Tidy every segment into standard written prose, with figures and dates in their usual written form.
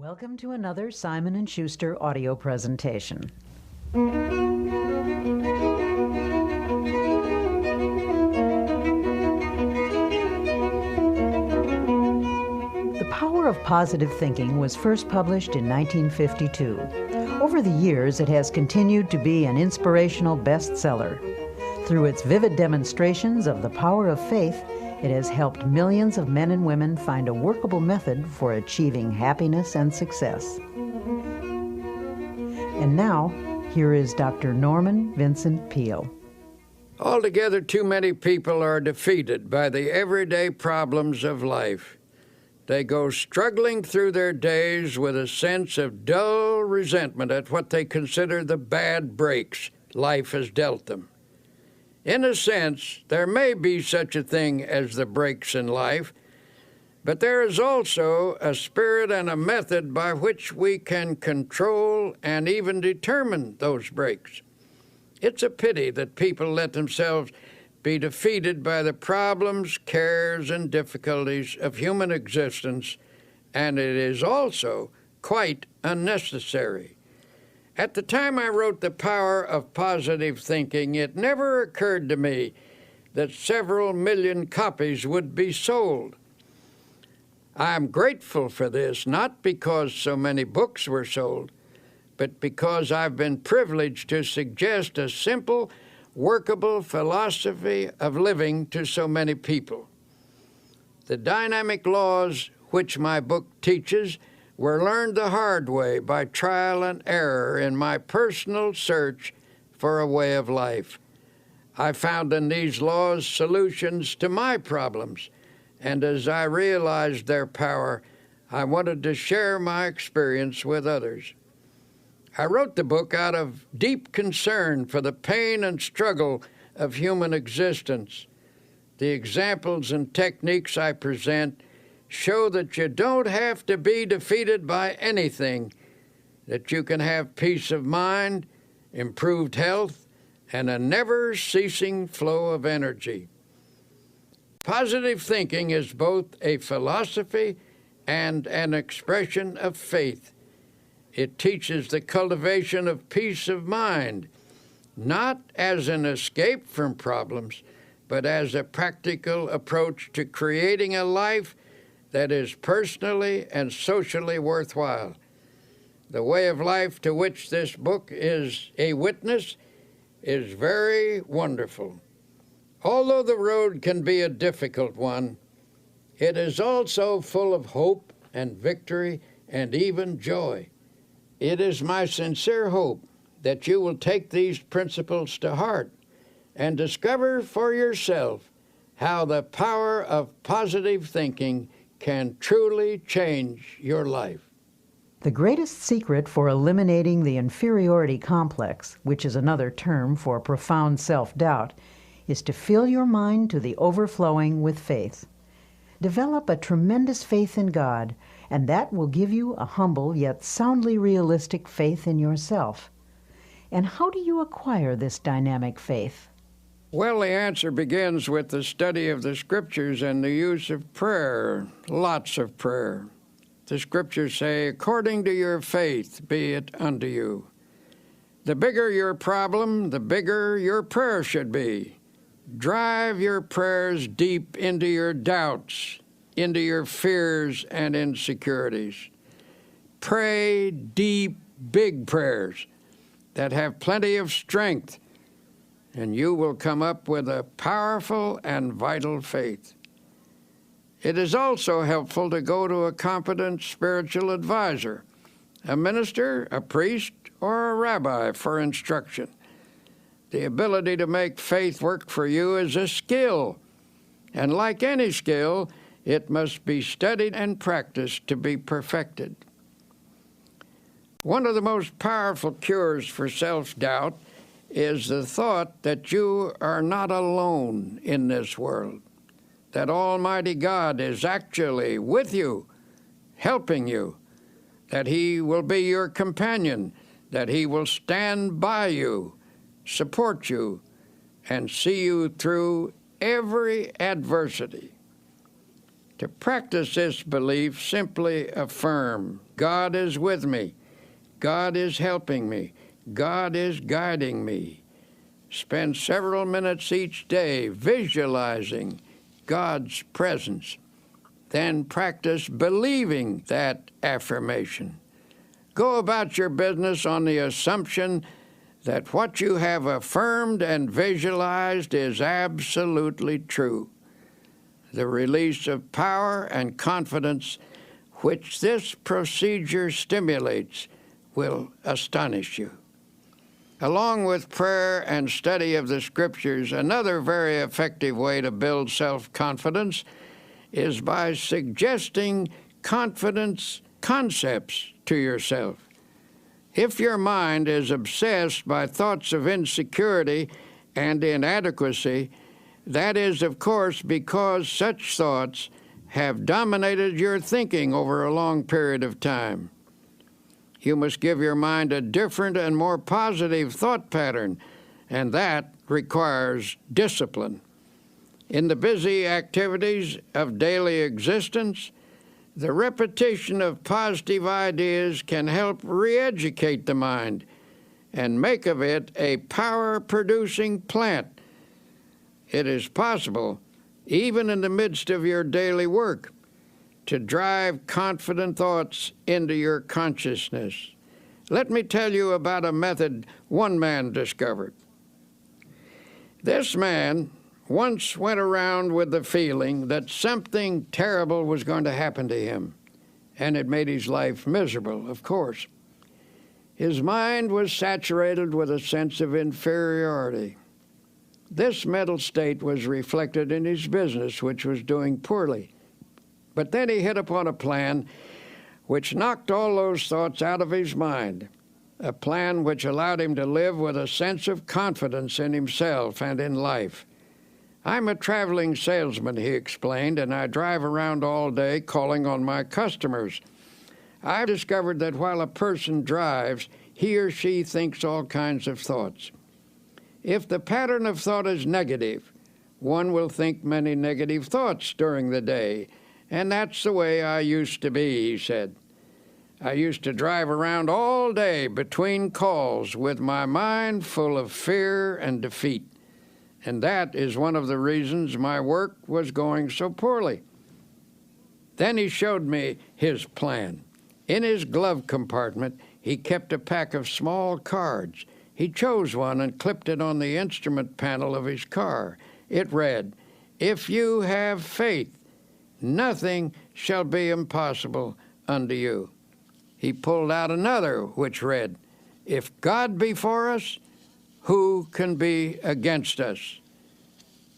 Welcome to another Simon & Schuster audio presentation. The Power of Positive Thinking was first published in 1952. Over the years, it has continued to be an inspirational bestseller. Through its vivid demonstrations of the power of faith, it has helped millions of men and women find a workable method for achieving happiness and success. And now, here is Dr. Norman Vincent Peale. Altogether, too many people are defeated by the everyday problems of life. They go struggling through their days with a sense of dull resentment at what they consider the bad breaks life has dealt them. In a sense, there may be such a thing as the breaks in life, but there is also a spirit and a method by which we can control and even determine those breaks. It's a pity that people let themselves be defeated by the problems, cares, and difficulties of human existence, and it is also quite unnecessary. At the time I wrote The Power of Positive Thinking, it never occurred to me that several million copies would be sold. I am grateful for this, not because so many books were sold, but because I've been privileged to suggest a simple, workable philosophy of living to so many people. The dynamic laws which my book teaches were learned the hard way by trial and error in my personal search for a way of life. I found in these laws solutions to my problems, and as I realized their power, I wanted to share my experience with others. I wrote the book out of deep concern for the pain and struggle of human existence. The examples and techniques I present show that you don't have to be defeated by anything, that you can have peace of mind, improved health, and a never-ceasing flow of energy. Positive thinking is both a philosophy and an expression of faith. It teaches the cultivation of peace of mind, not as an escape from problems, but as a practical approach to creating a life that is personally and socially worthwhile. The way of life to which this book is a witness is very wonderful. Although the road can be a difficult one, it is also full of hope and victory and even joy. It is my sincere hope that you will take these principles to heart and discover for yourself how the power of positive thinking can truly change your life. The greatest secret for eliminating the inferiority complex, which is another term for profound self-doubt, is to fill your mind to the overflowing with faith. Develop a tremendous faith in God, and that will give you a humble yet soundly realistic faith in yourself. And how do you acquire this dynamic faith? Well, the answer begins with the study of the Scriptures and the use of prayer, lots of prayer. The Scriptures say, according to your faith be it unto you. The bigger your problem, the bigger your prayer should be. Drive your prayers deep into your doubts, into your fears and insecurities. Pray deep, big prayers that have plenty of strength, and you will come up with a powerful and vital faith. It is also helpful to go to a competent spiritual advisor, a minister, a priest, or a rabbi for instruction. The ability to make faith work for you is a skill, and like any skill, it must be studied and practiced to be perfected. One of the most powerful cures for self-doubt is the thought that you are not alone in this world, that Almighty God is actually with you, helping you, that He will be your companion, that He will stand by you, support you, and see you through every adversity. To practice this belief, simply affirm God is with me. God is helping me. God is guiding me. Spend several minutes each day visualizing God's presence. Then practice believing that affirmation. Go about your business on the assumption that what you have affirmed and visualized is absolutely true. The release of power and confidence which this procedure stimulates will astonish you. Along with prayer and study of the Scriptures, another very effective way to build self-confidence is by suggesting confidence concepts to yourself. If your mind is obsessed by thoughts of insecurity and inadequacy, that is, of course, because such thoughts have dominated your thinking over a long period of time. You must give your mind a different and more positive thought pattern, and that requires discipline. In the busy activities of daily existence, the repetition of positive ideas can help re-educate the mind and make of it a power-producing plant. It is possible, even in the midst of your daily work, to drive confident thoughts into your consciousness. Let me tell you about a method one man discovered. This man once went around with the feeling that something terrible was going to happen to him, and it made his life miserable, of course. His mind was saturated with a sense of inferiority. This mental state was reflected in his business, which was doing poorly. But then he hit upon a plan which knocked all those thoughts out of his mind, a plan which allowed him to live with a sense of confidence in himself and in life. I'm a traveling salesman, he explained, and I drive around all day calling on my customers. I've discovered that while a person drives, he or she thinks all kinds of thoughts. If the pattern of thought is negative, one will think many negative thoughts during the day, and that's the way I used to be, he said. I used to drive around all day between calls with my mind full of fear and defeat. And that is one of the reasons my work was going so poorly. Then he showed me his plan. In his glove compartment, he kept a pack of small cards. He chose one and clipped it on the instrument panel of his car. It read, "If you have faith, nothing shall be impossible unto you." He pulled out another which read, "If God be for us, who can be against us?"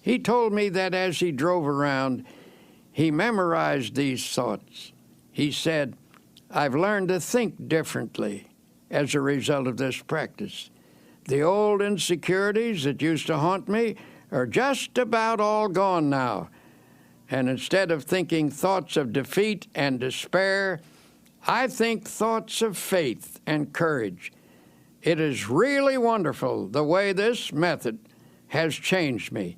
He told me that as he drove around, he memorized these thoughts. He said, "I've learned to think differently as a result of this practice. The old insecurities that used to haunt me are just about all gone now. And instead of thinking thoughts of defeat and despair, I think thoughts of faith and courage. It is really wonderful the way this method has changed me.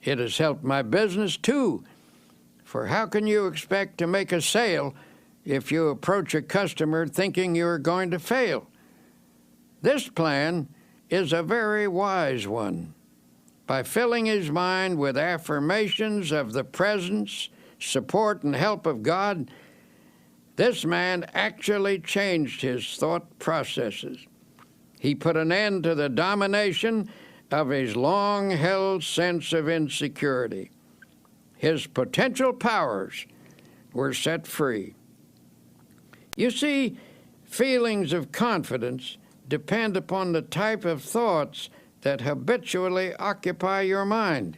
It has helped my business, too. For how can you expect to make a sale if you approach a customer thinking you're going to fail? This plan is a very wise one. By filling his mind with affirmations of the presence, support, and help of God, this man actually changed his thought processes. He put an end to the domination of his long-held sense of insecurity. His potential powers were set free. You see, feelings of confidence depend upon the type of thoughts that habitually occupy your mind.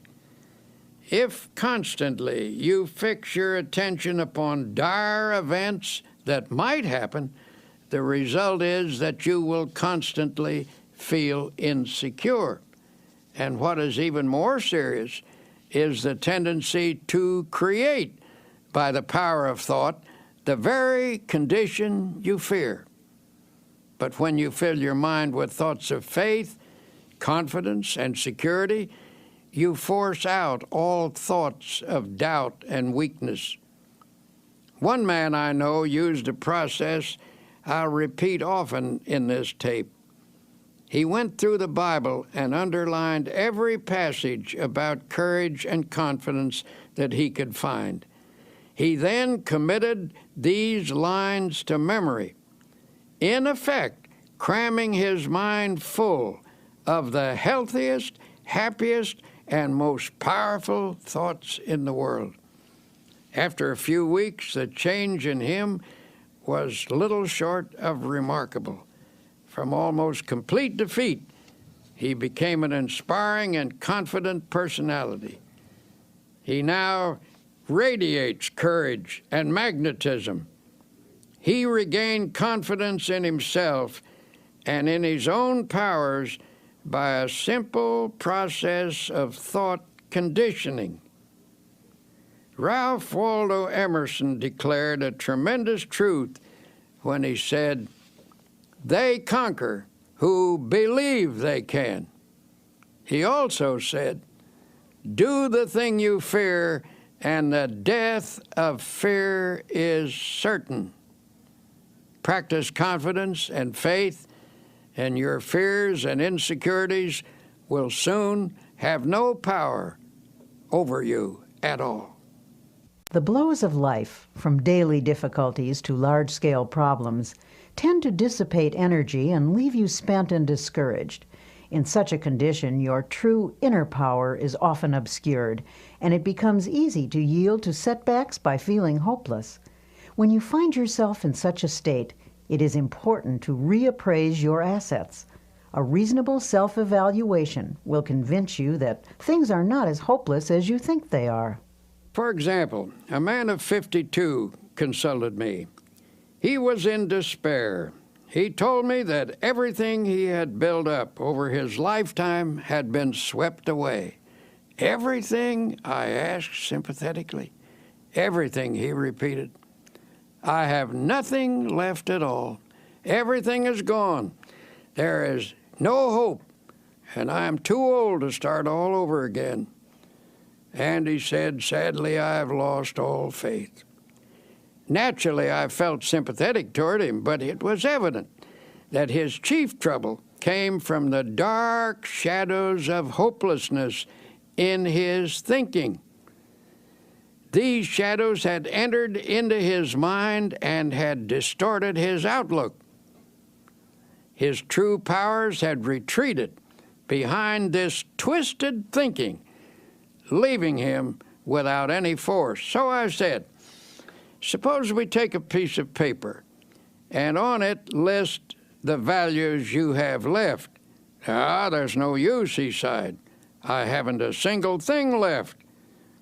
If constantly you fix your attention upon dire events that might happen, the result is that you will constantly feel insecure. And what is even more serious is the tendency to create, by the power of thought, the very condition you fear. But when you fill your mind with thoughts of faith, confidence, and security, you force out all thoughts of doubt and weakness. One man I know used a process I'll repeat often in this tape. He went through the Bible and underlined every passage about courage and confidence that he could find. He then committed these lines to memory, in effect, cramming his mind full of the healthiest, happiest, and most powerful thoughts in the world. After a few weeks, the change in him was little short of remarkable. From almost complete defeat, he became an inspiring and confident personality. He now radiates courage and magnetism. He regained confidence in himself and in his own powers by a simple process of thought conditioning. Ralph Waldo Emerson declared a tremendous truth when he said, "They conquer who believe they can." He also said, "Do the thing you fear, and the death of fear is certain." Practice confidence and faith, and your fears and insecurities will soon have no power over you at all. The blows of life, from daily difficulties to large-scale problems, tend to dissipate energy and leave you spent and discouraged. In such a condition, your true inner power is often obscured, and it becomes easy to yield to setbacks by feeling hopeless. When you find yourself in such a state, it is important to reappraise your assets. A reasonable self-evaluation will convince you that things are not as hopeless as you think they are. For example, a man of 52 consulted me. He was in despair. He told me that everything he had built up over his lifetime had been swept away. "Everything?" I asked sympathetically. "Everything," he repeated. "I have nothing left at all. Everything is gone. There is no hope, and I am too old to start all over again." And he said, "Sadly, I have lost all faith." Naturally, I felt sympathetic toward him, but it was evident that his chief trouble came from the dark shadows of hopelessness in his thinking. These shadows had entered into his mind and had distorted his outlook. His true powers had retreated behind this twisted thinking, leaving him without any force. So I said, "Suppose we take a piece of paper and on it list the values you have left." "Ah, there's no use," he sighed. "I haven't a single thing left."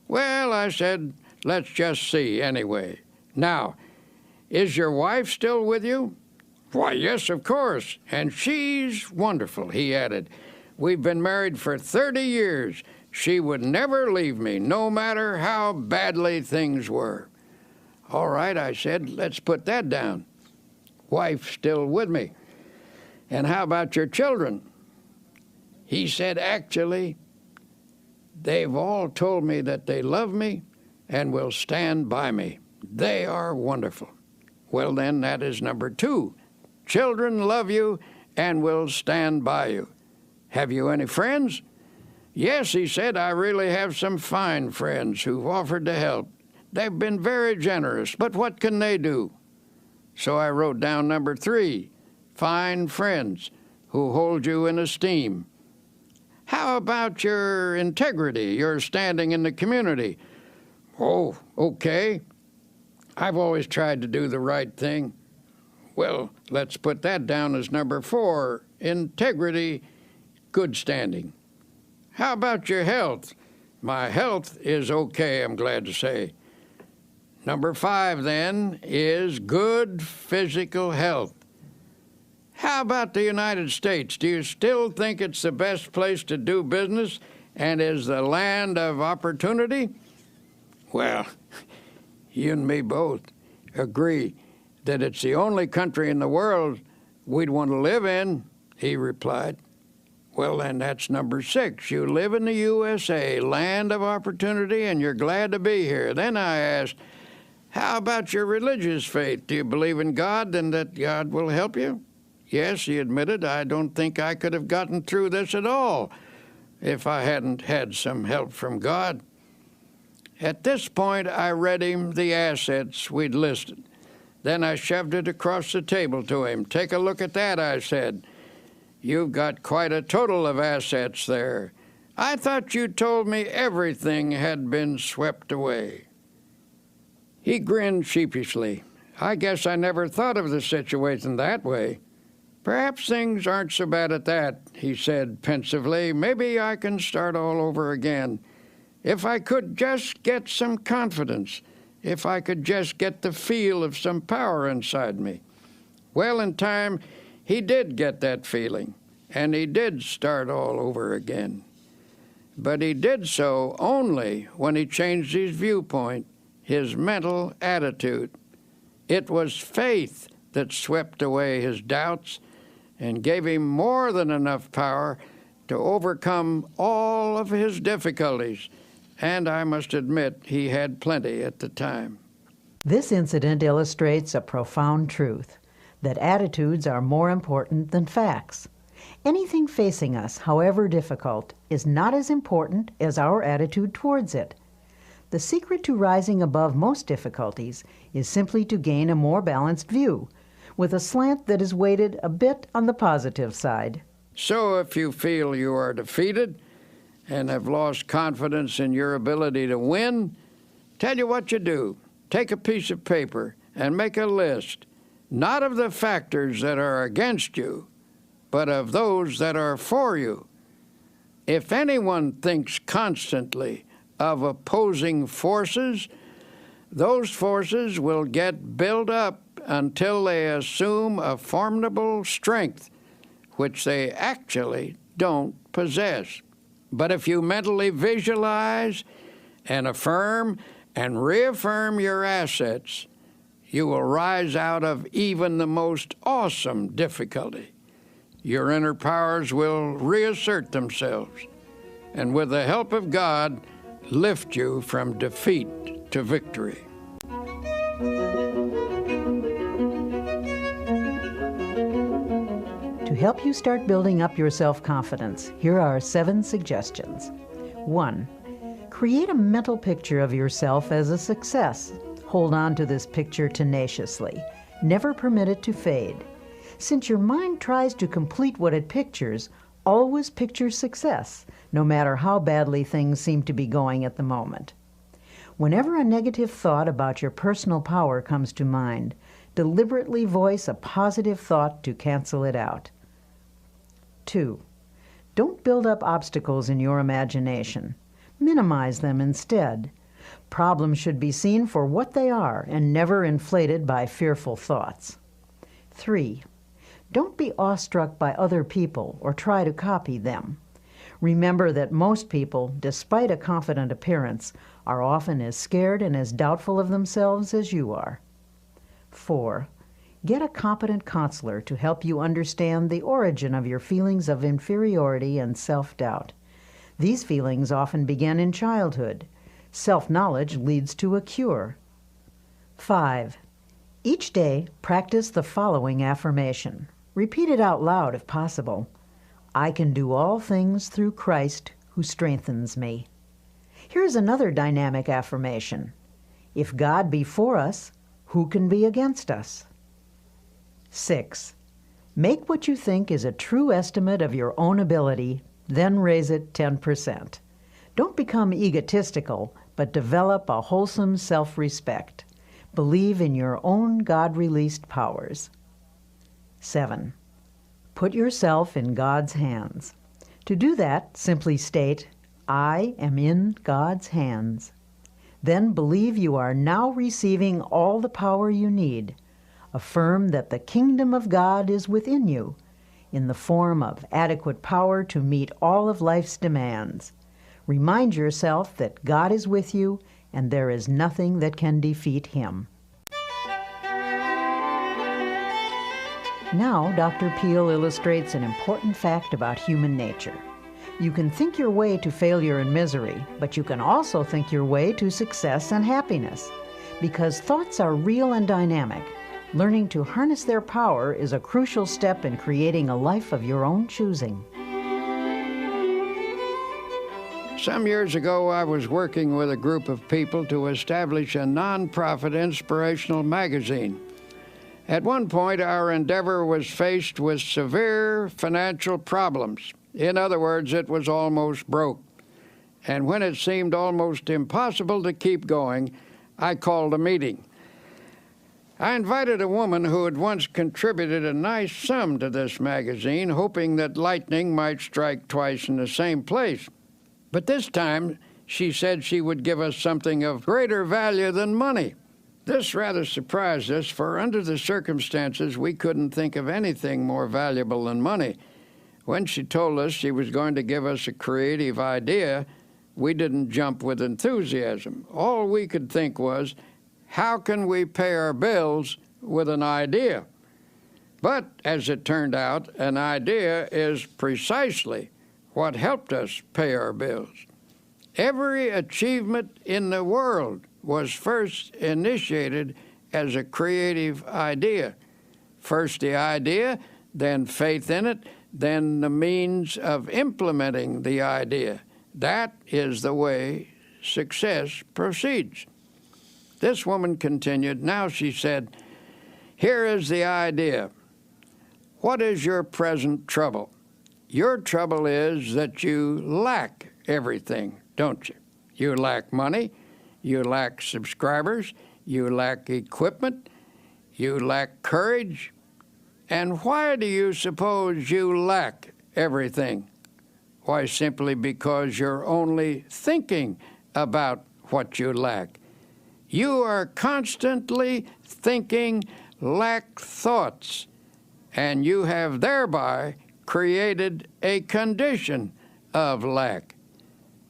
"Well," I said, "let's just see anyway. Now, is your wife still with you?" "Why, yes, of course, and she's wonderful," he added. "We've been married for 30 years. She would never leave me, no matter how badly things were." "All right," I said, "let's put that down. Wife still with me. And how about your children?" He said, "Actually, they've all told me that they love me and will stand by me. They are wonderful." "Well, then, that is number 2. Children love you and will stand by you. Have you any friends?" "Yes," he said, "I really have some fine friends who've offered to help. They've been very generous, but what can they do?" So I wrote down number 3, fine friends who hold you in esteem. "How about your integrity, your standing in the community?" "Oh, okay. I've always tried to do the right thing." "Well, let's put that down as number 4, integrity, good standing." "How about your health?" "My health is okay, I'm glad to say." Number 5, then, is good physical health. "How about the United States? Do you still think it's the best place to do business and is the land of opportunity?" "Well, you and me both agree that it's the only country in the world we'd want to live in," he replied. "Well, then that's number 6. You live in the USA, land of opportunity, and you're glad to be here." Then I asked, How about your religious faith? Do you believe in God and that God will help you? Yes, he admitted, I don't think I could have gotten through this at all if I hadn't had some help from God. At this point, I read him the assets we'd listed. Then I shoved it across the table to him. Take a look at that, I said. You've got quite a total of assets there. I thought you told me everything had been swept away. He grinned sheepishly. I guess I never thought of the situation that way. Perhaps things aren't so bad at that, he said pensively. Maybe I can start all over again. If I could just get some confidence, if I could just get the feel of some power inside me. Well, in time, he did get that feeling, and he did start all over again. But he did so only when he changed his viewpoint, his mental attitude. It was faith that swept away his doubts and gave him more than enough power to overcome all of his difficulties. And I must admit, he had plenty at the time. This incident illustrates a profound truth, that attitudes are more important than facts. Anything facing us, however difficult, is not as important as our attitude towards it. The secret to rising above most difficulties is simply to gain a more balanced view, with a slant that is weighted a bit on the positive side. So if you feel you are defeated and have lost confidence in your ability to win, tell you what you do. Take a piece of paper and make a list, not of the factors that are against you, but of those that are for you. If anyone thinks constantly of opposing forces, those forces will get built up until they assume a formidable strength, which they actually don't possess. But if you mentally visualize and affirm and reaffirm your assets, you will rise out of even the most awesome difficulty. Your inner powers will reassert themselves, and with the help of God, lift you from defeat to victory. To help you start building up your self-confidence, here are 7 suggestions. 1. Create a mental picture of yourself as a success. Hold on to this picture tenaciously. Never permit it to fade. Since your mind tries to complete what it pictures, always picture success, no matter how badly things seem to be going at the moment. Whenever a negative thought about your personal power comes to mind, deliberately voice a positive thought to cancel it out. 2. Don't build up obstacles in your imagination. Minimize them instead. Problems should be seen for what they are and never inflated by fearful thoughts. 3. Don't be awestruck by other people or try to copy them. Remember that most people, despite a confident appearance, are often as scared and as doubtful of themselves as you are. 4. Get a competent counselor to help you understand the origin of your feelings of inferiority and self-doubt. These feelings often begin in childhood. Self-knowledge leads to a cure. 5. Each day, practice the following affirmation. Repeat it out loud if possible. I can do all things through Christ who strengthens me. Here's another dynamic affirmation. If God be for us, who can be against us? 6. Make what you think is a true estimate of your own ability, then raise it 10%. Don't become egotistical, but develop a wholesome self-respect. Believe in your own God-released powers. 7. Put yourself in God's hands. To do that, simply state, I am in God's hands. Then believe you are now receiving all the power you need. Affirm that the kingdom of God is within you, in the form of adequate power to meet all of life's demands. Remind yourself that God is with you and there is nothing that can defeat Him. Now, Dr. Peale illustrates an important fact about human nature. You can think your way to failure and misery, but you can also think your way to success and happiness. Because thoughts are real and dynamic. Learning to harness their power is a crucial step in creating a life of your own choosing. Some years ago, I was working with a group of people to establish a nonprofit inspirational magazine. At one point, our endeavor was faced with severe financial problems. In other words, it was almost broke. And when it seemed almost impossible to keep going, I called a meeting. I invited a woman who had once contributed a nice sum to this magazine, hoping that lightning might strike twice in the same place. But this time, she said she would give us something of greater value than money. This rather surprised us, for under the circumstances, we couldn't think of anything more valuable than money. When she told us she was going to give us a creative idea, we didn't jump with enthusiasm. All we could think was, how can we pay our bills with an idea? But, as it turned out, an idea is precisely what helped us pay our bills. Every achievement in the world was first initiated as a creative idea. First the idea, then faith in it, then the means of implementing the idea. That is the way success proceeds. This woman continued. Now she said, here is the idea. What is your present trouble? Your trouble is that you lack everything, don't you? You lack money, you lack subscribers, you lack equipment, you lack courage. And why do you suppose you lack everything? Why, simply because you're only thinking about what you lack. You are constantly thinking lack thoughts, and you have thereby created a condition of lack.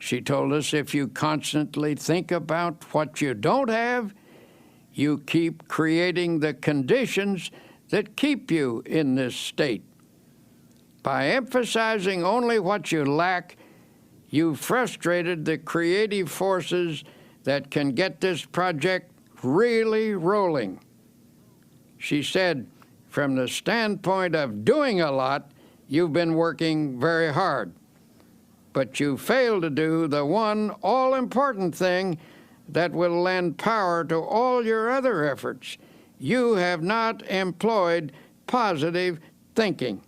She told us if you constantly think about what you don't have, you keep creating the conditions that keep you in this state. By emphasizing only what you lack, you frustrated the creative forces that can get this project really rolling. She said, from the standpoint of doing a lot, you've been working very hard, but you failed to do the one all-important thing that will lend power to all your other efforts. You have not employed positive thinking.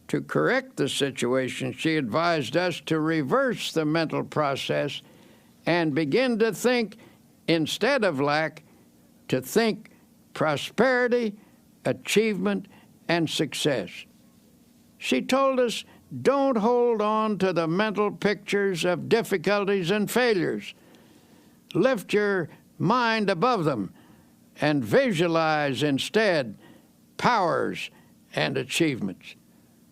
To correct the situation, she advised us to reverse the mental process and begin to think, instead of lack, to think prosperity, achievement, and success. She told us, don't hold on to the mental pictures of difficulties and failures. Lift your mind above them and visualize instead powers and achievements.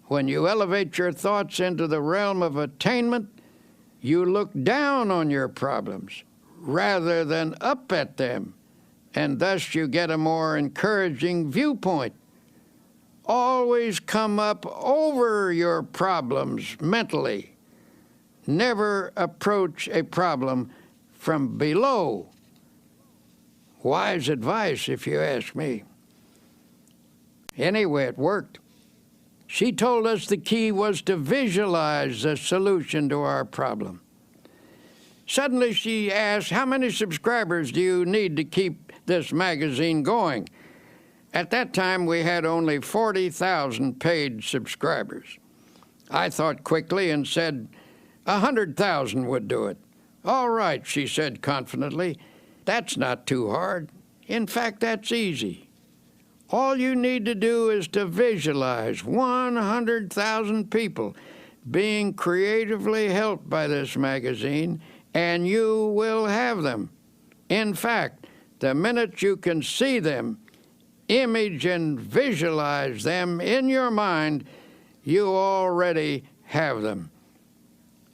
When you elevate your thoughts into the realm of attainment, you look down on your problems rather than up at them, and thus you get a more encouraging viewpoint. Always come up over your problems mentally. Never approach a problem from below. Wise advice, if you ask me. Anyway, it worked. She told us the key was to visualize the solution to our problem. Suddenly she asked, how many subscribers do you need to keep this magazine going? At that time, we had only 40,000 paid subscribers. I thought quickly and said 100,000 would do it. All right, she said confidently. That's not too hard. In fact, that's easy. All you need to do is to visualize 100,000 people being creatively helped by this magazine, and you will have them. In fact, the minute you can see them, image and visualize them in your mind, you already have them.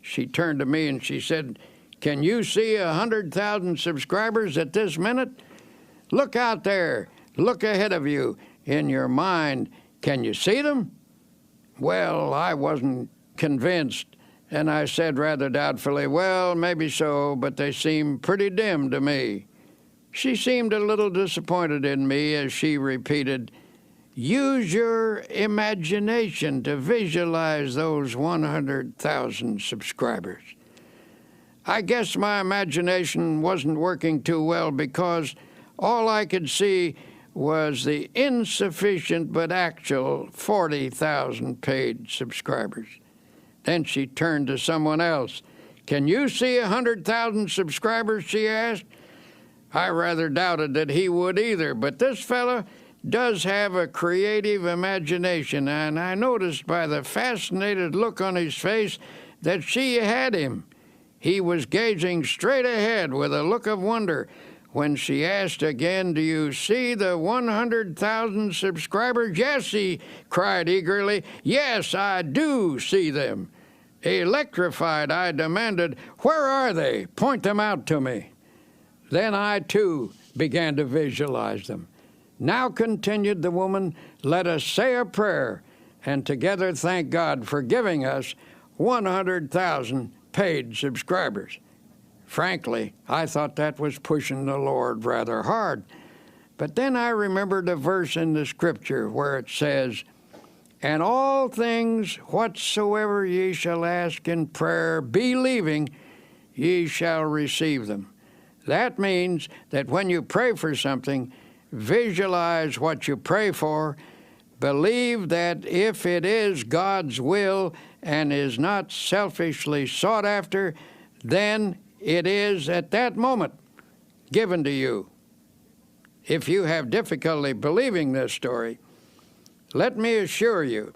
She turned to me and she said, can you see 100,000 subscribers at this minute? Look out there. Look ahead of you in your mind. Can you see them? Well, I wasn't convinced, and I said rather doubtfully, well, maybe so, but they seem pretty dim to me. She seemed a little disappointed in me as she repeated, "Use your imagination to visualize those 100,000 subscribers." I guess my imagination wasn't working too well because all I could see was the insufficient but actual 40,000 paid subscribers. Then she turned to someone else. "Can you see 100,000 subscribers?" she asked. I rather doubted that he would either, but this fella does have a creative imagination, and I noticed by the fascinated look on his face that she had him. He was gazing straight ahead with a look of wonder. When she asked again, "Do you see the 100,000 subscribers?" "Yes," he cried eagerly. "Yes, I do see them." Electrified, I demanded, "Where are they? Point them out to me." Then I, too, began to visualize them. "Now," continued the woman, "let us say a prayer and together thank God for giving us 100,000 paid subscribers." Frankly, I thought that was pushing the Lord rather hard. But then I remembered a verse in the Scripture where it says, "And all things whatsoever ye shall ask in prayer, believing, ye shall receive them." That means that when you pray for something, visualize what you pray for, believe that if it is God's will and is not selfishly sought after, then it is at that moment given to you. If you have difficulty believing this story, let me assure you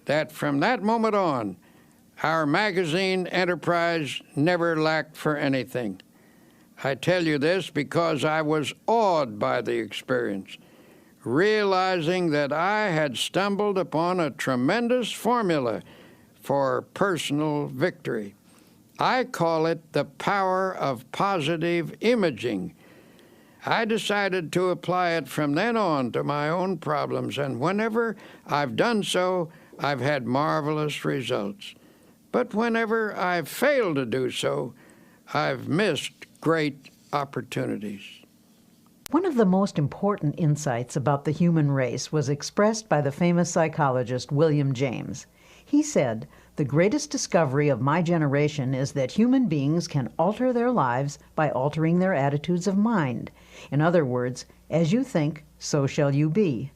that from that moment on, our magazine enterprise never lacked for anything. I tell you this because I was awed by the experience, realizing that I had stumbled upon a tremendous formula for personal victory. I call it the power of positive imaging. I decided to apply it from then on to my own problems, and whenever I've done so, I've had marvelous results. But whenever I've failed to do so, I've missed great opportunities. One of the most important insights about the human race was expressed by the famous psychologist William James. He said, "The greatest discovery of my generation is that human beings can alter their lives by altering their attitudes of mind. In other words, as you think, so shall you be."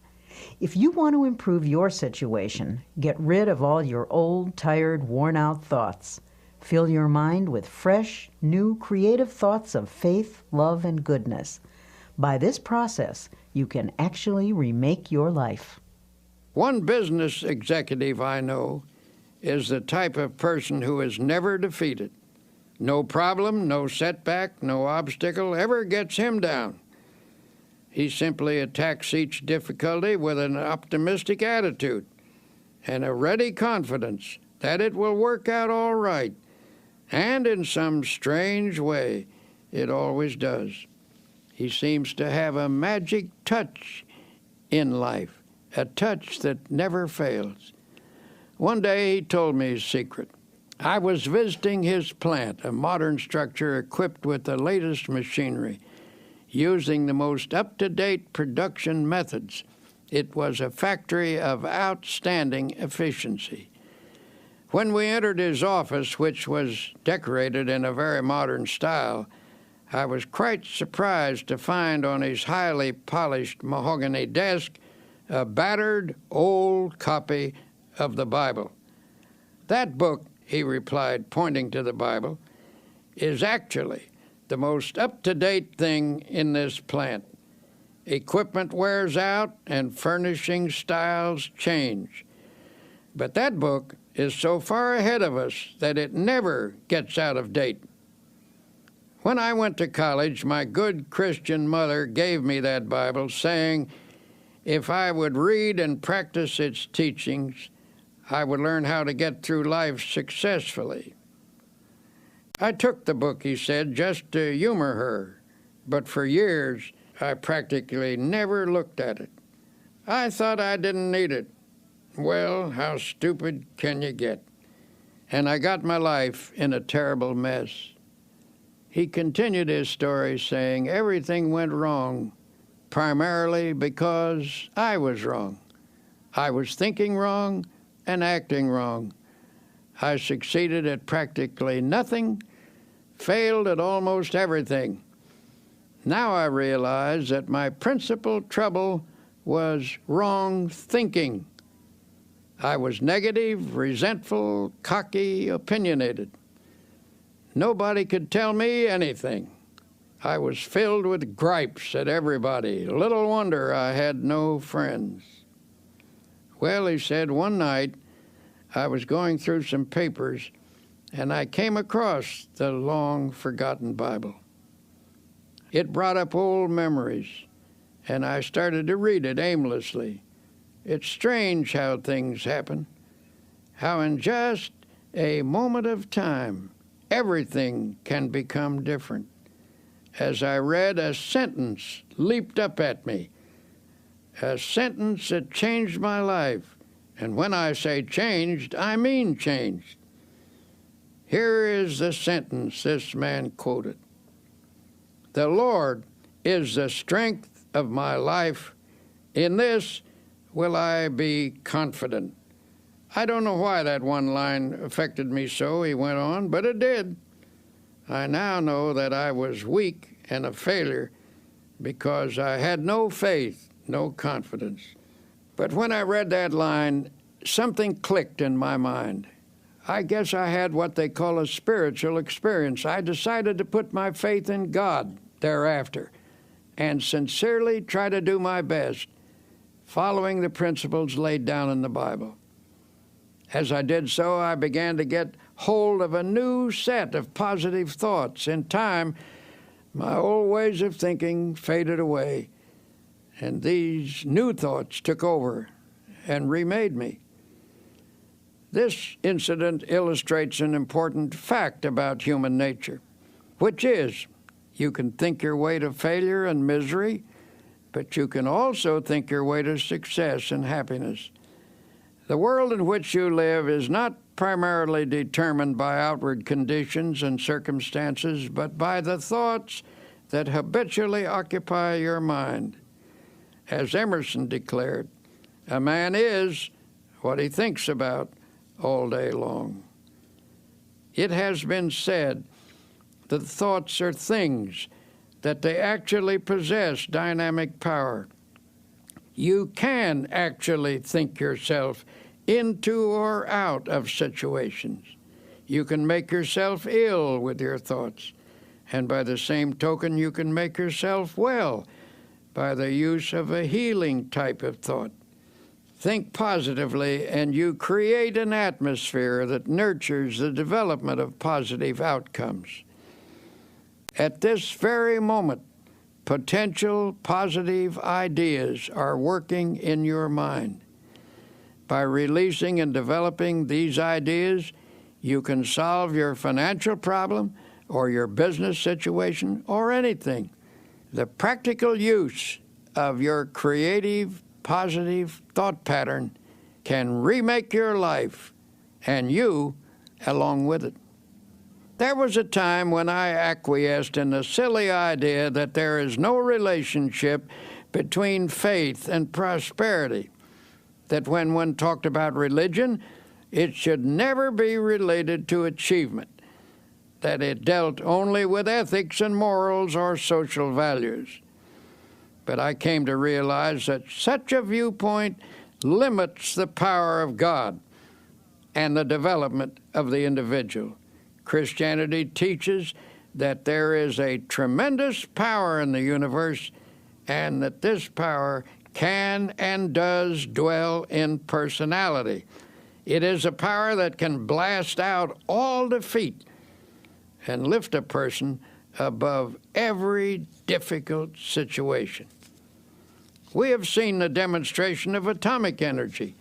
If you want to improve your situation, get rid of all your old, tired, worn-out thoughts. Fill your mind with fresh, new, creative thoughts of faith, love, and goodness. By this process, you can actually remake your life. One business executive I know is the type of person who is never defeated. No problem, no setback, no obstacle ever gets him down. He simply attacks each difficulty with an optimistic attitude and a ready confidence that it will work out all right. And in some strange way, it always does. He seems to have a magic touch in life, a touch that never fails. One day he told me his secret. I was visiting his plant, a modern structure equipped with the latest machinery, using the most up-to-date production methods. It was a factory of outstanding efficiency. When we entered his office, which was decorated in a very modern style, I was quite surprised to find on his highly polished mahogany desk a battered old copy of the Bible. "That book," he replied, pointing to the Bible, "is actually the most up-to-date thing in this plant. Equipment wears out and furnishing styles change. But that book is so far ahead of us that it never gets out of date." When I went to college, my good Christian mother gave me that Bible, saying if I would read and practice its teachings, I would learn how to get through life successfully. I took the book, he said, just to humor her, but for years I practically never looked at it. I thought I didn't need it. Well, how stupid can you get? And I got my life in a terrible mess. He continued his story saying everything went wrong primarily because I was wrong. I was thinking wrong and acting wrong. I succeeded at practically nothing, failed at almost everything. Now I realize that my principal trouble was wrong thinking. I was negative, resentful, cocky, opinionated. Nobody could tell me anything. I was filled with gripes at everybody. Little wonder I had no friends. Well, he said, one night I was going through some papers and I came across the long-forgotten Bible. It brought up old memories, and I started to read it aimlessly. It's strange how things happen, how in just a moment of time, everything can become different. As I read, a sentence leaped up at me, a sentence that changed my life. And when I say changed, I mean changed. Here is the sentence this man quoted. "The Lord is the strength of my life. In this will I be confident." I don't know why that one line affected me so, he went on, but it did. I now know that I was weak and a failure because I had no faith, no confidence. But when I read that line, something clicked in my mind. I guess I had what they call a spiritual experience. I decided to put my faith in God thereafter and sincerely try to do my best, following the principles laid down in the Bible. As I did so, I began to get hold of a new set of positive thoughts. In time, my old ways of thinking faded away, and these new thoughts took over and remade me. This incident illustrates an important fact about human nature, which is you can think your way to failure and misery, but you can also think your way to success and happiness. The world in which you live is not primarily determined by outward conditions and circumstances, but by the thoughts that habitually occupy your mind. As Emerson declared, a man is what he thinks about all day long. It has been said that thoughts are things, that they actually possess dynamic power. You can actually think yourself into or out of situations. You can make yourself ill with your thoughts, and by the same token, you can make yourself well by the use of a healing type of thought. Think positively, and you create an atmosphere that nurtures the development of positive outcomes. At this very moment, potential positive ideas are working in your mind. By releasing and developing these ideas, you can solve your financial problem or your business situation or anything. The practical use of your creative, positive thought pattern can remake your life, and you along with it. There was a time when I acquiesced in the silly idea that there is no relationship between faith and prosperity, that when one talked about religion, it should never be related to achievement, that it dealt only with ethics and morals or social values. But I came to realize that such a viewpoint limits the power of God and the development of the individual. Christianity teaches that there is a tremendous power in the universe and that this power can and does dwell in personality. It is a power that can blast out all defeat and lift a person above every difficult situation. We have seen the demonstration of atomic energy.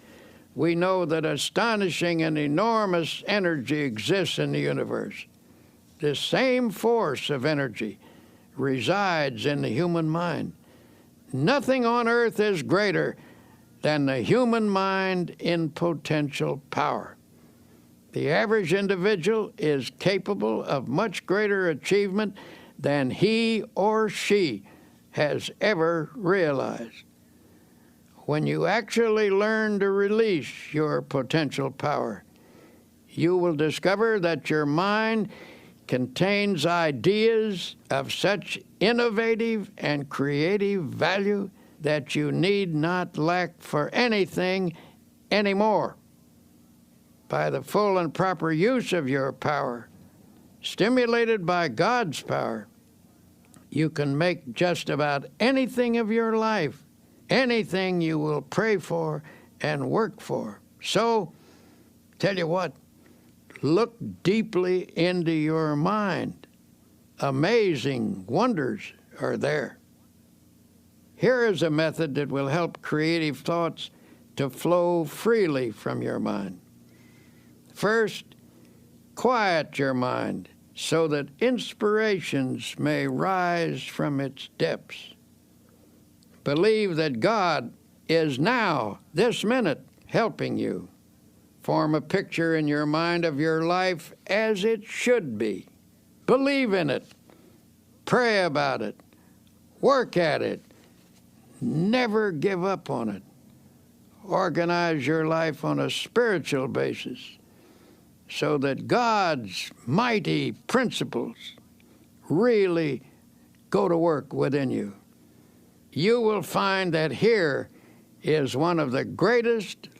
We know that astonishing and enormous energy exists in the universe. This same force of energy resides in the human mind. Nothing on earth is greater than the human mind in potential power. The average individual is capable of much greater achievement than he or she has ever realized. When you actually learn to release your potential power, you will discover that your mind contains ideas of such innovative and creative value that you need not lack for anything anymore. By the full and proper use of your power, stimulated by God's power, you can make just about anything of your life, anything you will pray for and work for. So, tell you what, look deeply into your mind. Amazing wonders are there. Here is a method that will help creative thoughts to flow freely from your mind. First, quiet your mind so that inspirations may rise from its depths. Believe that God is now, this minute, helping you. Form a picture in your mind of your life as it should be. Believe in it. Pray about it. Work at it. Never give up on it. Organize your life on a spiritual basis so that God's mighty principles really go to work within you. You will find that here is one of the greatest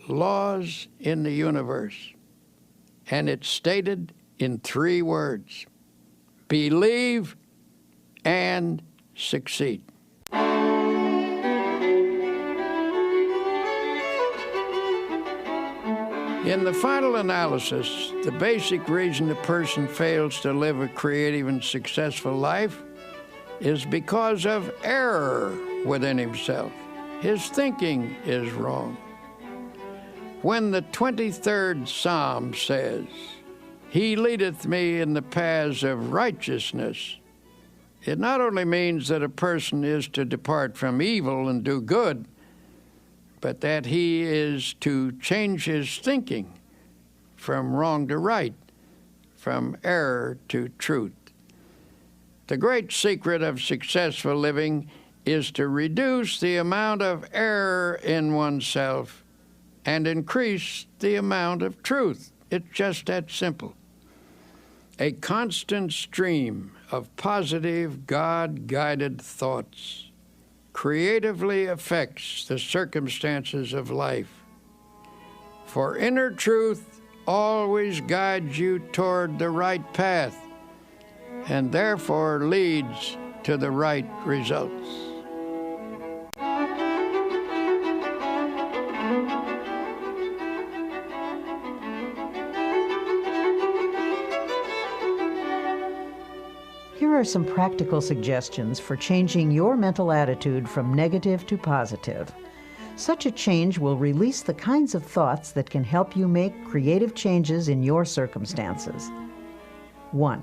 laws in the universe, and it's stated in 3 words: believe and succeed. In the final analysis, the basic reason a person fails to live a creative and successful life is because of error within himself. His thinking is wrong. When the 23rd Psalm says, "He leadeth me in the paths of righteousness," it not only means that a person is to depart from evil and do good, but that he is to change his thinking from wrong to right, from error to truth. The great secret of successful living is to reduce the amount of error in oneself and increase the amount of truth. It's just that simple. A constant stream of positive, God-guided thoughts creatively affects the circumstances of life. For inner truth always guides you toward the right path and therefore leads to the right results. Here are some practical suggestions for changing your mental attitude from negative to positive. Such a change will release the kinds of thoughts that can help you make creative changes in your circumstances. 1.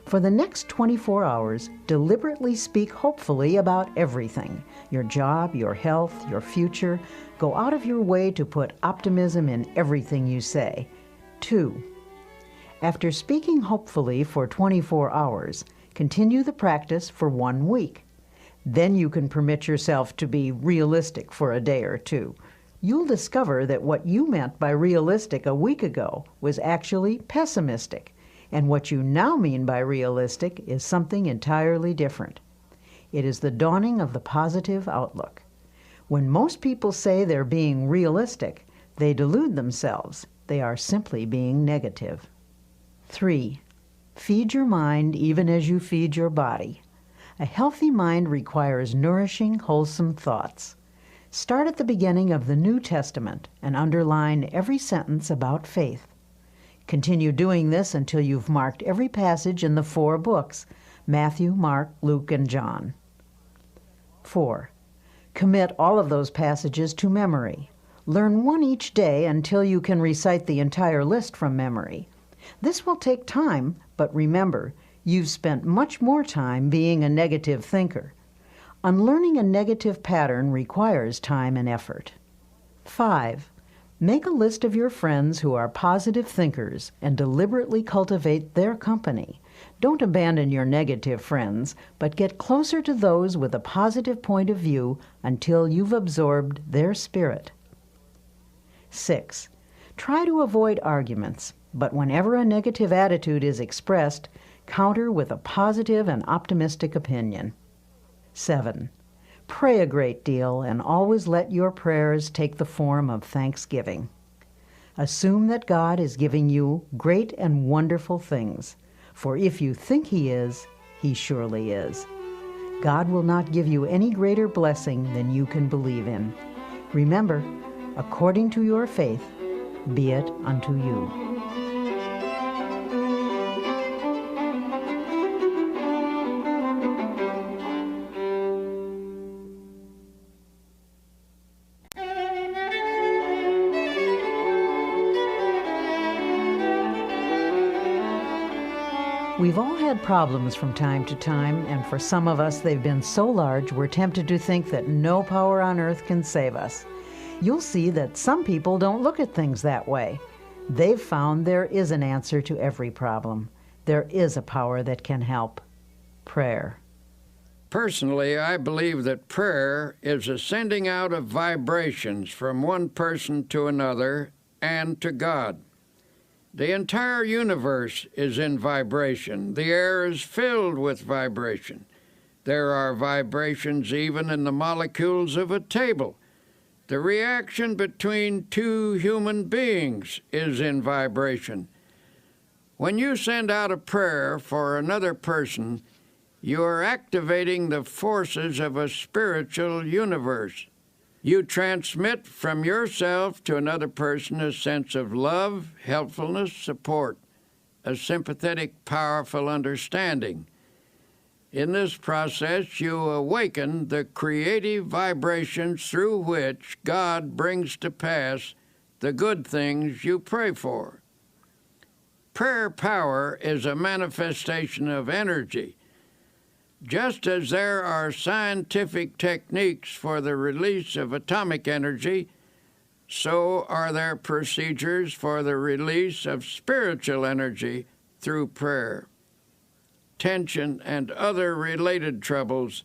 For the next 24 hours, deliberately speak hopefully about everything: your job, your health, your future. Go out of your way to put optimism in everything you say. 2. After speaking hopefully for 24 hours, continue the practice for 1 week. Then you can permit yourself to be realistic for a day or 2. You'll discover that what you meant by realistic a week ago was actually pessimistic, and what you now mean by realistic is something entirely different. It is the dawning of the positive outlook. When most people say they're being realistic, they delude themselves. They are simply being negative. 3. Feed your mind even as you feed your body. A healthy mind requires nourishing, wholesome thoughts. Start at the beginning of the New Testament and underline every sentence about faith. Continue doing this until you've marked every passage in the 4 books: Matthew, Mark, Luke, and John. 4. Commit all of those passages to memory. Learn 1 each day until you can recite the entire list from memory. This will take time, but remember, you've spent much more time being a negative thinker. Unlearning a negative pattern requires time and effort. 5. Make a list of your friends who are positive thinkers and deliberately cultivate their company. Don't abandon your negative friends, but get closer to those with a positive point of view until you've absorbed their spirit. 6. Try to avoid arguments, but whenever a negative attitude is expressed, counter with a positive and optimistic opinion. 7. Pray a great deal and always let your prayers take the form of thanksgiving. Assume that God is giving you great and wonderful things, for if you think He is, He surely is. God will not give you any greater blessing than you can believe in. Remember, according to your faith, be it unto you. We've all had problems from time to time, and for some of us they've been so large we're tempted to think that no power on earth can save us. You'll see that some people don't look at things that way. They've found there is an answer to every problem. There is a power that can help. Prayer. Personally, I believe that prayer is a sending out of vibrations from one person to another and to God. The entire universe is in vibration. The air is filled with vibration. There are vibrations even in the molecules of a table. The reaction between two human beings is in vibration. When you send out a prayer for another person, you are activating the forces of a spiritual universe. You transmit from yourself to another person a sense of love, helpfulness, support, a sympathetic, powerful understanding. In this process, you awaken the creative vibrations through which God brings to pass the good things you pray for. Prayer power is a manifestation of energy. Just as there are scientific techniques for the release of atomic energy, so are there procedures for the release of spiritual energy through prayer. Tension and other related troubles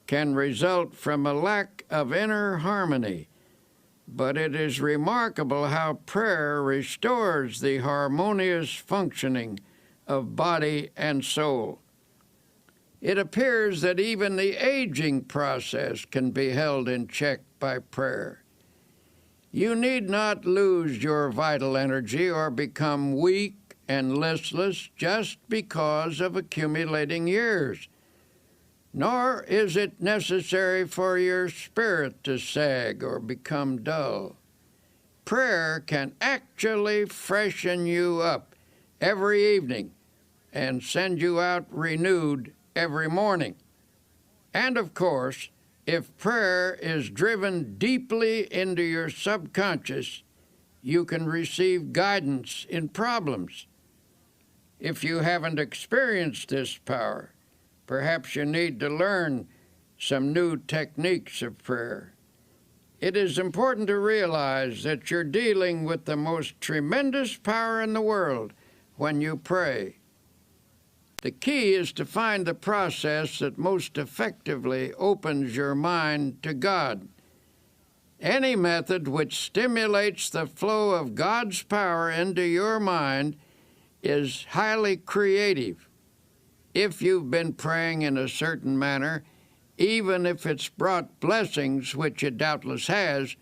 can result from a lack of inner harmony, but it is remarkable how prayer restores the harmonious functioning of body and soul. It appears that even the aging process can be held in check by prayer. You need not lose your vital energy or become weak and listless just because of accumulating years, nor is it necessary for your spirit to sag or become dull. Prayer can actually freshen you up every evening and send you out renewed every morning. And of course, if prayer is driven deeply into your subconscious, you can receive guidance in problems. If you haven't experienced this power, perhaps you need to learn some new techniques of prayer. It is important to realize that you're dealing with the most tremendous power in the world when you pray. The key is to find the process that most effectively opens your mind to God. Any method which stimulates the flow of God's power into your mind is highly creative. If you've been praying in a certain manner, even if it's brought blessings, which it doubtless has,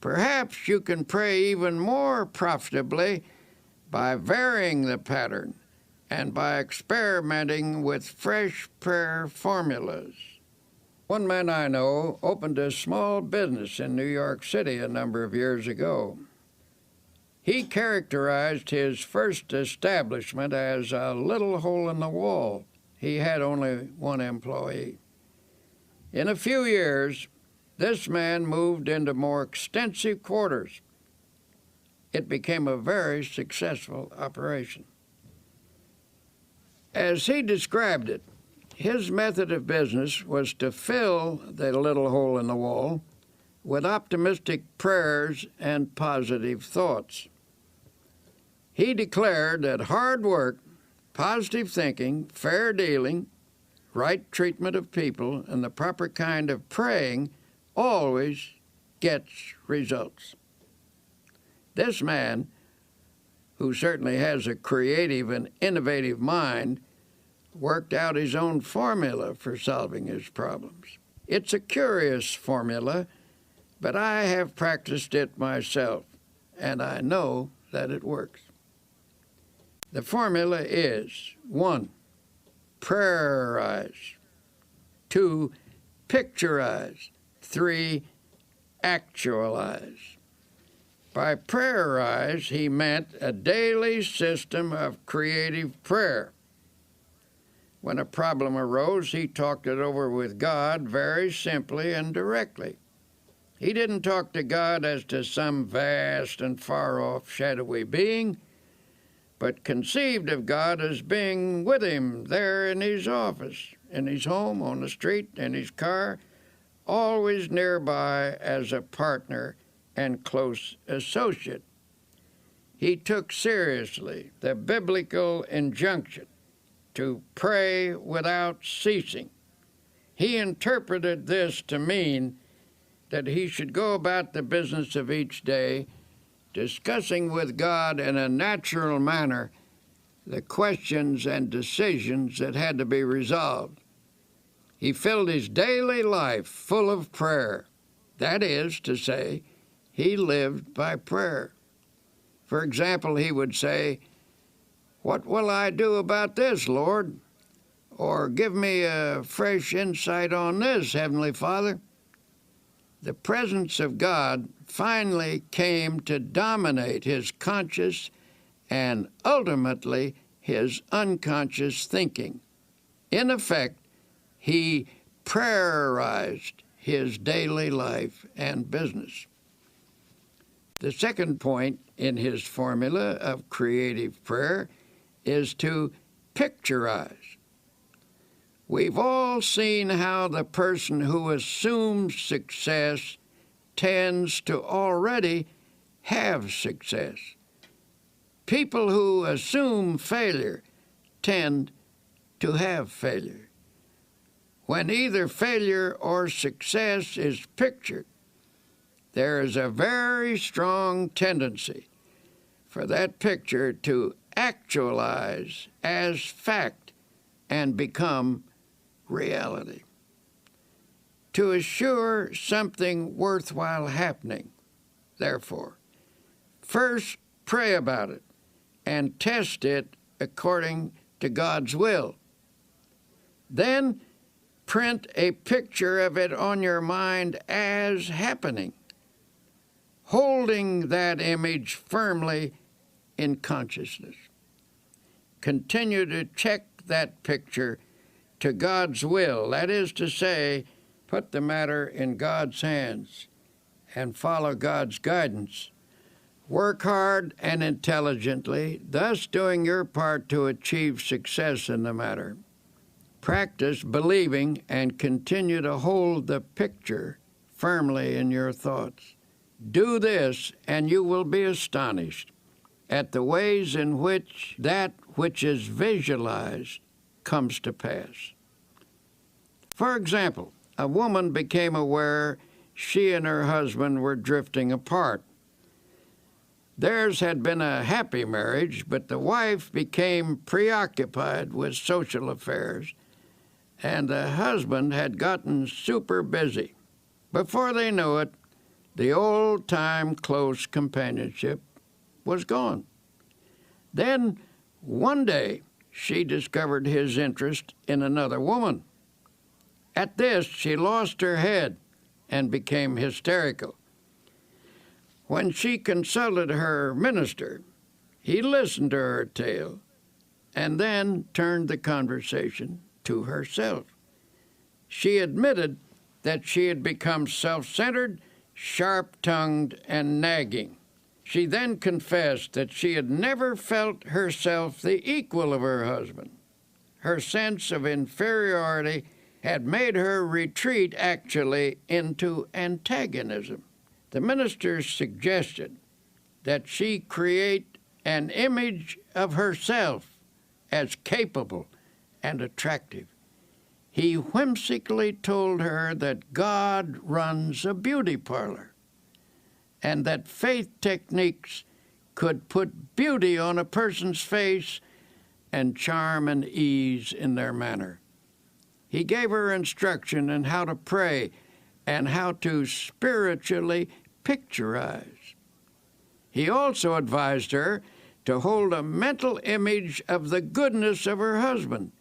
perhaps you can pray even more profitably by varying the pattern and by experimenting with fresh prayer formulas. One man I know opened a small business in New York City a number of years ago. He characterized his first establishment as a little hole in the wall. He had only one employee. In a few years, this man moved into more extensive quarters. It became a very successful operation. As he described it, his method of business was to fill the little hole in the wall with optimistic prayers and positive thoughts. He declared that hard work, positive thinking, fair dealing, right treatment of people, and the proper kind of praying always gets results. This man, who certainly has a creative and innovative mind, worked out his own formula for solving his problems. It's a curious formula, but I have practiced it myself, and I know that it works. The formula is: 1. Prayerize. 2. Picturize. 3. Actualize. By prayerize, he meant a daily system of creative prayer. When a problem arose, he talked it over with God very simply and directly. He didn't talk to God as to some vast and far-off shadowy being, but conceived of God as being with him there in his office, in his home, on the street, in his car, always nearby as a partner and close associate. He took seriously the biblical injunction to pray without ceasing. He interpreted this to mean that he should go about the business of each day, discussing with God in a natural manner the questions and decisions that had to be resolved. He filled his daily life full of prayer. That is to say, he lived by prayer. For example, he would say, "What will I do about this, Lord?" Or, "Give me a fresh insight on this, Heavenly Father." The presence of God finally came to dominate his conscious and ultimately his unconscious thinking. In effect, he prayerized his daily life and business. The second point in his formula of creative prayer is to picturize. We've all seen how the person who assumes success tends to already have success. People who assume failure tend to have failure. When either failure or success is pictured, there is a very strong tendency for that picture to actualize as fact and become reality. To assure something worthwhile happening, therefore, first pray about it and test it according to God's will. Then print a picture of it on your mind as happening, holding that image firmly in consciousness. Continue to check that picture to God's will, that is to say, put the matter in God's hands and follow God's guidance. Work hard and intelligently, thus doing your part to achieve success in the matter. Practice believing and continue to hold the picture firmly in your thoughts. Do this, and you will be astonished at the ways in which that which is visualized comes to pass. For example, a woman became aware she and her husband were drifting apart. Theirs had been a happy marriage, but the wife became preoccupied with social affairs, and the husband had gotten super busy. Before they knew it, the old-time close companionship was gone. Then, one day, she discovered his interest in another woman. At this, she lost her head and became hysterical. When she consulted her minister, he listened to her tale and then turned the conversation to herself. She admitted that she had become self-centered, sharp-tongued, and nagging. She then confessed that she had never felt herself the equal of her husband. Her sense of inferiority had made her retreat actually into antagonism. The minister suggested that she create an image of herself as capable and attractive. He whimsically told her that God runs a beauty parlor and that faith techniques could put beauty on a person's face and charm and ease in their manner. He gave her instruction in how to pray and how to spiritually picturize. He also advised her to hold a mental image of the goodness of her husband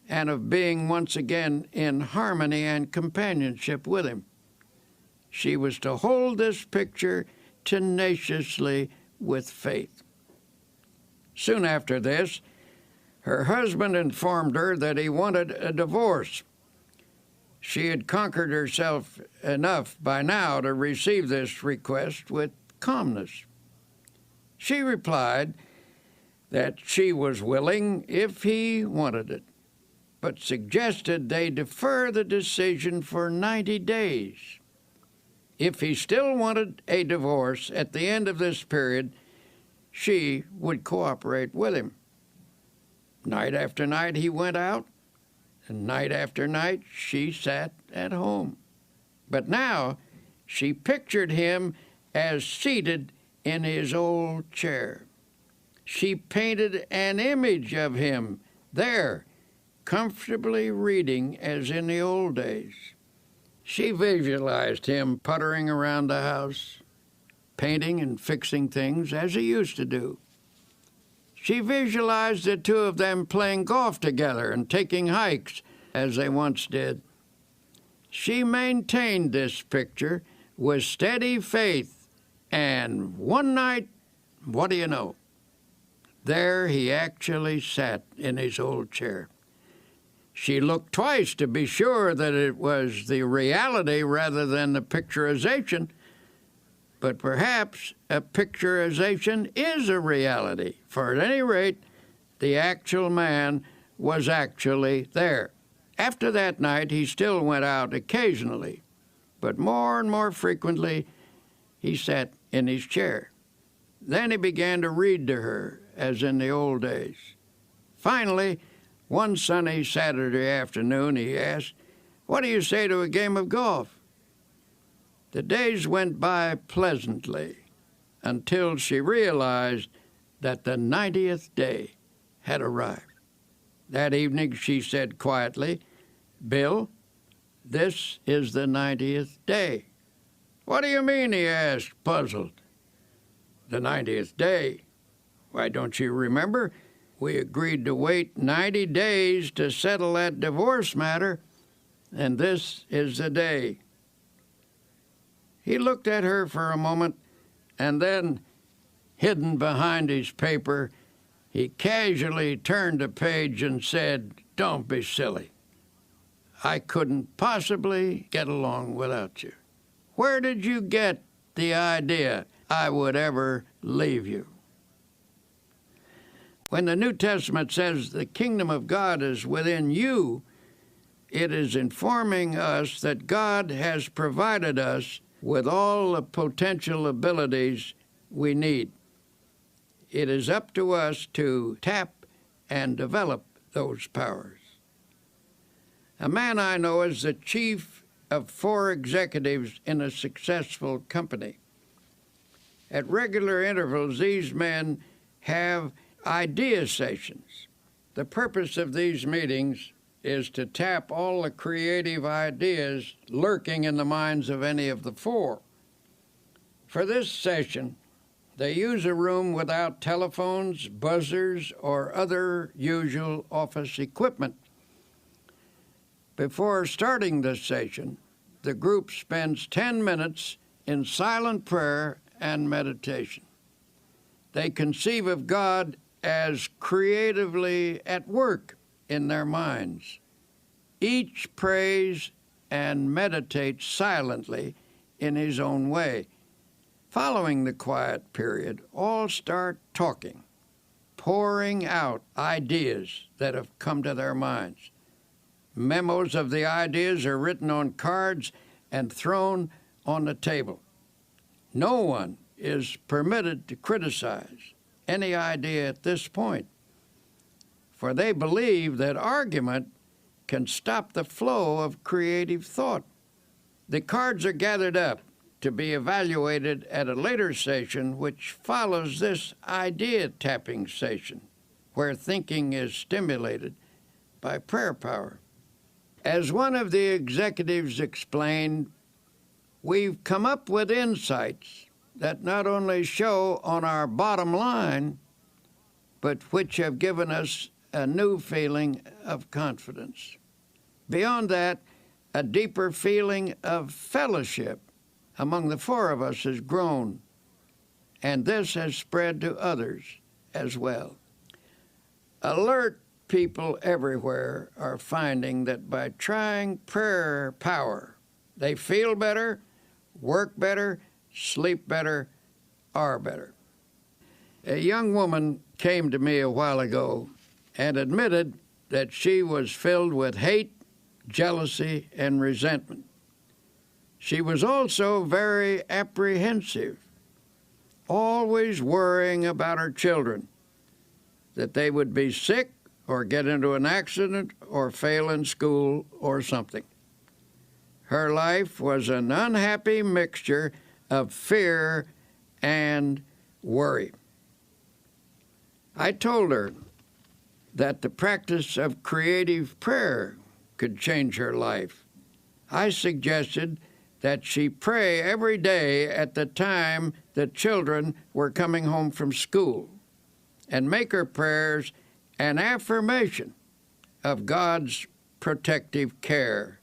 and of being once again in harmony and companionship with him. She was to hold this picture tenaciously with faith. Soon after this, her husband informed her that he wanted a divorce. She had conquered herself enough by now to receive this request with calmness. She replied that she was willing if he wanted it, but suggested they defer the decision for 90 days. If he still wanted a divorce at the end of this period, she would cooperate with him. Night after night he went out, and night after night she sat at home. But now she pictured him as seated in his old chair. She painted an image of him there, comfortably reading as in the old days. She visualized him puttering around the house, painting and fixing things as he used to do. She visualized the two of them playing golf together and taking hikes as they once did. She maintained this picture with steady faith, and one night, what do you know? There he actually sat in his old chair. She looked twice to be sure that it was the reality rather than the picturization. But perhaps a picturization is a reality, for at any rate, the actual man was actually there. After that night, he still went out occasionally, but more and more frequently, he sat in his chair. Then he began to read to her, as in the old days. Finally, one sunny Saturday afternoon, he asked, "What do you say to a game of golf?" The days went by pleasantly until she realized that the 90th day had arrived. That evening she said quietly, "Bill, this is the 90th day." "What do you mean?" he asked, puzzled. "The 90th day. Why, don't you remember? We agreed to wait 90 days to settle that divorce matter, and this is the day." He looked at her for a moment, and then, hidden behind his paper, he casually turned a page and said, "Don't be silly. I couldn't possibly get along without you. Where did you get the idea I would ever leave you?" When the New Testament says the kingdom of God is within you, it is informing us that God has provided us with all the potential abilities we need. It is up to us to tap and develop those powers. A man I know is the chief of 4 executives in a successful company. At regular intervals, these men have idea sessions. The purpose of these meetings is to tap all the creative ideas lurking in the minds of any of the 4. For this session, they use a room without telephones, buzzers, or other usual office equipment. Before starting this session, the group spends 10 minutes in silent prayer and meditation. They conceive of God as creatively at work in their minds. Each prays and meditates silently in his own way. Following the quiet period, all start talking, pouring out ideas that have come to their minds. Memos of the ideas are written on cards and thrown on the table. No one is permitted to criticize any idea at this point, for they believe that argument can stop the flow of creative thought. The cards are gathered up to be evaluated at a later session which follows this idea tapping session, where thinking is stimulated by prayer power. As one of the executives explained, we've come up with insights that not only show on our bottom line, but which have given us a new feeling of confidence. Beyond that, a deeper feeling of fellowship among the four of us has grown, and this has spread to others as well. Alert people everywhere are finding that by trying prayer power, they feel better, work better, sleep better, are better. A young woman came to me a while ago and admitted that she was filled with hate, jealousy, and resentment. She was also very apprehensive, always worrying about her children, that they would be sick or get into an accident or fail in school or something. Her life was an unhappy mixture of fear and worry. I told her that the practice of creative prayer could change her life. I suggested that she pray every day at the time the children were coming home from school and make her prayers an affirmation of God's protective care.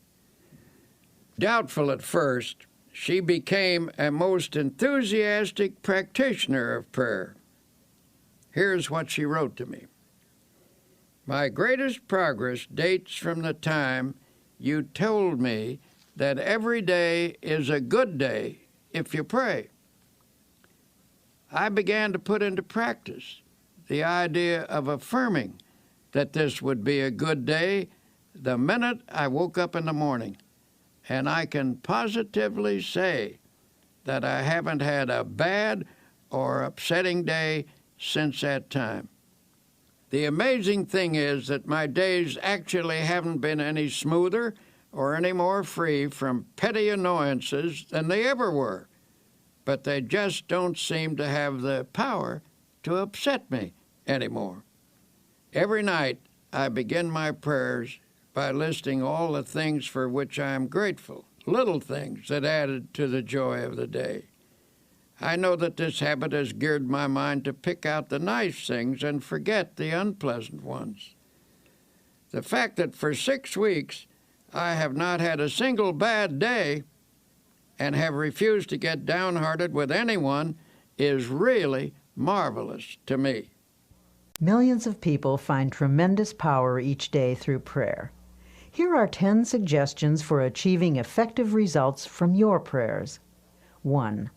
Doubtful at first, she became a most enthusiastic practitioner of prayer. Here's what she wrote to me. My greatest progress dates from the time you told me that every day is a good day if you pray. I began to put into practice the idea of affirming that this would be a good day the minute I woke up in the morning, and I can positively say that I haven't had a bad or upsetting day since that time. The amazing thing is that my days actually haven't been any smoother or any more free from petty annoyances than they ever were, but they just don't seem to have the power to upset me anymore. Every night I begin my prayers by listing all the things for which I am grateful, little things that added to the joy of the day. I know that this habit has geared my mind to pick out the nice things and forget the unpleasant ones. The fact that for 6 weeks I have not had a single bad day and have refused to get downhearted with anyone is really marvelous to me. Millions of people find tremendous power each day through prayer. Here are 10 suggestions for achieving effective results from your prayers. 1.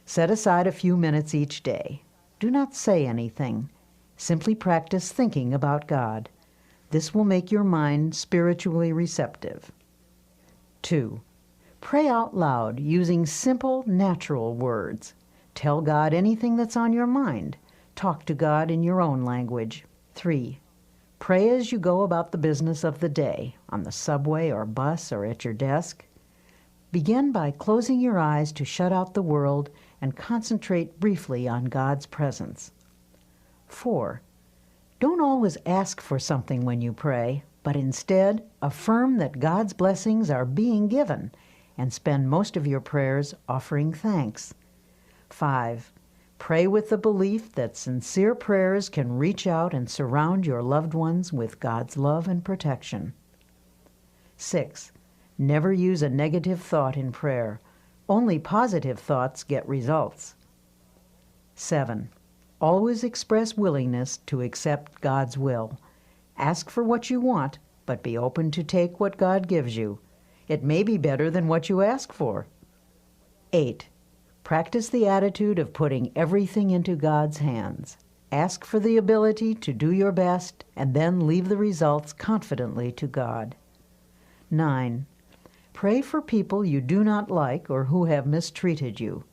Set aside a few minutes each day. Do not say anything. Simply practice thinking about God. This will make your mind spiritually receptive. 2. Pray out loud using simple, natural words. Tell God anything that's on your mind. Talk to God in your own language. 3. Pray as you go about the business of the day, on the subway or bus or at your desk. Begin by closing your eyes to shut out the world and concentrate briefly on God's presence. 4. Don't always ask for something when you pray, but instead affirm that God's blessings are being given and spend most of your prayers offering thanks. 5. Pray with the belief that sincere prayers can reach out and surround your loved ones with God's love and protection. 6. Never use a negative thought in prayer. Only positive thoughts get results. 7. Always express willingness to accept God's will. Ask for what you want, but be open to take what God gives you. It may be better than what you ask for. 8. Practice the attitude of putting everything into God's hands. Ask for the ability to do your best and then leave the results confidently to God. 9. Pray for people you do not like or who have mistreated you.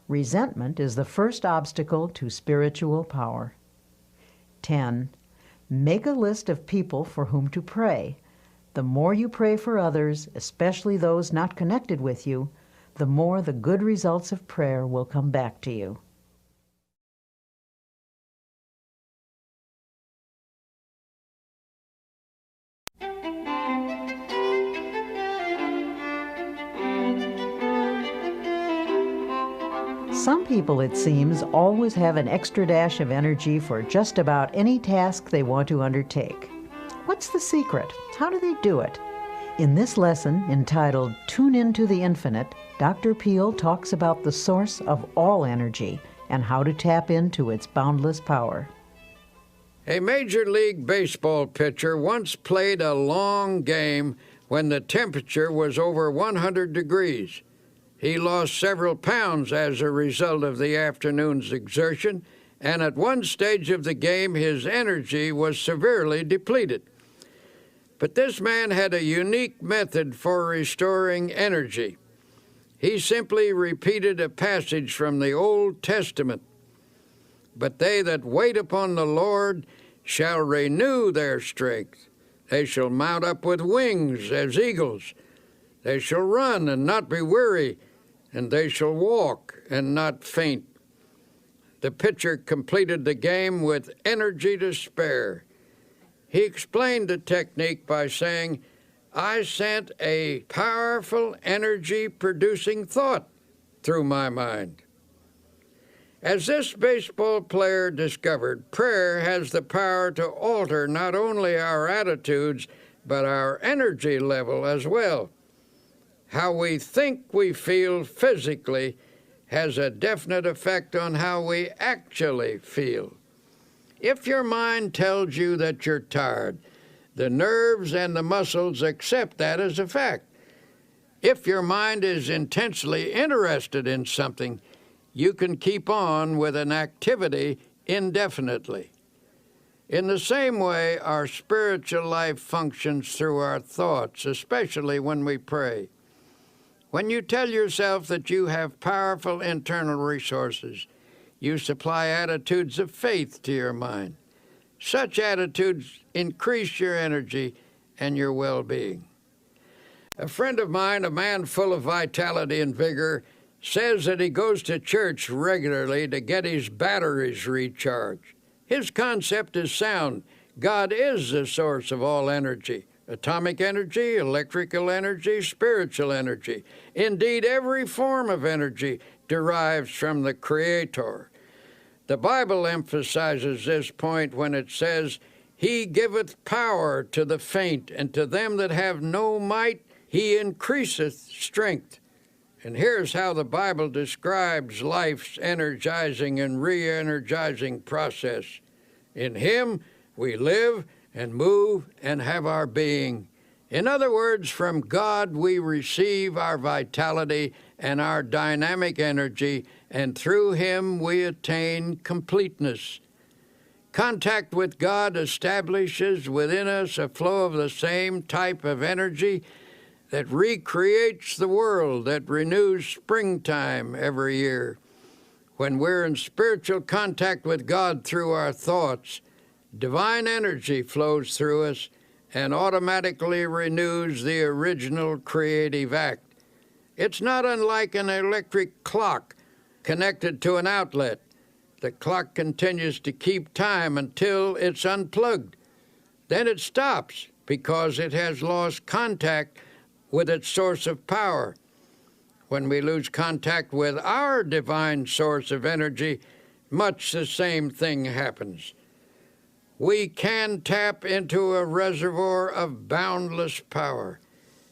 Resentment is the first obstacle to spiritual power. 10. Make a list of people for whom to pray. The more you pray for others, especially those not connected with you, the more the good results of prayer will come back to you. Some people, it seems, always have an extra dash of energy for just about any task they want to undertake. What's the secret? How do they do it? In this lesson, entitled Tune Into the Infinite, Dr. Peale talks about the source of all energy and how to tap into its boundless power. A Major League Baseball pitcher once played a long game when the temperature was over 100 degrees. He lost several pounds as a result of the afternoon's exertion, and at one stage of the game his energy was severely depleted. But this man had a unique method for restoring energy. He simply repeated a passage from the Old Testament. But they that wait upon the Lord shall renew their strength. They shall mount up with wings as eagles. They shall run and not be weary, and they shall walk and not faint. The pitcher completed the game with energy to spare. He explained the technique by saying, I sent a powerful energy-producing thought through my mind. As this baseball player discovered, prayer has the power to alter not only our attitudes, but our energy level as well. How we think we feel physically has a definite effect on how we actually feel. If your mind tells you that you're tired, the nerves and the muscles accept that as a fact. If your mind is intensely interested in something, you can keep on with an activity indefinitely. In the same way, our spiritual life functions through our thoughts, especially when we pray. When you tell yourself that you have powerful internal resources, you supply attitudes of faith to your mind. Such attitudes increase your energy and your well-being. A friend of mine, a man full of vitality and vigor, says that he goes to church regularly to get his batteries recharged. His concept is sound. God is the source of all energy. Atomic energy, electrical energy, spiritual energy. Indeed, every form of energy derives from the Creator. The Bible emphasizes this point when it says, He giveth power to the faint, and to them that have no might He increaseth strength. And here's how the Bible describes life's energizing and re-energizing process. In Him we live and move and have our being. In other words, from God we receive our vitality and our dynamic energy, and through Him we attain completeness. Contact with God establishes within us a flow of the same type of energy that recreates the world, that renews springtime every year. When we're in spiritual contact with God through our thoughts, divine energy flows through us and automatically renews the original creative act. It's not unlike an electric clock connected to an outlet. The clock continues to keep time until it's unplugged. Then it stops because it has lost contact with its source of power. When we lose contact with our divine source of energy, much the same thing happens. We can tap into a reservoir of boundless power,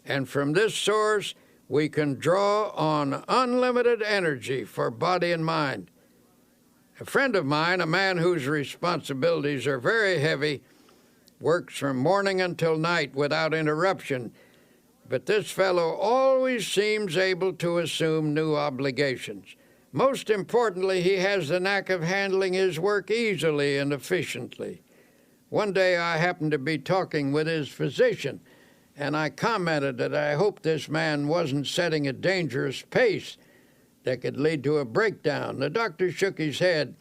and from this source we can draw on unlimited energy for body and mind. A friend of mine, a man whose responsibilities are very heavy, works from morning until night without interruption, but this fellow always seems able to assume new obligations. Most importantly, he has the knack of handling his work easily and efficiently. One day I happened to be talking with his physician, and I commented that I hoped this man wasn't setting a dangerous pace that could lead to a breakdown. The doctor shook his head.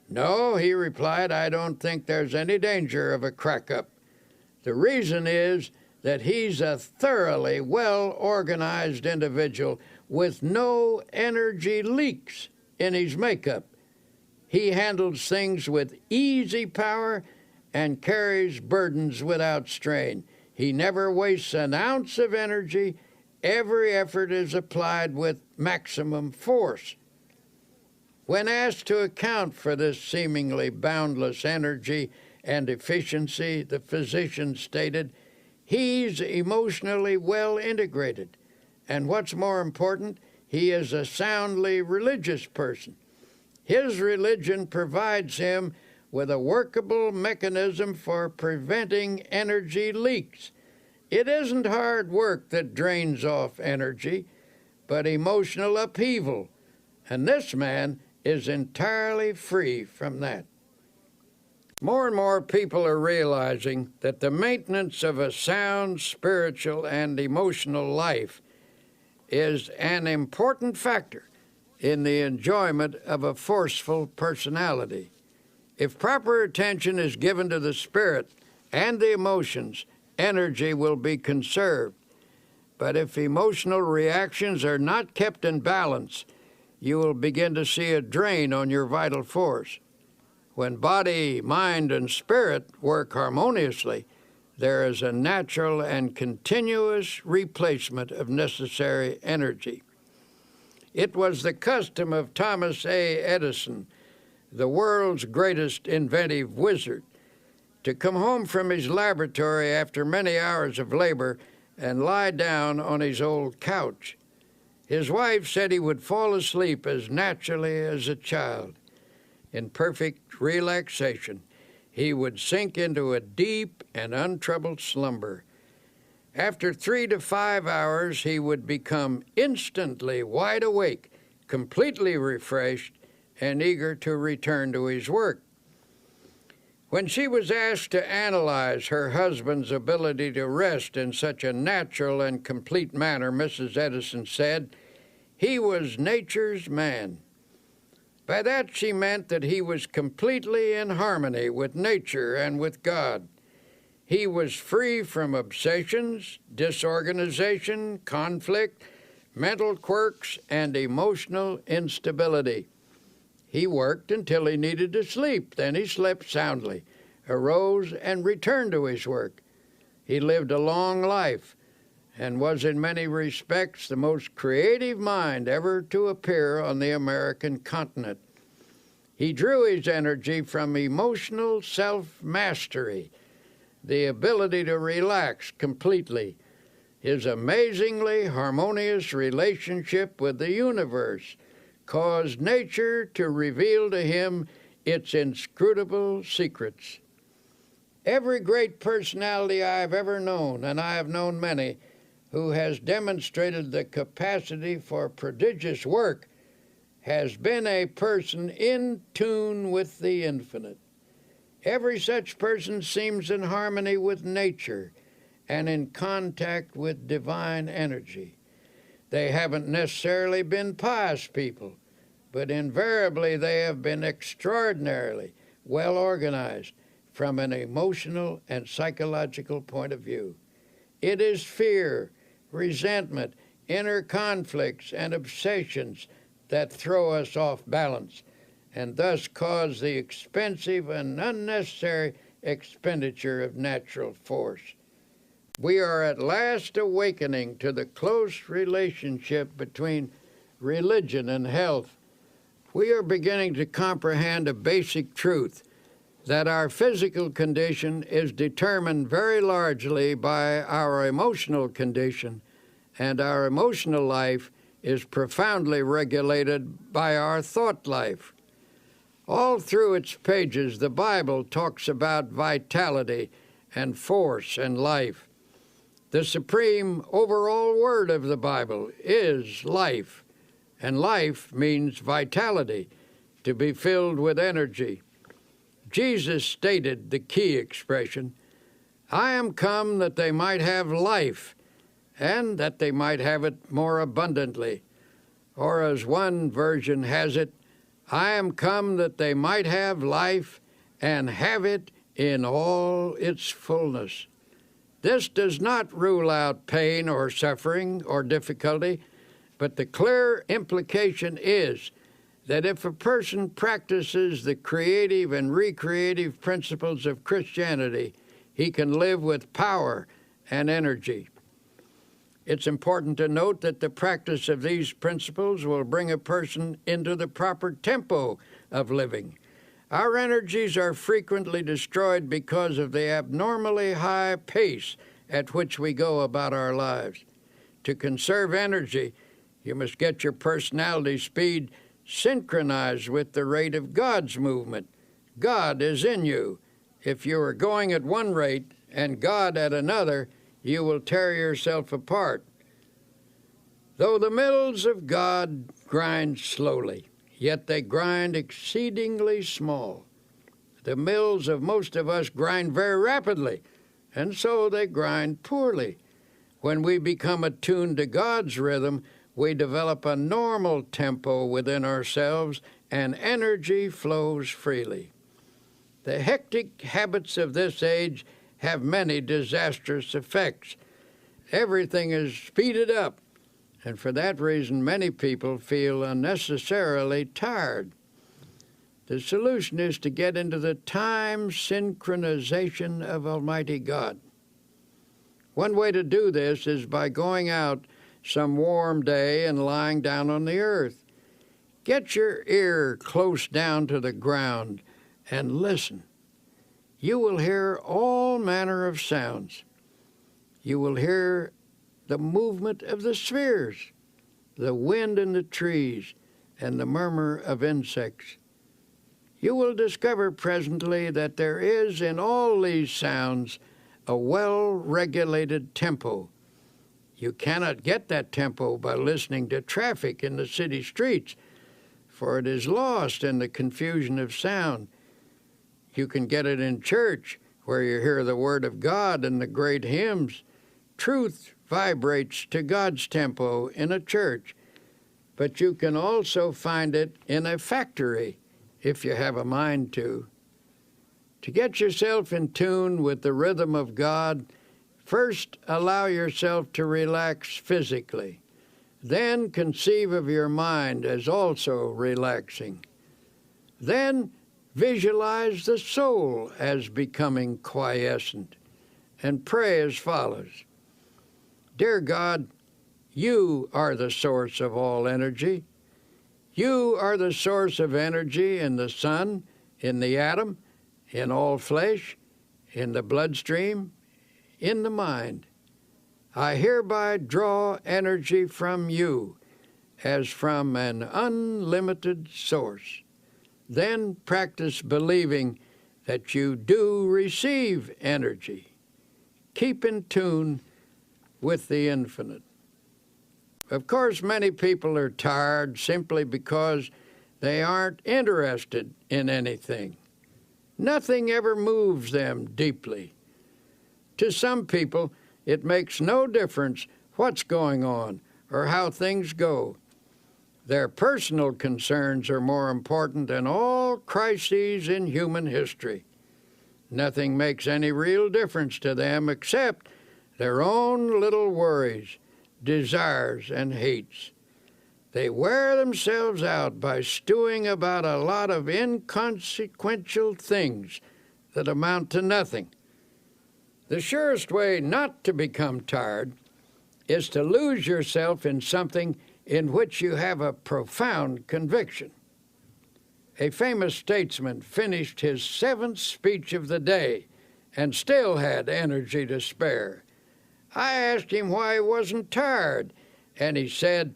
"No," he replied, "I don't think there's any danger of a crack-up. The reason is that he's a thoroughly well-organized individual with no energy leaks in his makeup. He handles things with easy power and carries burdens without strain. He never wastes an ounce of energy. Every effort is applied with maximum force." When asked to account for this seemingly boundless energy and efficiency, the physician stated, "He's emotionally well integrated, and what's more important, he is a soundly religious person. His religion provides him with a workable mechanism for preventing energy leaks. It isn't hard work that drains off energy, but emotional upheaval, and this man is entirely free from that." More and more people are realizing that the maintenance of a sound spiritual and emotional life is an important factor in the enjoyment of a forceful personality. If proper attention is given to the spirit and the emotions, energy will be conserved. But if emotional reactions are not kept in balance, you will begin to see a drain on your vital force. When body, mind, and spirit work harmoniously, there is a natural and continuous replacement of necessary energy. It was the custom of Thomas A. Edison, the world's greatest inventive wizard, to come home from his laboratory after many hours of labor and lie down on his old couch. His wife said he would fall asleep as naturally as a child. In perfect relaxation, he would sink into a deep and untroubled slumber. After 3 to 5 hours, he would become instantly wide awake, completely refreshed, and eager to return to his work. When she was asked to analyze her husband's ability to rest in such a natural and complete manner, Mrs. Edison said, "He was nature's man." By that she meant that he was completely in harmony with nature and with God. He was free from obsessions, disorganization, conflict, mental quirks, and emotional instability. He worked until he needed to sleep. Then he slept soundly, arose, and returned to his work. He lived a long life and was in many respects the most creative mind ever to appear on the American continent. He drew his energy from emotional self-mastery, the ability to relax completely, his amazingly harmonious relationship with the universe, caused nature to reveal to him its inscrutable secrets. Every great personality I have ever known, and I have known many, who has demonstrated the capacity for prodigious work, has been a person in tune with the infinite. Every such person seems in harmony with nature and in contact with divine energy. They haven't necessarily been pious people, but invariably they have been extraordinarily well organized from an emotional and psychological point of view. It is fear, resentment, inner conflicts, and obsessions that throw us off balance and thus cause the expensive and unnecessary expenditure of natural force. We are at last awakening to the close relationship between religion and health. We are beginning to comprehend a basic truth, that our physical condition is determined very largely by our emotional condition, and our emotional life is profoundly regulated by our thought life. All through its pages, the Bible talks about vitality and force and life. The supreme overall word of the Bible is life, and life means vitality, to be filled with energy. Jesus stated the key expression, I am come that they might have life, and that they might have it more abundantly. Or as one version has it, I am come that they might have life and have it in all its fullness. This does not rule out pain or suffering or difficulty, but the clear implication is that if a person practices the creative and recreative principles of Christianity, he can live with power and energy. It's important to note that the practice of these principles will bring a person into the proper tempo of living. Our energies are frequently destroyed because of the abnormally high pace at which we go about our lives. To conserve energy, you must get your personality speed synchronized with the rate of God's movement. God is in you. If you are going at one rate and God at another, you will tear yourself apart. Though the mills of God grind slowly, yet they grind exceedingly small. The mills of most of us grind very rapidly, and so they grind poorly. When we become attuned to God's rhythm, we develop a normal tempo within ourselves, and energy flows freely. The hectic habits of this age have many disastrous effects. Everything is speeded up, and for that reason, many people feel unnecessarily tired. The solution is to get into the time synchronization of Almighty God. One way to do this is by going out some warm day and lying down on the earth. Get your ear close down to the ground and listen. You will hear all manner of sounds. You will hear the movement of the spheres, the wind in the trees, and the murmur of insects. You will discover presently that there is in all these sounds a well-regulated tempo. You cannot get that tempo by listening to traffic in the city streets, for it is lost in the confusion of sound. You can get it in church, where you hear the Word of God and the great hymns. Truth vibrates to God's tempo in a church, but you can also find it in a factory if you have a mind to. To get yourself in tune with the rhythm of God, first allow yourself to relax physically. Then conceive of your mind as also relaxing. Then visualize the soul as becoming quiescent, and pray as follows. Dear God, you are the source of all energy. You are the source of energy in the sun, in the atom, in all flesh, in the bloodstream, in the mind. I hereby draw energy from you as from an unlimited source. Then practice believing that you do receive energy. Keep in tune with the infinite. Of course, many people are tired simply because they aren't interested in anything. Nothing ever moves them deeply. To some people, it makes no difference what's going on or how things go. Their personal concerns are more important than all crises in human history. Nothing makes any real difference to them except their own little worries, desires, and hates. They wear themselves out by stewing about a lot of inconsequential things that amount to nothing. The surest way not to become tired is to lose yourself in something in which you have a profound conviction. A famous statesman finished his 7th speech of the day and still had energy to spare. I asked him why he wasn't tired, and he said,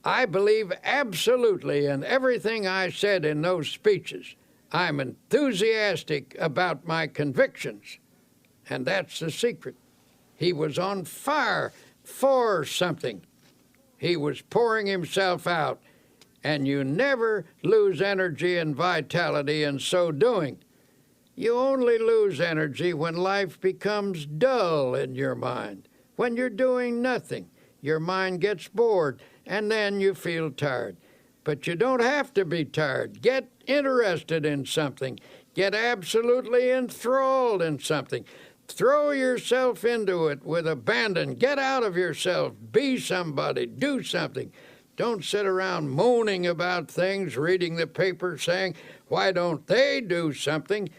I believe absolutely in everything I said in those speeches. I'm enthusiastic about my convictions. And that's the secret. He was on fire for something. He was pouring himself out, and you never lose energy and vitality in so doing. You only lose energy when life becomes dull in your mind. When you're doing nothing, your mind gets bored, and then you feel tired. But you don't have to be tired. Get interested in something. Get absolutely enthralled in something. Throw yourself into it with abandon. Get out of yourself. Be somebody. Do something. Don't sit around moaning about things, reading the paper, saying, why don't they do something?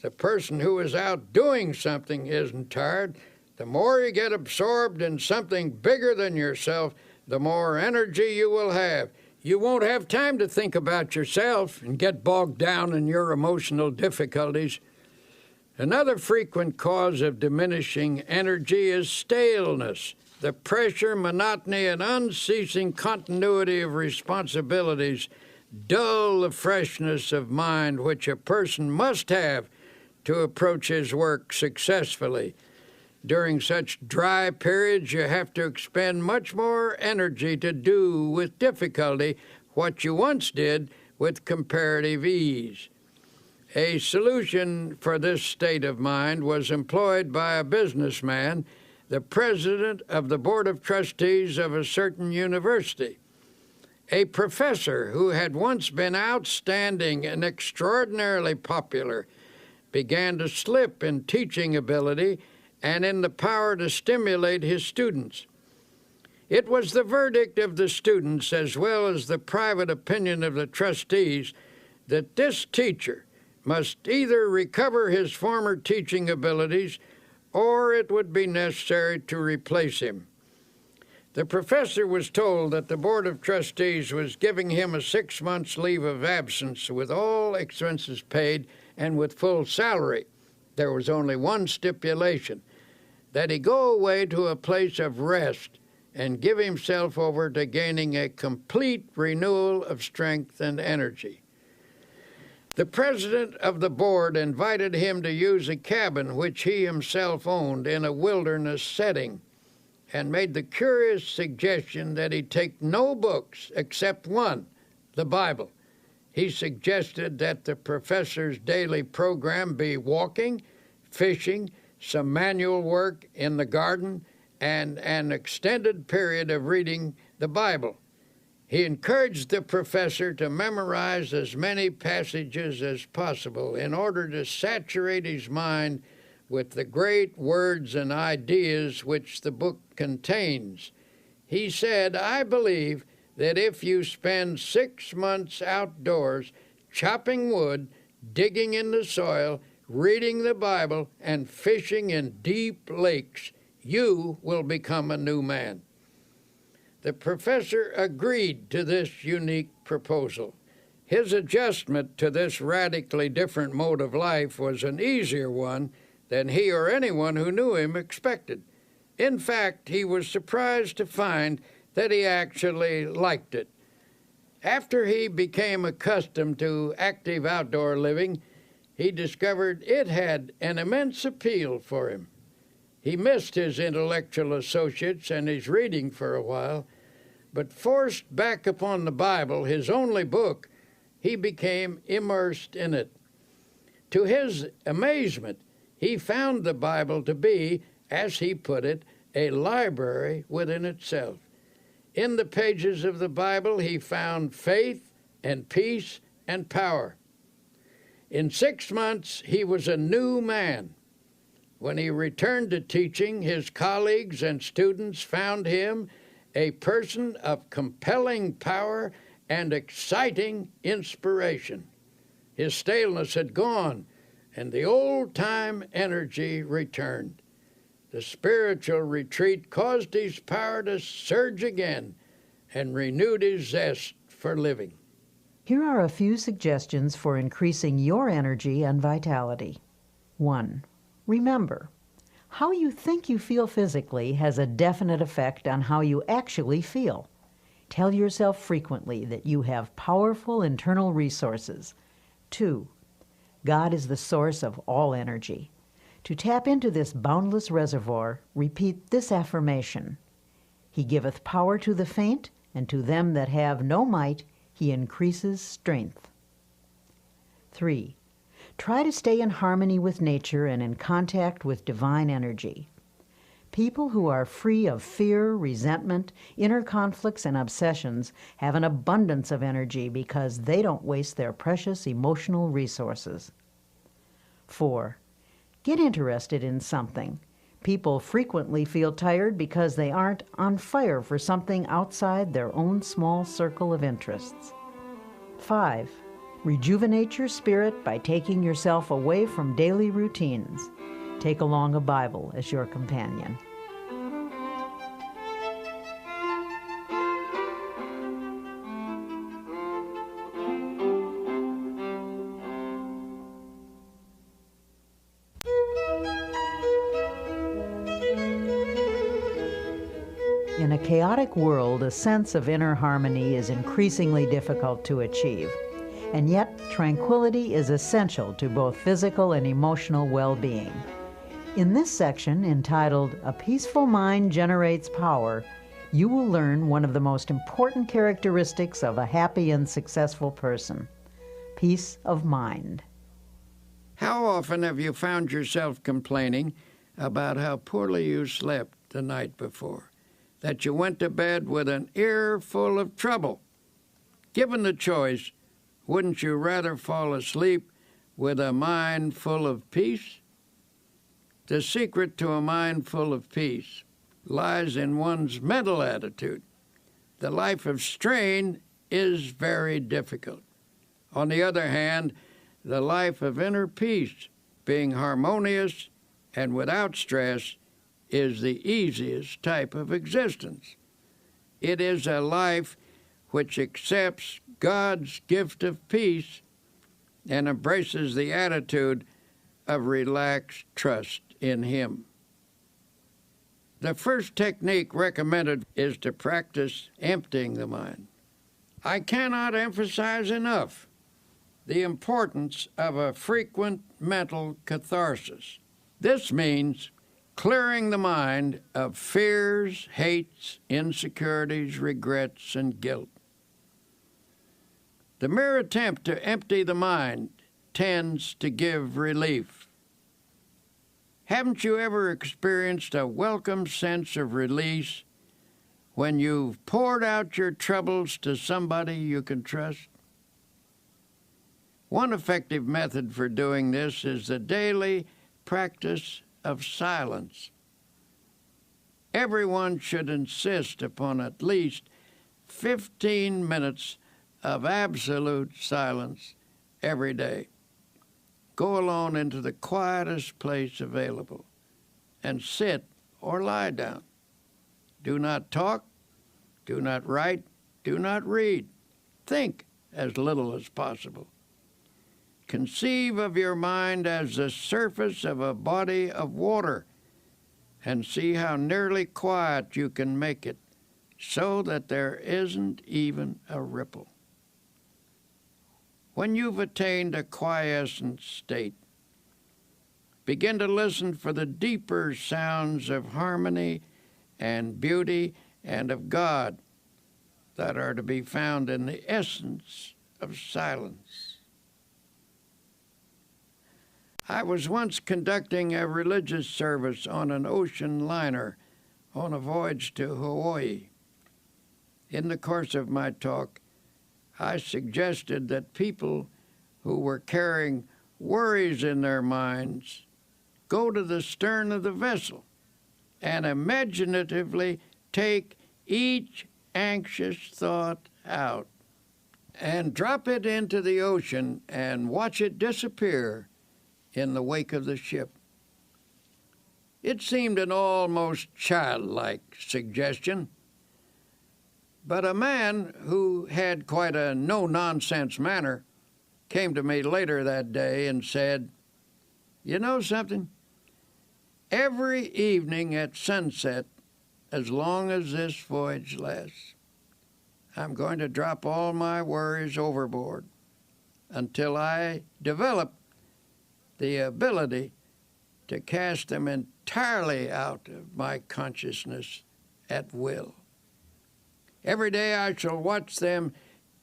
The person who is out doing something isn't tired. The more you get absorbed in something bigger than yourself, the more energy you will have. You won't have time to think about yourself and get bogged down in your emotional difficulties. Another frequent cause of diminishing energy is staleness. The pressure, monotony, and unceasing continuity of responsibilities dull the freshness of mind which a person must have to approach his work successfully. During such dry periods, you have to expend much more energy to do with difficulty what you once did with comparative ease. A solution for this state of mind was employed by a businessman, the president of the board of trustees of a certain university. A professor who had once been outstanding and extraordinarily popular began to slip in teaching ability and in the power to stimulate his students. It was the verdict of the students, as well as the private opinion of the trustees, that this teacher must either recover his former teaching abilities or it would be necessary to replace him. The professor was told that the Board of Trustees was giving him a 6 months leave of absence with all expenses paid and with full salary. There was only one stipulation, that he go away to a place of rest and give himself over to gaining a complete renewal of strength and energy. The president of the board invited him to use a cabin which he himself owned in a wilderness setting and made the curious suggestion that he take no books except one, the Bible. He suggested that the professor's daily program be walking, fishing, some manual work in the garden, and an extended period of reading the Bible. He encouraged the professor to memorize as many passages as possible in order to saturate his mind with the great words and ideas which the book contains. He said, I believe that if you spend 6 months outdoors chopping wood, digging in the soil, reading the Bible, and fishing in deep lakes, you will become a new man. The professor agreed to this unique proposal. His adjustment to this radically different mode of life was an easier one than he or anyone who knew him expected. In fact, he was surprised to find that he actually liked it. After he became accustomed to active outdoor living, he discovered it had an immense appeal for him. He missed his intellectual associates and his reading for a while, but forced back upon the Bible, his only book, he became immersed in it. To his amazement, he found the Bible to be, as he put it, a library within itself. In the pages of the Bible, he found faith and peace and power. In 6 months, he was a new man. When he returned to teaching, his colleagues and students found him a person of compelling power and exciting inspiration. His staleness had gone, and the old-time energy returned. The spiritual retreat caused his power to surge again and renewed his zest for living. Here are a few suggestions for increasing your energy and vitality. 1. Remember, how you think you feel physically has a definite effect on how you actually feel. Tell yourself frequently that you have powerful internal resources. 2. God is the source of all energy. To tap into this boundless reservoir, repeat this affirmation. He giveth power to the faint, and to them that have no might, he increases strength. 3. Try to stay in harmony with nature and in contact with divine energy. People who are free of fear, resentment, inner conflicts, and obsessions have an abundance of energy because they don't waste their precious emotional resources. 4. Get interested in something. People frequently feel tired because they aren't on fire for something outside their own small circle of interests. 5. Rejuvenate your spirit by taking yourself away from daily routines. Take along a Bible as your companion. In a chaotic world, a sense of inner harmony is increasingly difficult to achieve. And yet, tranquility is essential to both physical and emotional well-being. In this section, entitled "A Peaceful Mind Generates Power," you will learn one of the most important characteristics of a happy and successful person: peace of mind. How often have you found yourself complaining about how poorly you slept the night before? That you went to bed with an ear full of trouble? Given the choice, wouldn't you rather fall asleep with a mind full of peace? The secret to a mind full of peace lies in one's mental attitude. The life of strain is very difficult. On the other hand, the life of inner peace, being harmonious and without stress, is the easiest type of existence. It is a life which accepts God's gift of peace and embraces the attitude of relaxed trust in Him. The first technique recommended is to practice emptying the mind. I cannot emphasize enough the importance of a frequent mental catharsis. This means clearing the mind of fears, hates, insecurities, regrets, and guilt. The mere attempt to empty the mind tends to give relief. Haven't you ever experienced a welcome sense of release when you've poured out your troubles to somebody you can trust? One effective method for doing this is the daily practice of silence. Everyone should insist upon at least 15 minutes of absolute silence every day. Go alone into the quietest place available and sit or lie down. Do not talk, do not write, do not read. Think as little as possible. Conceive of your mind as the surface of a body of water and see how nearly quiet you can make it so that there isn't even a ripple. When you've attained a quiescent state, begin to listen for the deeper sounds of harmony and beauty and of God that are to be found in the essence of silence. I was once conducting a religious service on an ocean liner on a voyage to Hawaii. In the course of my talk, I suggested that people who were carrying worries in their minds go to the stern of the vessel and imaginatively take each anxious thought out and drop it into the ocean and watch it disappear in the wake of the ship. It seemed an almost childlike suggestion, but a man who had quite a no-nonsense manner came to me later that day and said, "You know something? Every evening at sunset, as long as this voyage lasts, I'm going to drop all my worries overboard until I develop the ability to cast them entirely out of my consciousness at will. Every day I shall watch them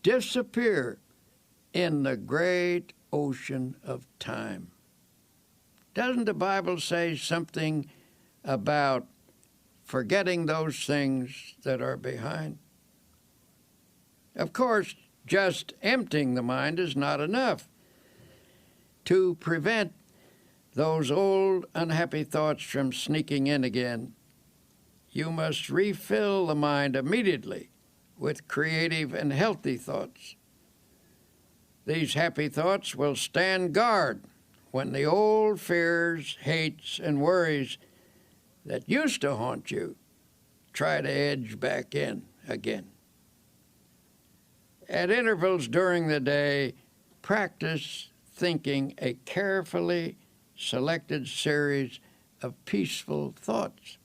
disappear in the great ocean of time. Doesn't the Bible say something about forgetting those things that are behind? Of course, just emptying the mind is not enough. To prevent those old unhappy thoughts from sneaking in again, you must refill the mind immediately with creative and healthy thoughts. These happy thoughts will stand guard when the old fears, hates, and worries that used to haunt you try to edge back in again. At intervals during the day, practice thinking a carefully selected series of peaceful thoughts.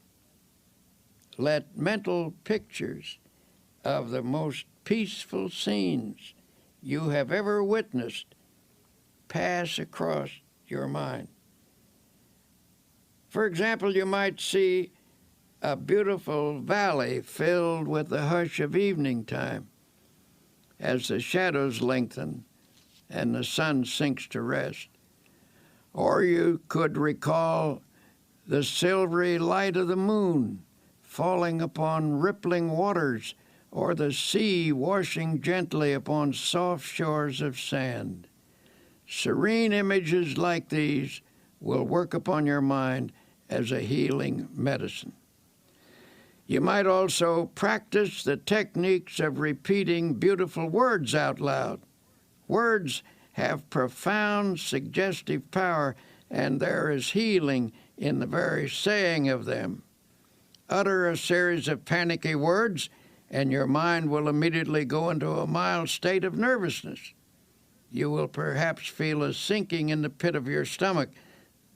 Let mental pictures of the most peaceful scenes you have ever witnessed pass across your mind. For example, you might see a beautiful valley filled with the hush of evening time as the shadows lengthen and the sun sinks to rest. Or you could recall the silvery light of the moon falling upon rippling waters, or the sea washing gently upon soft shores of sand. Serene images like these will work upon your mind as a healing medicine. You might also practice the techniques of repeating beautiful words out loud. Words have profound suggestive power, and there is healing in the very saying of them. Utter a series of panicky words, and your mind will immediately go into a mild state of nervousness. You will perhaps feel a sinking in the pit of your stomach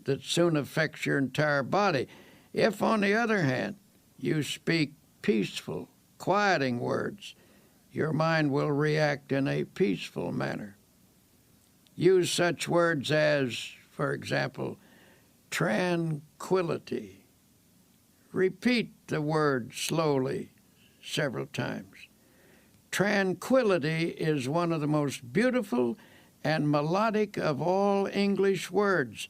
that soon affects your entire body. If, on the other hand, you speak peaceful, quieting words, your mind will react in a peaceful manner. Use such words as, for example, tranquility. Repeat the word slowly several times. Tranquility is one of the most beautiful and melodic of all English words,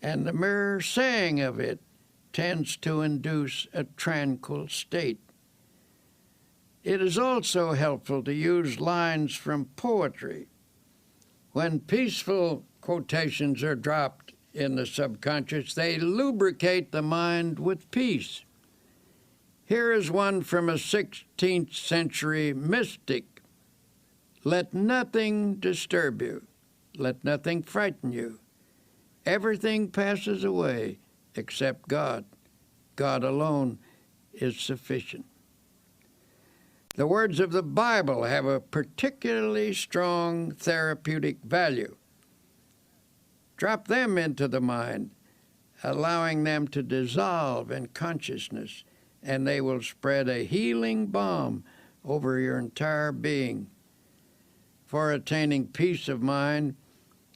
and the mere saying of it tends to induce a tranquil state. It is also helpful to use lines from poetry. When peaceful quotations are dropped in the subconscious, they lubricate the mind with peace. Here is one from a 16th century mystic. Let nothing disturb you. Let nothing frighten you. Everything passes away except God. God alone is sufficient. The words of the Bible have a particularly strong therapeutic value. Drop them into the mind, allowing them to dissolve in consciousness, and they will spread a healing balm over your entire being. For attaining peace of mind,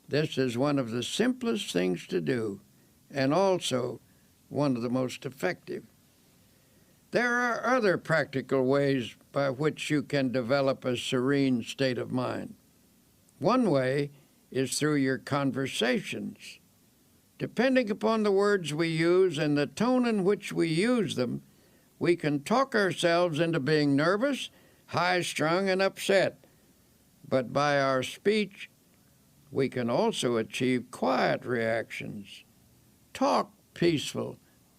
this is one of the simplest things to do, and also one of the most effective. There are other practical ways by which you can develop a serene state of mind. One way is through your conversations. Depending upon the words we use and the tone in which we use them, we can talk ourselves into being nervous, high-strung, and upset. But by our speech, we can also achieve quiet reactions. Talk peaceful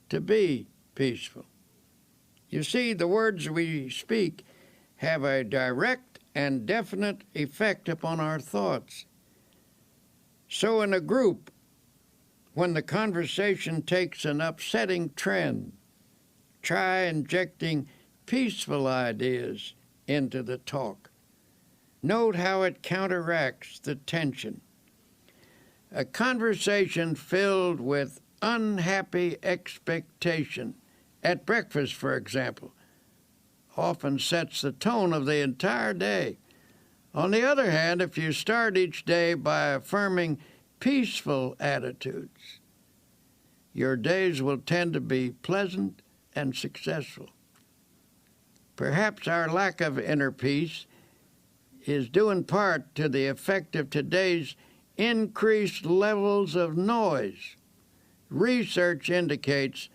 to be peaceful. You see, the words we speak have a direct and definite effect upon our thoughts. So in a group, when the conversation takes an upsetting trend, try injecting peaceful ideas into the talk. Note how it counteracts the tension. A conversation filled with unhappy expectation, at breakfast, for example, often sets the tone of the entire day. On the other hand, if you start each day by affirming peaceful attitudes, your days will tend to be pleasant and successful. Perhaps our lack of inner peace is due in part to the effect of today's increased levels of noise. Research indicates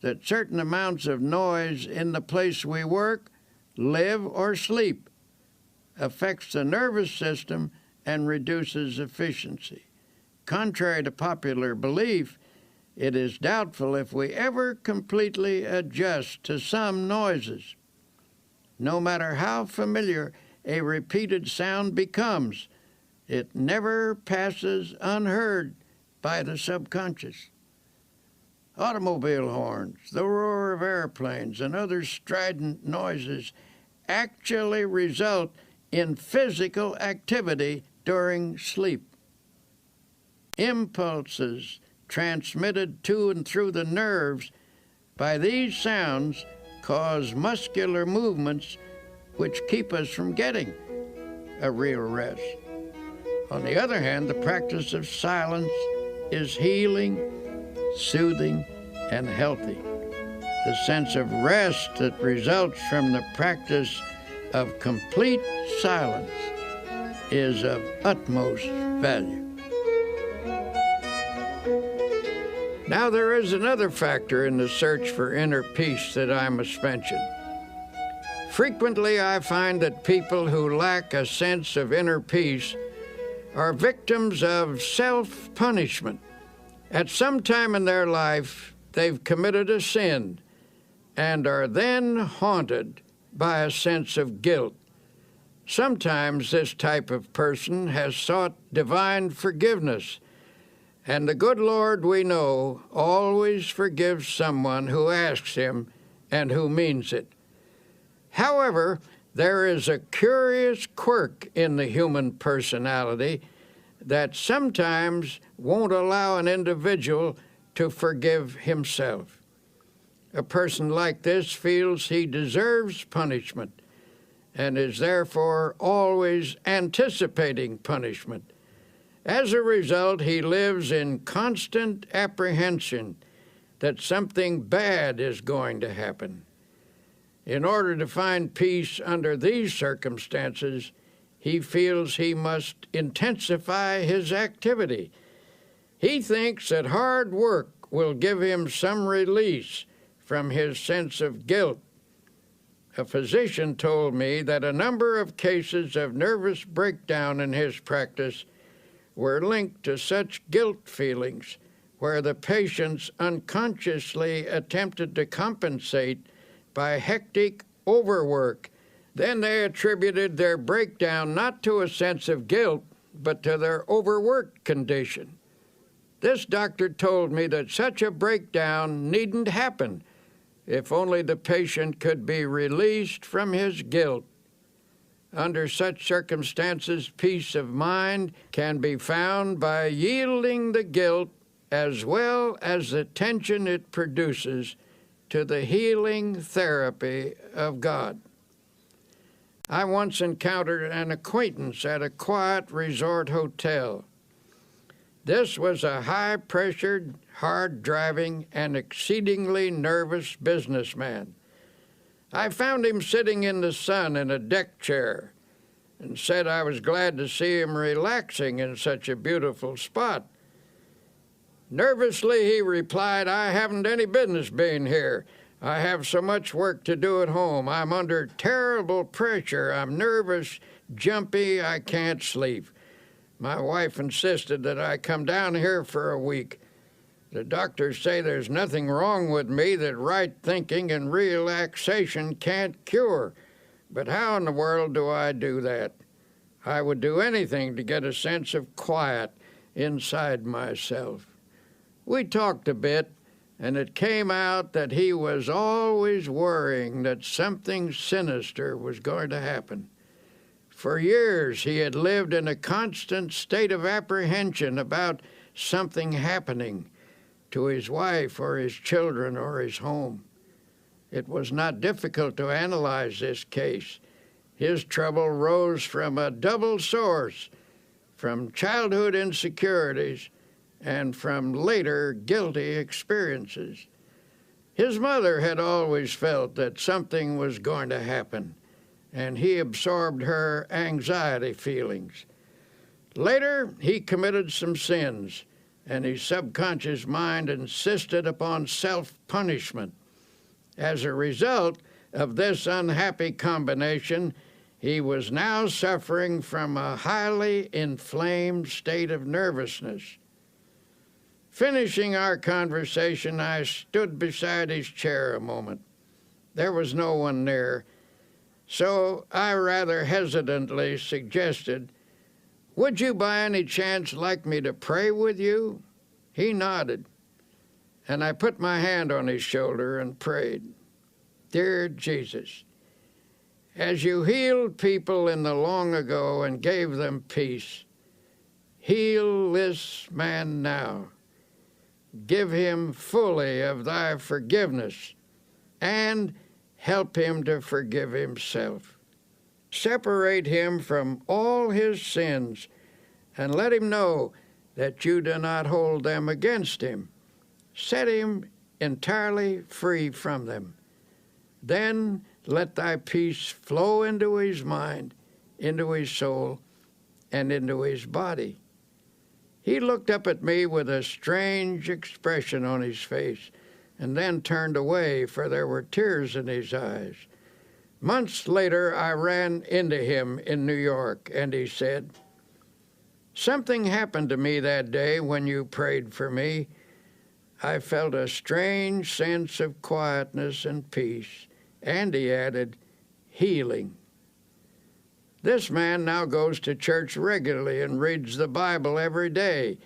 that certain amounts of noise in the place we work, live, or sleep affects the nervous system and reduces efficiency. Contrary to popular belief, it is doubtful if we ever completely adjust to some noises. No matter how familiar a repeated sound becomes, it never passes unheard by the subconscious. Automobile horns, the roar of airplanes, and other strident noises actually result in physical activity during sleep. Impulses transmitted to and through the nerves by these sounds cause muscular movements which keep us from getting a real rest. On the other hand, the practice of silence is healing, soothing, and healthy. The sense of rest that results from the practice of complete silence is of utmost value. Now, there is another factor in the search for inner peace that I must mention. Frequently, I find that people who lack a sense of inner peace are victims of self-punishment. At some time in their life, they've committed a sin and are then haunted by a sense of guilt. Sometimes this type of person has sought divine forgiveness, and the good Lord, we know, always forgives someone who asks him and who means it. However, there is a curious quirk in the human personality that sometimes won't allow an individual to forgive himself. A person like this feels he deserves punishment and is therefore always anticipating punishment. As a result, he lives in constant apprehension that something bad is going to happen. In order to find peace under these circumstances, he feels he must intensify his activity. He thinks that hard work will give him some release from his sense of guilt. A physician told me that a number of cases of nervous breakdown in his practice were linked to such guilt feelings, where the patients unconsciously attempted to compensate by hectic overwork. Then they attributed their breakdown not to a sense of guilt, but to their overworked condition. This doctor told me that such a breakdown needn't happen if only the patient could be released from his guilt. Under such circumstances, peace of mind can be found by yielding the guilt as well as the tension it produces to the healing therapy of God. I once encountered an acquaintance at a quiet resort hotel. This was a high-pressured, hard-driving, and exceedingly nervous businessman. I found him sitting in the sun in a deck chair and said I was glad to see him relaxing in such a beautiful spot. Nervously, he replied, "I haven't any business being here. I have so much work to do at home. I'm under terrible pressure. I'm nervous, jumpy, I can't sleep. My wife insisted that I come down here for a week. The doctors say there's nothing wrong with me that right thinking and relaxation can't cure. But how in the world do I do that? I would do anything to get a sense of quiet inside myself." We talked a bit, and it came out that he was always worrying that something sinister was going to happen. For years, he had lived in a constant state of apprehension about something happening to his wife or his children or his home. It was not difficult to analyze this case. His trouble rose from a double source, from childhood insecurities and from later guilty experiences. His mother had always felt that something was going to happen, and he absorbed her anxiety feelings. Later, he committed some sins, and his subconscious mind insisted upon self-punishment. As a result of this unhappy combination, he was now suffering from a highly inflamed state of nervousness. Finishing our conversation, I stood beside his chair a moment. There was no one near, so I rather hesitantly suggested, "Would you by any chance like me to pray with you?" He nodded, and I put my hand on his shoulder and prayed. "Dear Jesus, as you healed people in the long ago and gave them peace, heal this man now. Give him fully of thy forgiveness and help him to forgive himself. Separate him from all his sins and let him know that you do not hold them against him. Set him entirely free from them. Then let thy peace flow into his mind, into his soul, and into his body." He looked up at me with a strange expression on his face and then turned away, for there were tears in his eyes. Months later, I ran into him in New York, and he said, "Something happened to me that day when you prayed for me. I felt a strange sense of quietness and peace." And he added, "healing." This man now goes to church regularly and reads the Bible every day.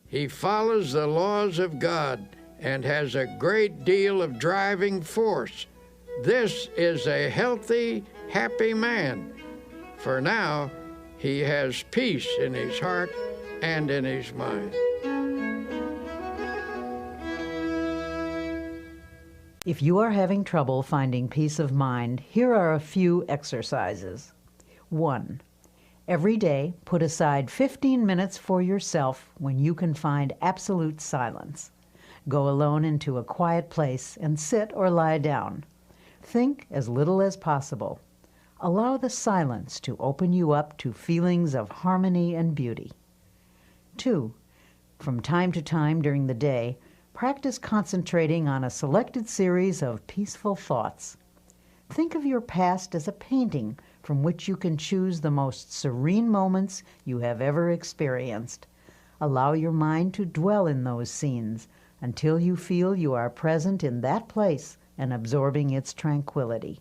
He follows the laws of God and has a great deal of driving force. This is a healthy, happy man, for now he has peace in his heart and in his mind. If you are having trouble finding peace of mind, here are a few exercises. 1. Every day, put aside 15 minutes for yourself when you can find absolute silence. Go alone into a quiet place and sit or lie down. Think as little as possible. Allow the silence to open you up to feelings of harmony and beauty. 2. From time to time during the day, practice concentrating on a selected series of peaceful thoughts. Think of your past as a painting from which you can choose the most serene moments you have ever experienced. Allow your mind to dwell in those scenes until you feel you are present in that place and absorbing its tranquility.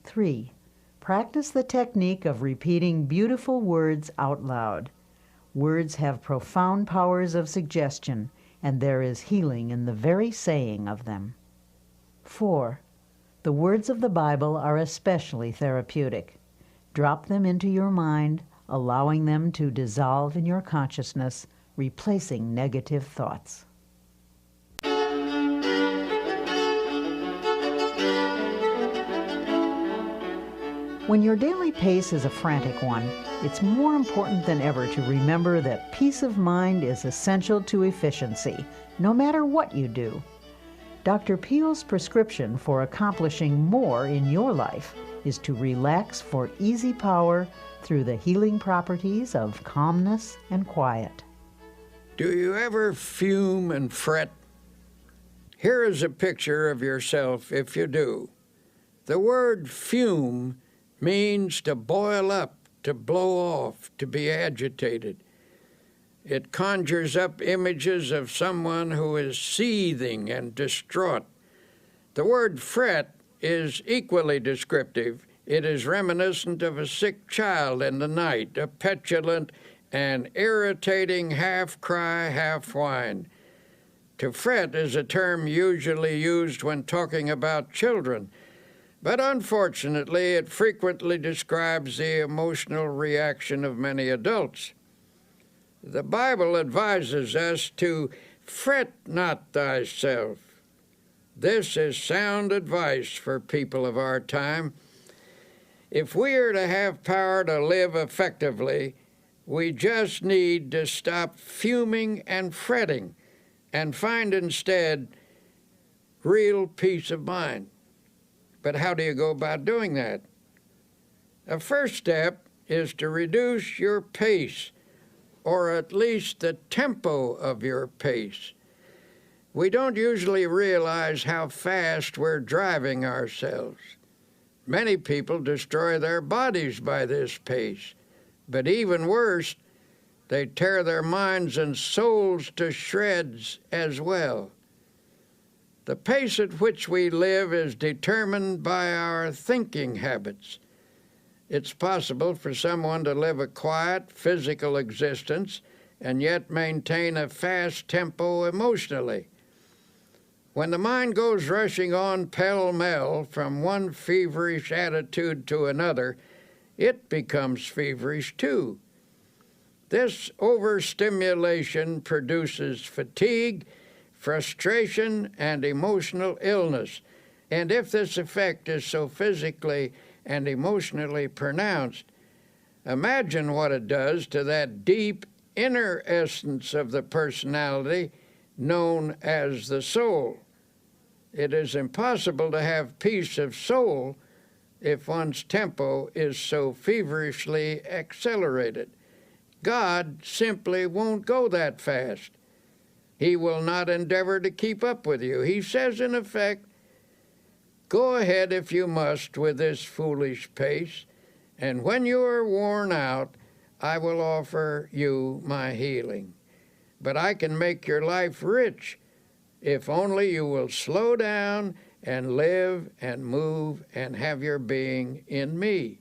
3. Practice the technique of repeating beautiful words out loud. Words have profound powers of suggestion, and there is healing in the very saying of them. 4. The words of the Bible are especially therapeutic. Drop them into your mind, allowing them to dissolve in your consciousness, replacing negative thoughts. When your daily pace is a frantic one, it's more important than ever to remember that peace of mind is essential to efficiency, no matter what you do. Dr. Peale's prescription for accomplishing more in your life is to relax for easy power through the healing properties of calmness and quiet. Do you ever fume and fret? Here is a picture of yourself if you do. The word fume means to boil up, to blow off, to be agitated. It conjures up images of someone who is seething and distraught. The word fret is equally descriptive. It is reminiscent of a sick child in the night, a petulant and irritating half-cry, half-whine. To fret is a term usually used when talking about children, but unfortunately it frequently describes the emotional reaction of many adults. The Bible advises us to fret not thyself. This is sound advice for people of our time. If we are to have power to live effectively, we just need to stop fuming and fretting and find instead real peace of mind. But how do you go about doing that? A first step is to reduce your pace or at least the tempo of your pace. We don't usually realize how fast we're driving ourselves. Many people destroy their bodies by this pace, but even worse, they tear their minds and souls to shreds as well. The pace at which we live is determined by our thinking habits. It's possible for someone to live a quiet, physical existence and yet maintain a fast tempo emotionally. When the mind goes rushing on pell-mell from one feverish attitude to another, it becomes feverish too. This overstimulation produces fatigue, frustration, and emotional illness. And if this effect is so physically and emotionally pronounced, imagine what it does to that deep inner essence of the personality known as the soul. It is impossible to have peace of soul if one's tempo is so feverishly accelerated. God simply won't go that fast. He will not endeavor to keep up with you. He says, in effect, go ahead if you must with this foolish pace, and when you are worn out, I will offer you my healing. But I can make your life rich if only you will slow down and live and move and have your being in me.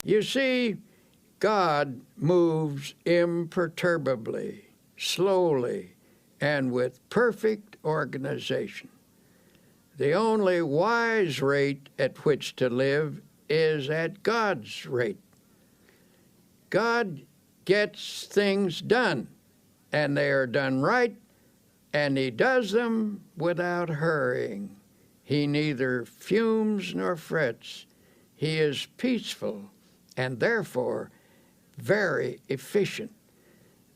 You see, God moves imperturbably, slowly, and with perfect organization. The only wise rate at which to live is at God's rate. God gets things done, and they are done right, and he does them without hurrying. He neither fumes nor frets. He is peaceful and therefore very efficient.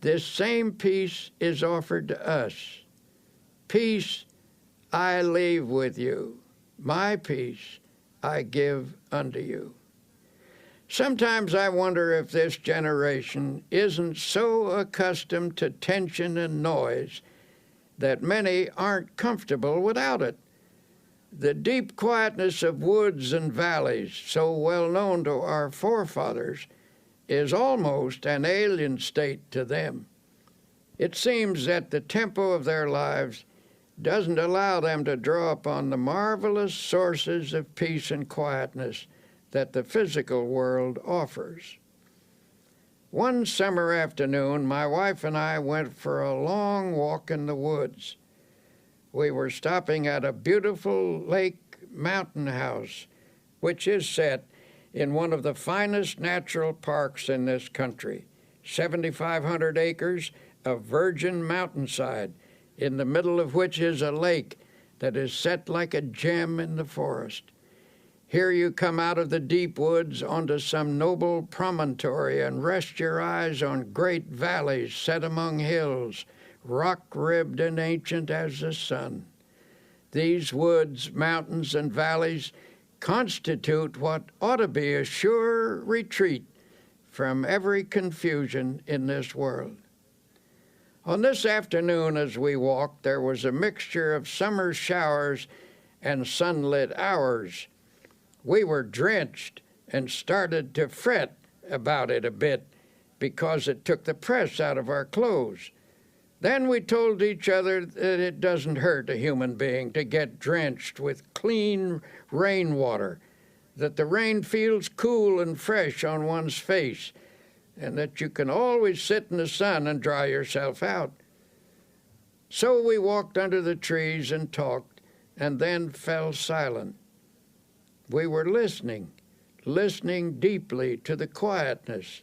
This same peace is offered to us. Peace I leave with you. My peace I give unto you. Sometimes I wonder if this generation isn't so accustomed to tension and noise that many aren't comfortable without it. The deep quietness of woods and valleys, so well known to our forefathers, is almost an alien state to them. It seems that the tempo of their lives doesn't allow them to draw upon the marvelous sources of peace and quietness that the physical world offers. One summer afternoon, my wife and I went for a long walk in the woods. We were stopping at a beautiful lake mountain house, which is set in one of the finest natural parks in this country, 7,500 acres of virgin mountainside, in the middle of which is a lake that is set like a gem in the forest. Here you come out of the deep woods onto some noble promontory and rest your eyes on great valleys set among hills, rock-ribbed and ancient as the sun. These woods, mountains, and valleys constitute what ought to be a sure retreat from every confusion in this world. On this afternoon as we walked, there was a mixture of summer showers and sunlit hours. We were drenched and started to fret about it a bit because it took the press out of our clothes. Then we told each other that it doesn't hurt a human being to get drenched with clean rainwater, that the rain feels cool and fresh on one's face, and that you can always sit in the sun and dry yourself out. So we walked under the trees and talked, and then fell silent. We were listening deeply to the quietness.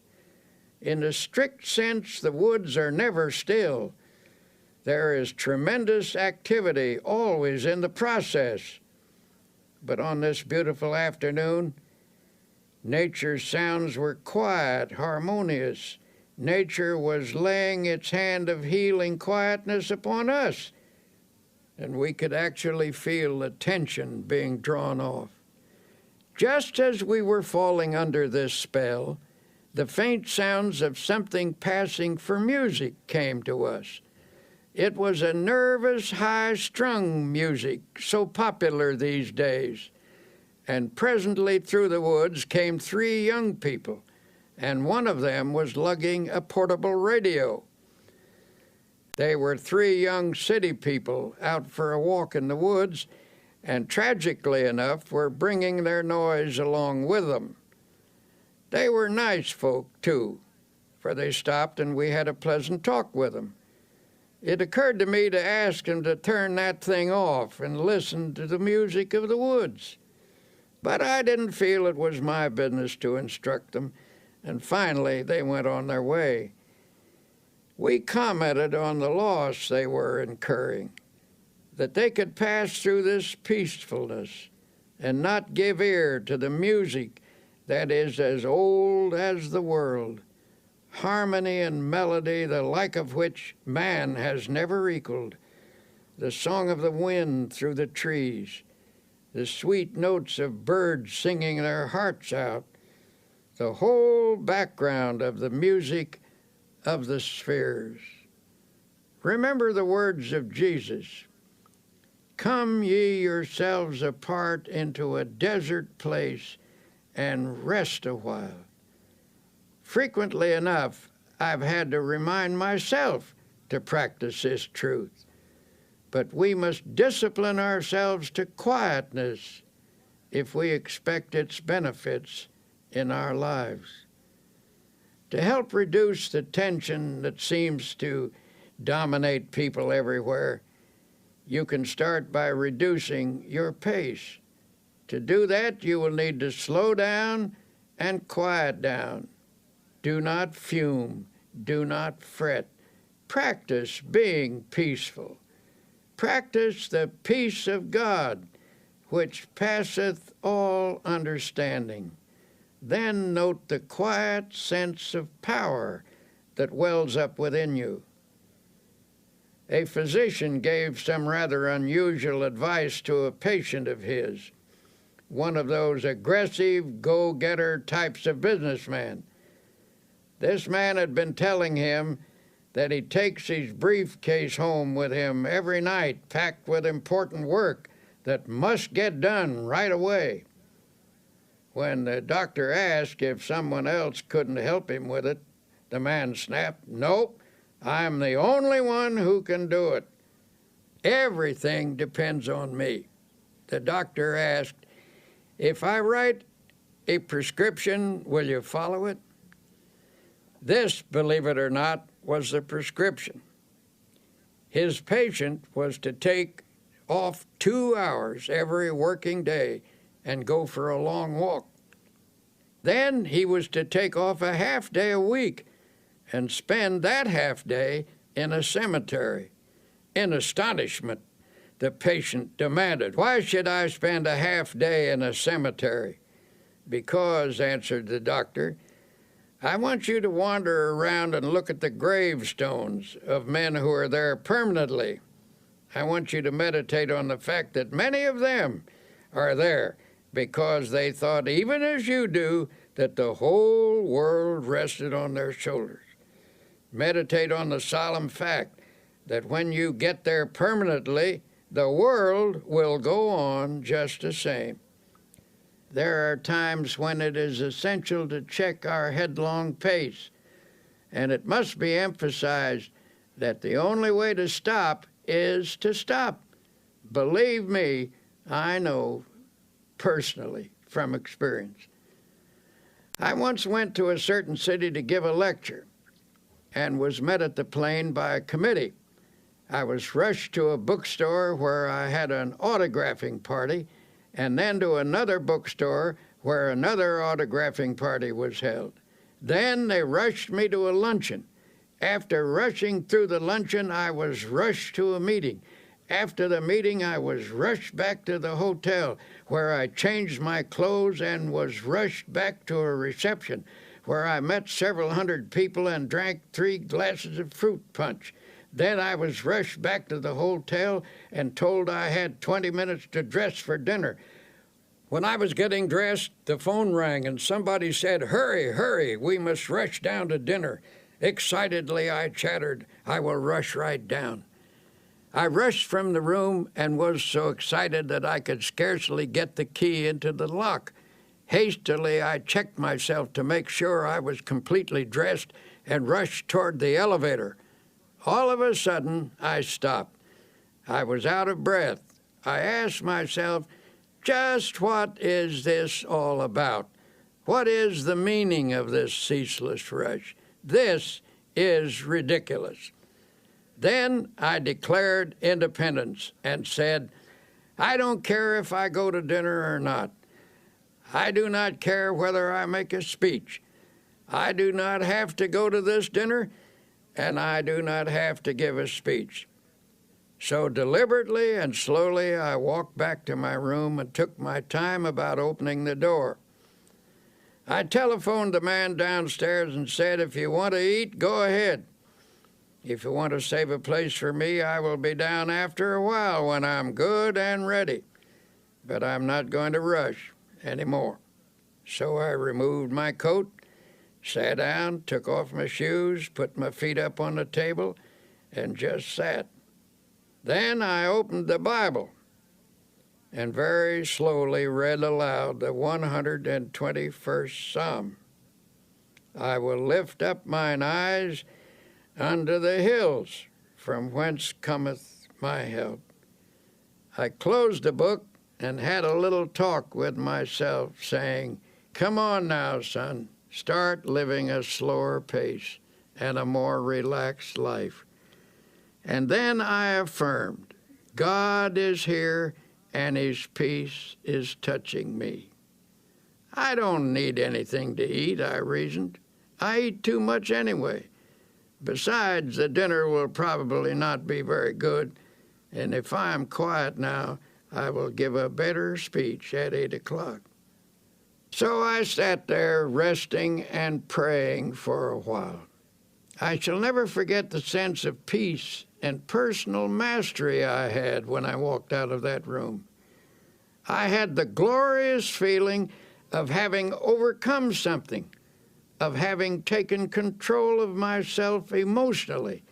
In a strict sense, the woods are never still. There is tremendous activity always in the process. But on this beautiful afternoon, nature's sounds were quiet, harmonious. Nature was laying its hand of healing quietness upon us, and we could actually feel the tension being drawn off. Just as we were falling under this spell, the faint sounds of something passing for music came to us. It was a nervous, high-strung music, so popular these days. And presently through the woods came 3 young people, and one of them was lugging a portable radio. They were 3 young city people out for a walk in the woods, and tragically enough were bringing their noise along with them. They were nice folk, too, for they stopped and we had a pleasant talk with them. It occurred to me to ask them to turn that thing off and listen to the music of the woods. But I didn't feel it was my business to instruct them, and finally they went on their way. We commented on the loss they were incurring, that they could pass through this peacefulness and not give ear to the music that is as old as the world, harmony and melody the like of which man has never equaled, the song of the wind through the trees, the sweet notes of birds singing their hearts out, the whole background of the music of the spheres. Remember the words of Jesus, "Come ye yourselves apart into a desert place and rest a while." Frequently enough, I've had to remind myself to practice this truth. But we must discipline ourselves to quietness if we expect its benefits in our lives. To help reduce the tension that seems to dominate people everywhere, you can start by reducing your pace. To do that, you will need to slow down and quiet down. Do not fume. Do not fret. Practice being peaceful. Practice the peace of God, which passeth all understanding. Then note the quiet sense of power that wells up within you. A physician gave some rather unusual advice to a patient of his, one of those aggressive, go-getter types of businessmen. This man had been telling him that he takes his briefcase home with him every night, packed with important work that must get done right away. When the doctor asked if someone else couldn't help him with it, the man snapped, "Nope, I'm the only one who can do it. Everything depends on me." The doctor asked, "If I write a prescription, will you follow it?" This, believe it or not, was the prescription. His patient was to take off 2 hours every working day and go for a long walk. Then he was to take off a half day a week and spend that half day in a cemetery. In astonishment, the patient demanded, "Why should I spend a half day in a cemetery?" "Because," answered the doctor, "I want you to wander around and look at the gravestones of men who are there permanently. I want you to meditate on the fact that many of them are there because they thought, even as you do, that the whole world rested on their shoulders. Meditate on the solemn fact that when you get there permanently, the world will go on just the same. There are times when it is essential to check our headlong pace, and it must be emphasized that the only way to stop is to stop. Believe me, I know personally from experience. I once went to a certain city to give a lecture and was met at the plane by a committee. I was rushed to a bookstore where I had an autographing party, and then to another bookstore where another autographing party was held. Then they rushed me to a luncheon. After rushing through the luncheon, I was rushed to a meeting. After the meeting, I was rushed back to the hotel, where I changed my clothes and was rushed back to a reception, where I met several hundred people and drank 3 glasses of fruit punch. Then I was rushed back to the hotel and told I had 20 minutes to dress for dinner. When I was getting dressed, the phone rang and somebody said, "Hurry, hurry, we must rush down to dinner." Excitedly, I chattered, "I will rush right down." I rushed from the room and was so excited that I could scarcely get the key into the lock. Hastily, I checked myself to make sure I was completely dressed and rushed toward the elevator. All of a sudden, I stopped. I was out of breath. I asked myself, just what is this all about? What is the meaning of this ceaseless rush? This is ridiculous. Then I declared independence and said, I don't care if I go to dinner or not. I do not care whether I make a speech. I do not have to go to this dinner, and I do not have to give a speech. So deliberately and slowly I walked back to my room and took my time about opening the door. I telephoned the man downstairs and said, if you want to eat, go ahead. If you want to save a place for me, I will be down after a while when I'm good and ready. But I'm not going to rush anymore. So I removed my coat, sat down, took off my shoes, put my feet up on the table, and just sat. Then I opened the Bible and very slowly read aloud the 121st Psalm. I will lift up mine eyes unto the hills, from whence cometh my help. I closed the book and had a little talk with myself, saying, come on now, son, start living a slower pace and a more relaxed life. And then I affirmed, God is here and his peace is touching me. I don't need anything to eat, I reasoned. I eat too much anyway. Besides, the dinner will probably not be very good, and if I am quiet now, I will give a better speech at 8 o'clock. So I sat there resting and praying for a while. I shall never forget the sense of peace and personal mastery I had when I walked out of that room. I had the glorious feeling of having overcome something, of having taken control of myself emotionally.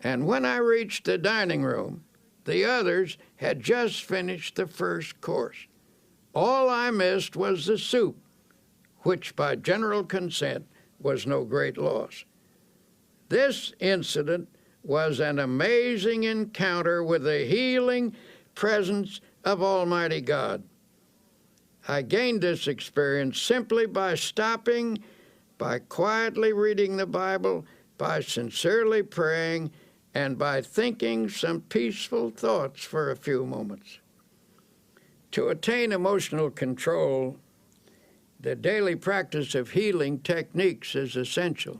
And when I reached the dining room, the others had just finished the first course. All I missed was the soup, which by general consent was no great loss. This incident was an amazing encounter with the healing presence of Almighty God. I gained this experience simply by stopping, by quietly reading the Bible, by sincerely praying, and by thinking some peaceful thoughts for a few moments. To attain emotional control, the daily practice of healing techniques is essential.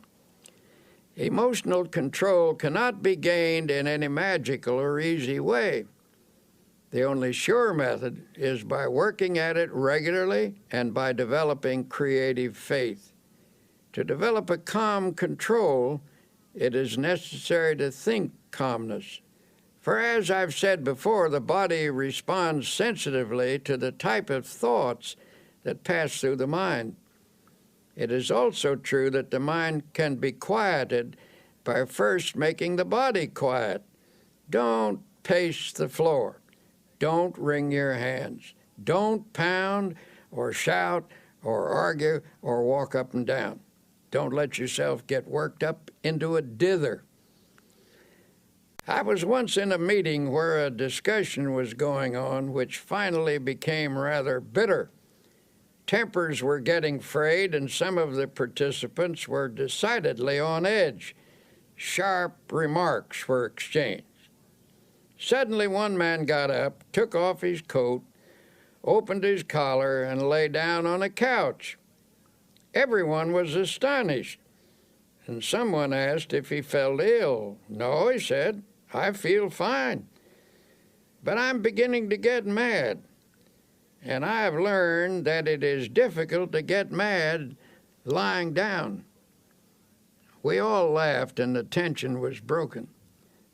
Emotional control cannot be gained in any magical or easy way. The only sure method is by working at it regularly and by developing creative faith. To develop a calm control, it is necessary to think calmness. For as I've said before, the body responds sensitively to the type of thoughts that pass through the mind. It is also true that the mind can be quieted by first making the body quiet. Don't pace the floor. Don't wring your hands. Don't pound or shout or argue or walk up and down. Don't let yourself get worked up into a dither. I was once in a meeting where a discussion was going on which finally became rather bitter. Tempers were getting frayed, and some of the participants were decidedly on edge. Sharp remarks were exchanged. Suddenly one man got up, took off his coat, opened his collar, and lay down on a couch. Everyone was astonished, and someone asked if he felt ill. No, he said, I feel fine, but I'm beginning to get mad. And I have learned that it is difficult to get mad lying down. We all laughed and the tension was broken.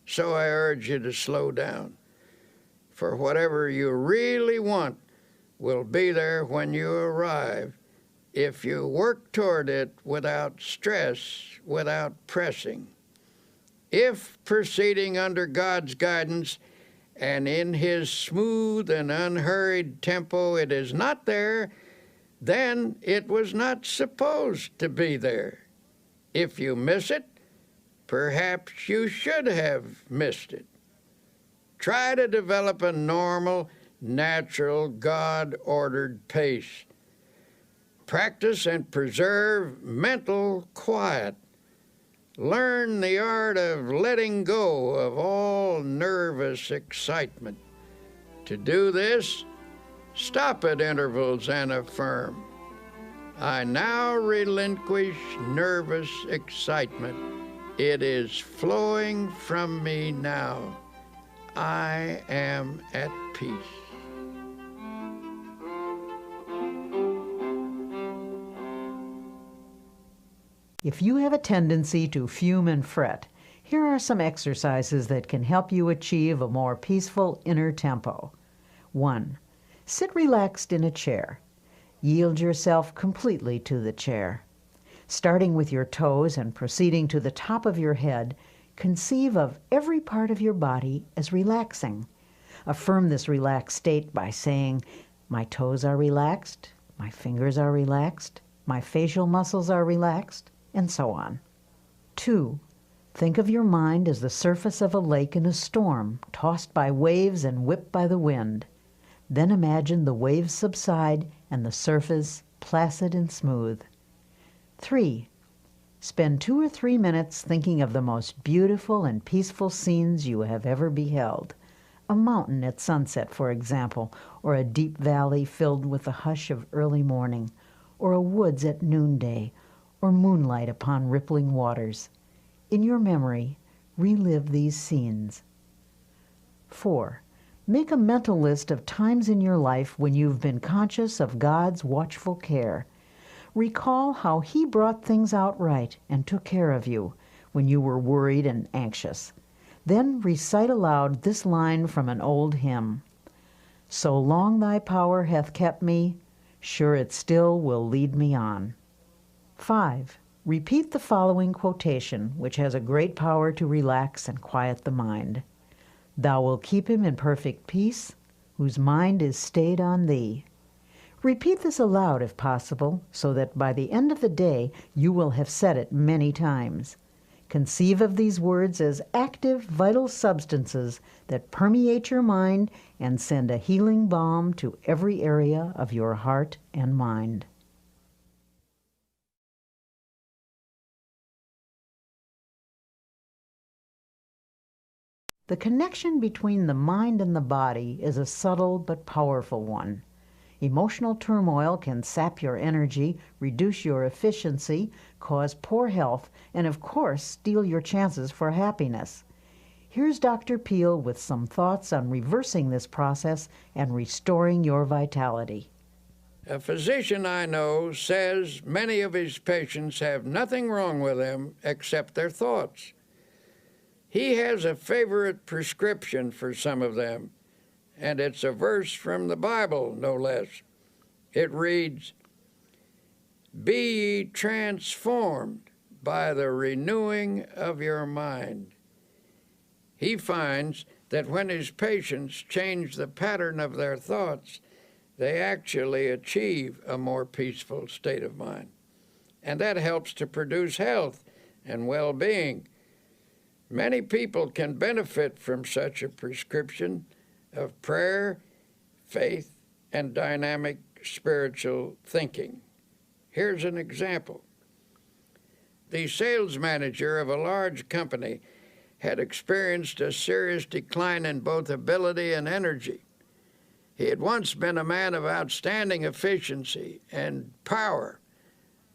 So I urge you to slow down. For whatever you really want, will be there when you arrive if you work toward it without stress, without pressing. If proceeding under God's guidance and in His smooth and unhurried tempo it is not there, then it was not supposed to be there. If you miss it, perhaps you should have missed it. Try to develop a normal, natural, God-ordered pace. Practice and preserve mental quiet. Learn the art of letting go of all nervous excitement. To do this, stop at intervals and affirm, I now relinquish nervous excitement. It is flowing from me now. I am at peace. If you have a tendency to fume and fret, here are some exercises that can help you achieve a more peaceful inner tempo. 1. Sit relaxed in a chair. Yield yourself completely to the chair. Starting with your toes and proceeding to the top of your head, conceive of every part of your body as relaxing. Affirm this relaxed state by saying, my toes are relaxed, my fingers are relaxed, my facial muscles are relaxed, and so on. 2. Think of your mind as the surface of a lake in a storm, tossed by waves and whipped by the wind. Then imagine the waves subside and the surface placid and smooth. 3. Spend 2 or 3 minutes thinking of the most beautiful and peaceful scenes you have ever beheld. A mountain at sunset, for example, or a deep valley filled with the hush of early morning, or a woods at noonday, or moonlight upon rippling waters. In your memory, relive these scenes. 4. Make a mental list of times in your life when you've been conscious of God's watchful care. Recall how He brought things out right and took care of you when you were worried and anxious. Then recite aloud this line from an old hymn. So long thy power hath kept me, sure it still will lead me on. 5. Repeat the following quotation, which has a great power to relax and quiet the mind. Thou wilt keep him in perfect peace, whose mind is stayed on thee. Repeat this aloud if possible, so that by the end of the day you will have said it many times. Conceive of these words as active, vital substances that permeate your mind and send a healing balm to every area of your heart and mind. The connection between the mind and the body is a subtle but powerful one. Emotional turmoil can sap your energy, reduce your efficiency, cause poor health, and of course, steal your chances for happiness. Here's Dr. Peale with some thoughts on reversing this process and restoring your vitality. A physician I know says many of his patients have nothing wrong with them except their thoughts. He has a favorite prescription for some of them, and it's a verse from the Bible, no less. It reads, Be ye transformed by the renewing of your mind. He finds that when his patients change the pattern of their thoughts, they actually achieve a more peaceful state of mind. And that helps to produce health and well-being. Many people can benefit from such a prescription of prayer, faith, and dynamic spiritual thinking. Here's an example. The sales manager of a large company had experienced a serious decline in both ability and energy. He had once been a man of outstanding efficiency and power,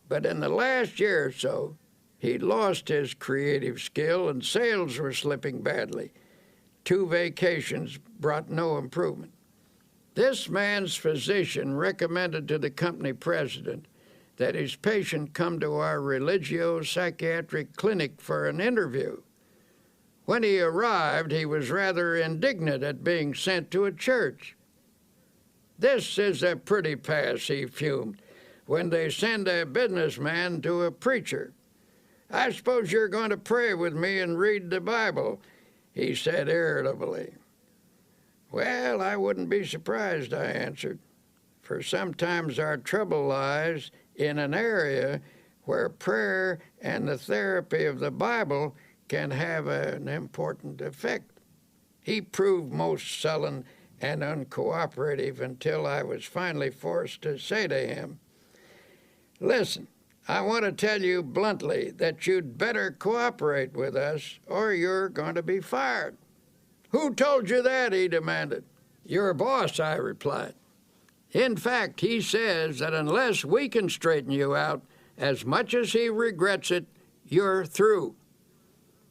but in the last year or so, he'd lost his creative skill and sales were slipping badly. 2 vacations brought no improvement. This man's physician recommended to the company president that his patient come to our religio-psychiatric clinic for an interview. When he arrived, he was rather indignant at being sent to a church. This is a pretty pass, he fumed, when they send a businessman to a preacher. I suppose you're going to pray with me and read the Bible, he said irritably. Well, I wouldn't be surprised, I answered, for sometimes our trouble lies in an area where prayer and the therapy of the Bible can have an important effect. He proved most sullen and uncooperative until I was finally forced to say to him, "Listen, I want to tell you bluntly that you'd better cooperate with us or you're going to be fired." "Who told you that?" he demanded. "Your boss," I replied. "In fact, he says that unless we can straighten you out, as much as he regrets it, you're through."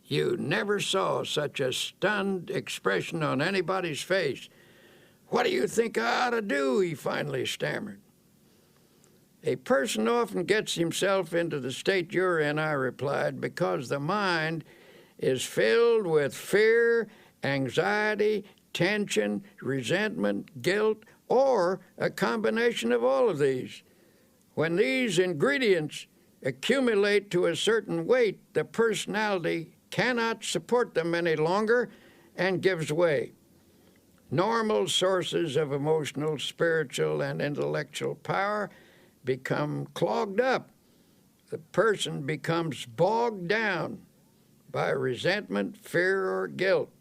You never saw such a stunned expression on anybody's face. "What do you think I ought to do?" he finally stammered. "A person often gets himself into the state you're in," I replied, "because the mind is filled with fear, anxiety, tension, resentment, guilt, or a combination of all of these. When these ingredients accumulate to a certain weight, the personality cannot support them any longer and gives way. Normal sources of emotional, spiritual, and intellectual power become clogged up. The person becomes bogged down by resentment, fear, or guilt.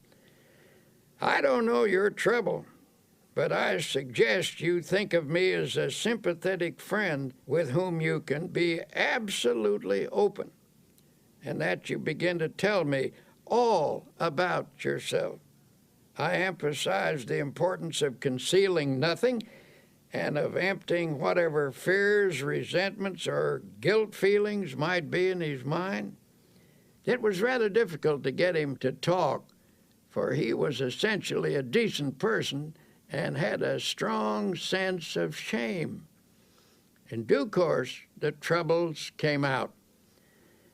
I don't know your trouble, but I suggest you think of me as a sympathetic friend with whom you can be absolutely open, and that you begin to tell me all about yourself. I emphasize the importance of concealing nothing and of emptying whatever fears, resentments, or guilt feelings might be in his mind." It was rather difficult to get him to talk, for he was essentially a decent person and had a strong sense of shame. In due course, the troubles came out.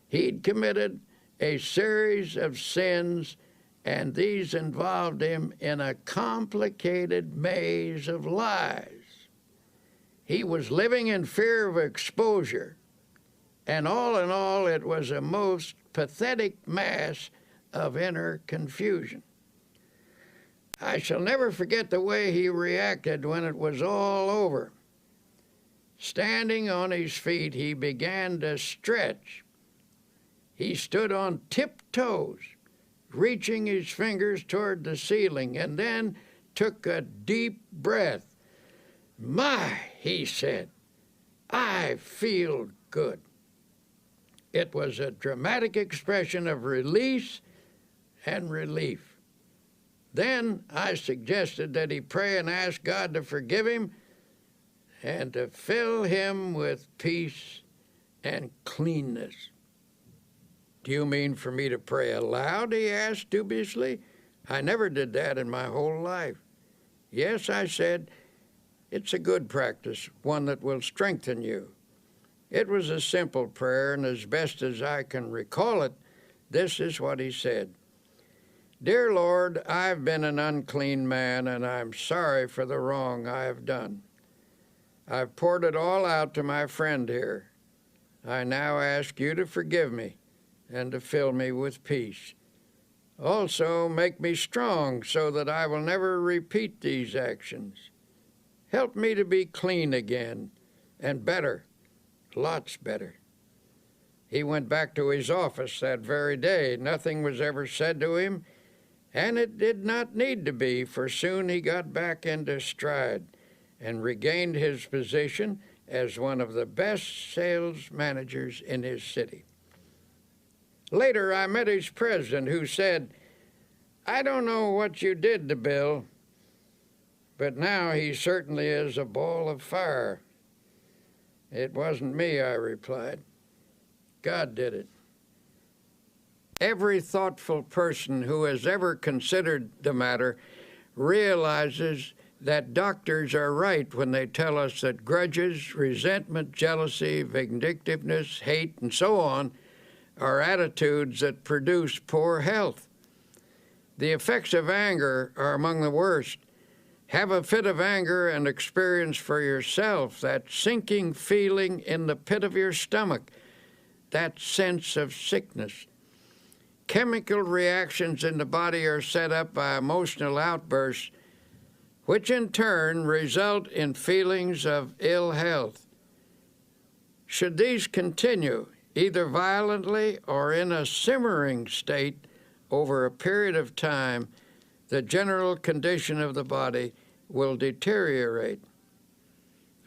He'd committed a series of sins, and these involved him in a complicated maze of lies. He was living in fear of exposure, and all in all, it was a most pathetic mass of inner confusion. I shall never forget the way he reacted when it was all over. Standing on his feet, he began to stretch. He stood on tiptoes, reaching his fingers toward the ceiling, and then took a deep breath. "My," he said, "I feel good." It was a dramatic expression of release and relief. Then I suggested that he pray and ask God to forgive him and to fill him with peace and cleanness. "Do you mean for me to pray aloud?" he asked dubiously. "I never did that in my whole life." "Yes," I said, "it's a good practice, one that will strengthen you." It was a simple prayer, and as best as I can recall it, this is what he said. "Dear Lord, I've been an unclean man, and I'm sorry for the wrong I have done. I've poured it all out to my friend here. I now ask you to forgive me and to fill me with peace. Also, make me strong so that I will never repeat these actions. Help me to be clean again, and better, lots better." He went back to his office that very day. Nothing was ever said to him, and it did not need to be, for soon he got back into stride and regained his position as one of the best sales managers in his city. Later, I met his president, who said, "I don't know what you did to Bill, but now he certainly is a ball of fire." "It wasn't me," I replied. "God did it." Every thoughtful person who has ever considered the matter realizes that doctors are right when they tell us that grudges, resentment, jealousy, vindictiveness, hate, and so on are attitudes that produce poor health. The effects of anger are among the worst, Have a fit of anger and experience for yourself that sinking feeling in the pit of your stomach, that sense of sickness. Chemical reactions in the body are set up by emotional outbursts, which in turn result in feelings of ill health. Should these continue, either violently or in a simmering state over a period of time, the general condition of the body will deteriorate.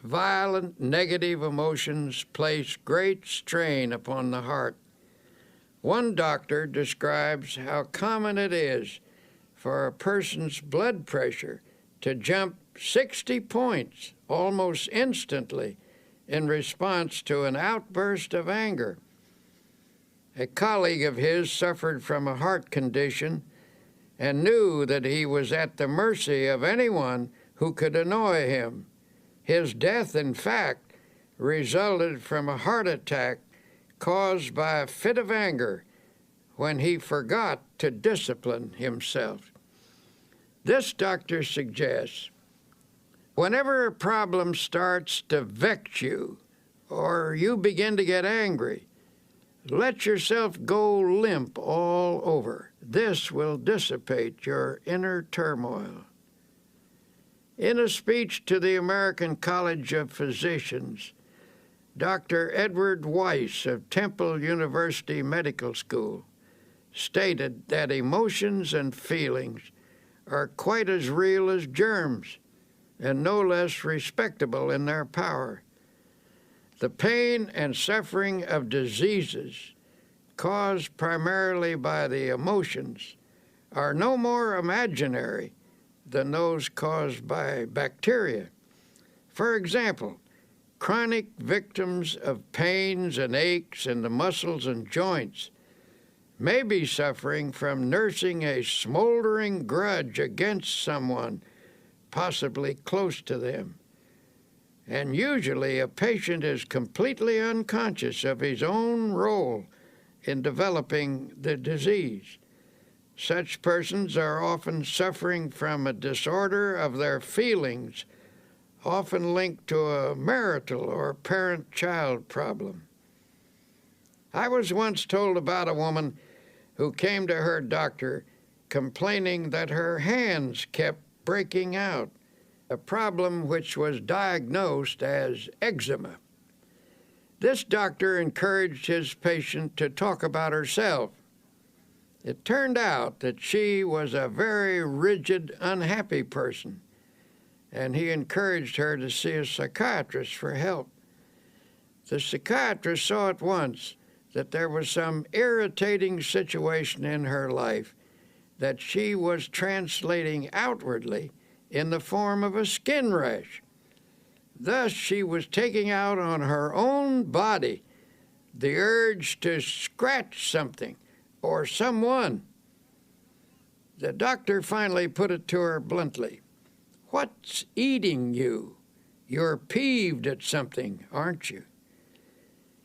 Violent negative emotions place great strain upon the heart. One doctor describes how common it is for a person's blood pressure to jump 60 points almost instantly in response to an outburst of anger. A colleague of his suffered from a heart condition and knew that he was at the mercy of anyone who could annoy him. His death, in fact, resulted from a heart attack caused by a fit of anger when he forgot to discipline himself. This doctor suggests, whenever a problem starts to vex you or you begin to get angry, let yourself go limp all over. This will dissipate your inner turmoil. In a speech to the American College of Physicians, Dr. Edward Weiss of Temple University Medical School stated that emotions and feelings are quite as real as germs and no less respectable in their power. The pain and suffering of diseases caused primarily by the emotions are no more imaginary than those caused by bacteria. For example, chronic victims of pains and aches in the muscles and joints may be suffering from nursing a smoldering grudge against someone, possibly close to them. And usually a patient is completely unconscious of his own role in developing the disease. Such persons are often suffering from a disorder of their feelings, often linked to a marital or parent-child problem. I was once told about a woman who came to her doctor complaining that her hands kept breaking out, a problem which was diagnosed as eczema. This doctor encouraged his patient to talk about herself. It turned out that she was a very rigid, unhappy person, and he encouraged her to see a psychiatrist for help. The psychiatrist saw at once that there was some irritating situation in her life that she was translating outwardly in the form of a skin rash. Thus, she was taking out on her own body the urge to scratch something or someone. The doctor finally put it to her bluntly. "What's eating you? You're peeved at something, aren't you?"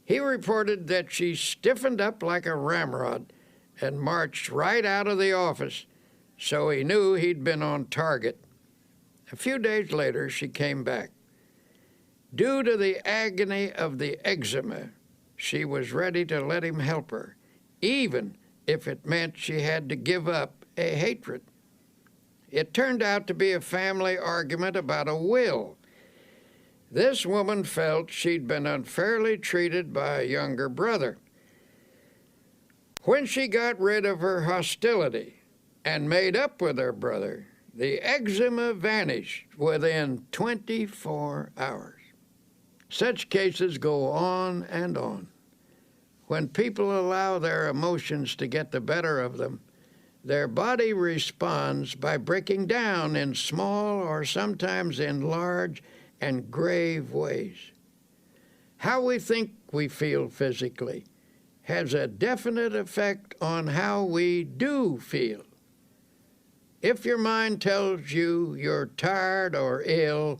He reported that she stiffened up like a ramrod and marched right out of the office, so he knew he'd been on target. A few days later, she came back. Due to the agony of the eczema, she was ready to let him help her, even if it meant she had to give up a hatred. It turned out to be a family argument about a will. This woman felt she'd been unfairly treated by a younger brother. When she got rid of her hostility and made up with her brother, the eczema vanished within 24 hours. Such cases go on and on. When people allow their emotions to get the better of them, their body responds by breaking down in small or sometimes in large and grave ways. How we think we feel physically has a definite effect on how we do feel. If your mind tells you you're tired or ill,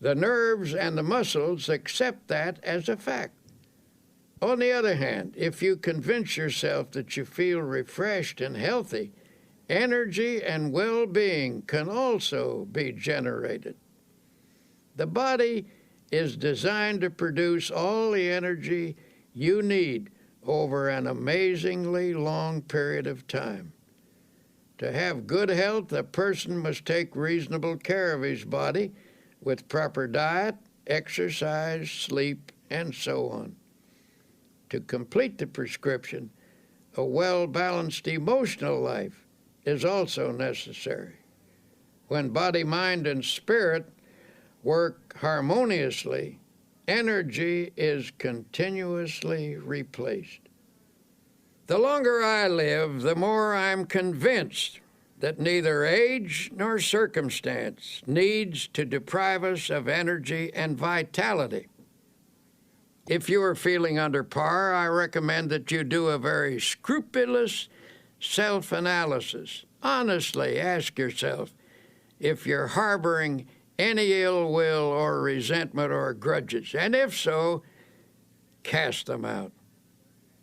the nerves and the muscles accept that as a fact. On the other hand, if you convince yourself that you feel refreshed and healthy, energy and well-being can also be generated. The body is designed to produce all the energy you need over an amazingly long period of time. To have good health, a person must take reasonable care of his body with proper diet, exercise, sleep, and so on. To complete the prescription, a well-balanced emotional life is also necessary. When body, mind, and spirit work harmoniously, energy is continuously replaced. The longer I live, the more I'm convinced that neither age nor circumstance needs to deprive us of energy and vitality. If you are feeling under par, I recommend that you do a very scrupulous self-analysis. Honestly ask yourself if you're harboring any ill will or resentment or grudges, and if so, cast them out.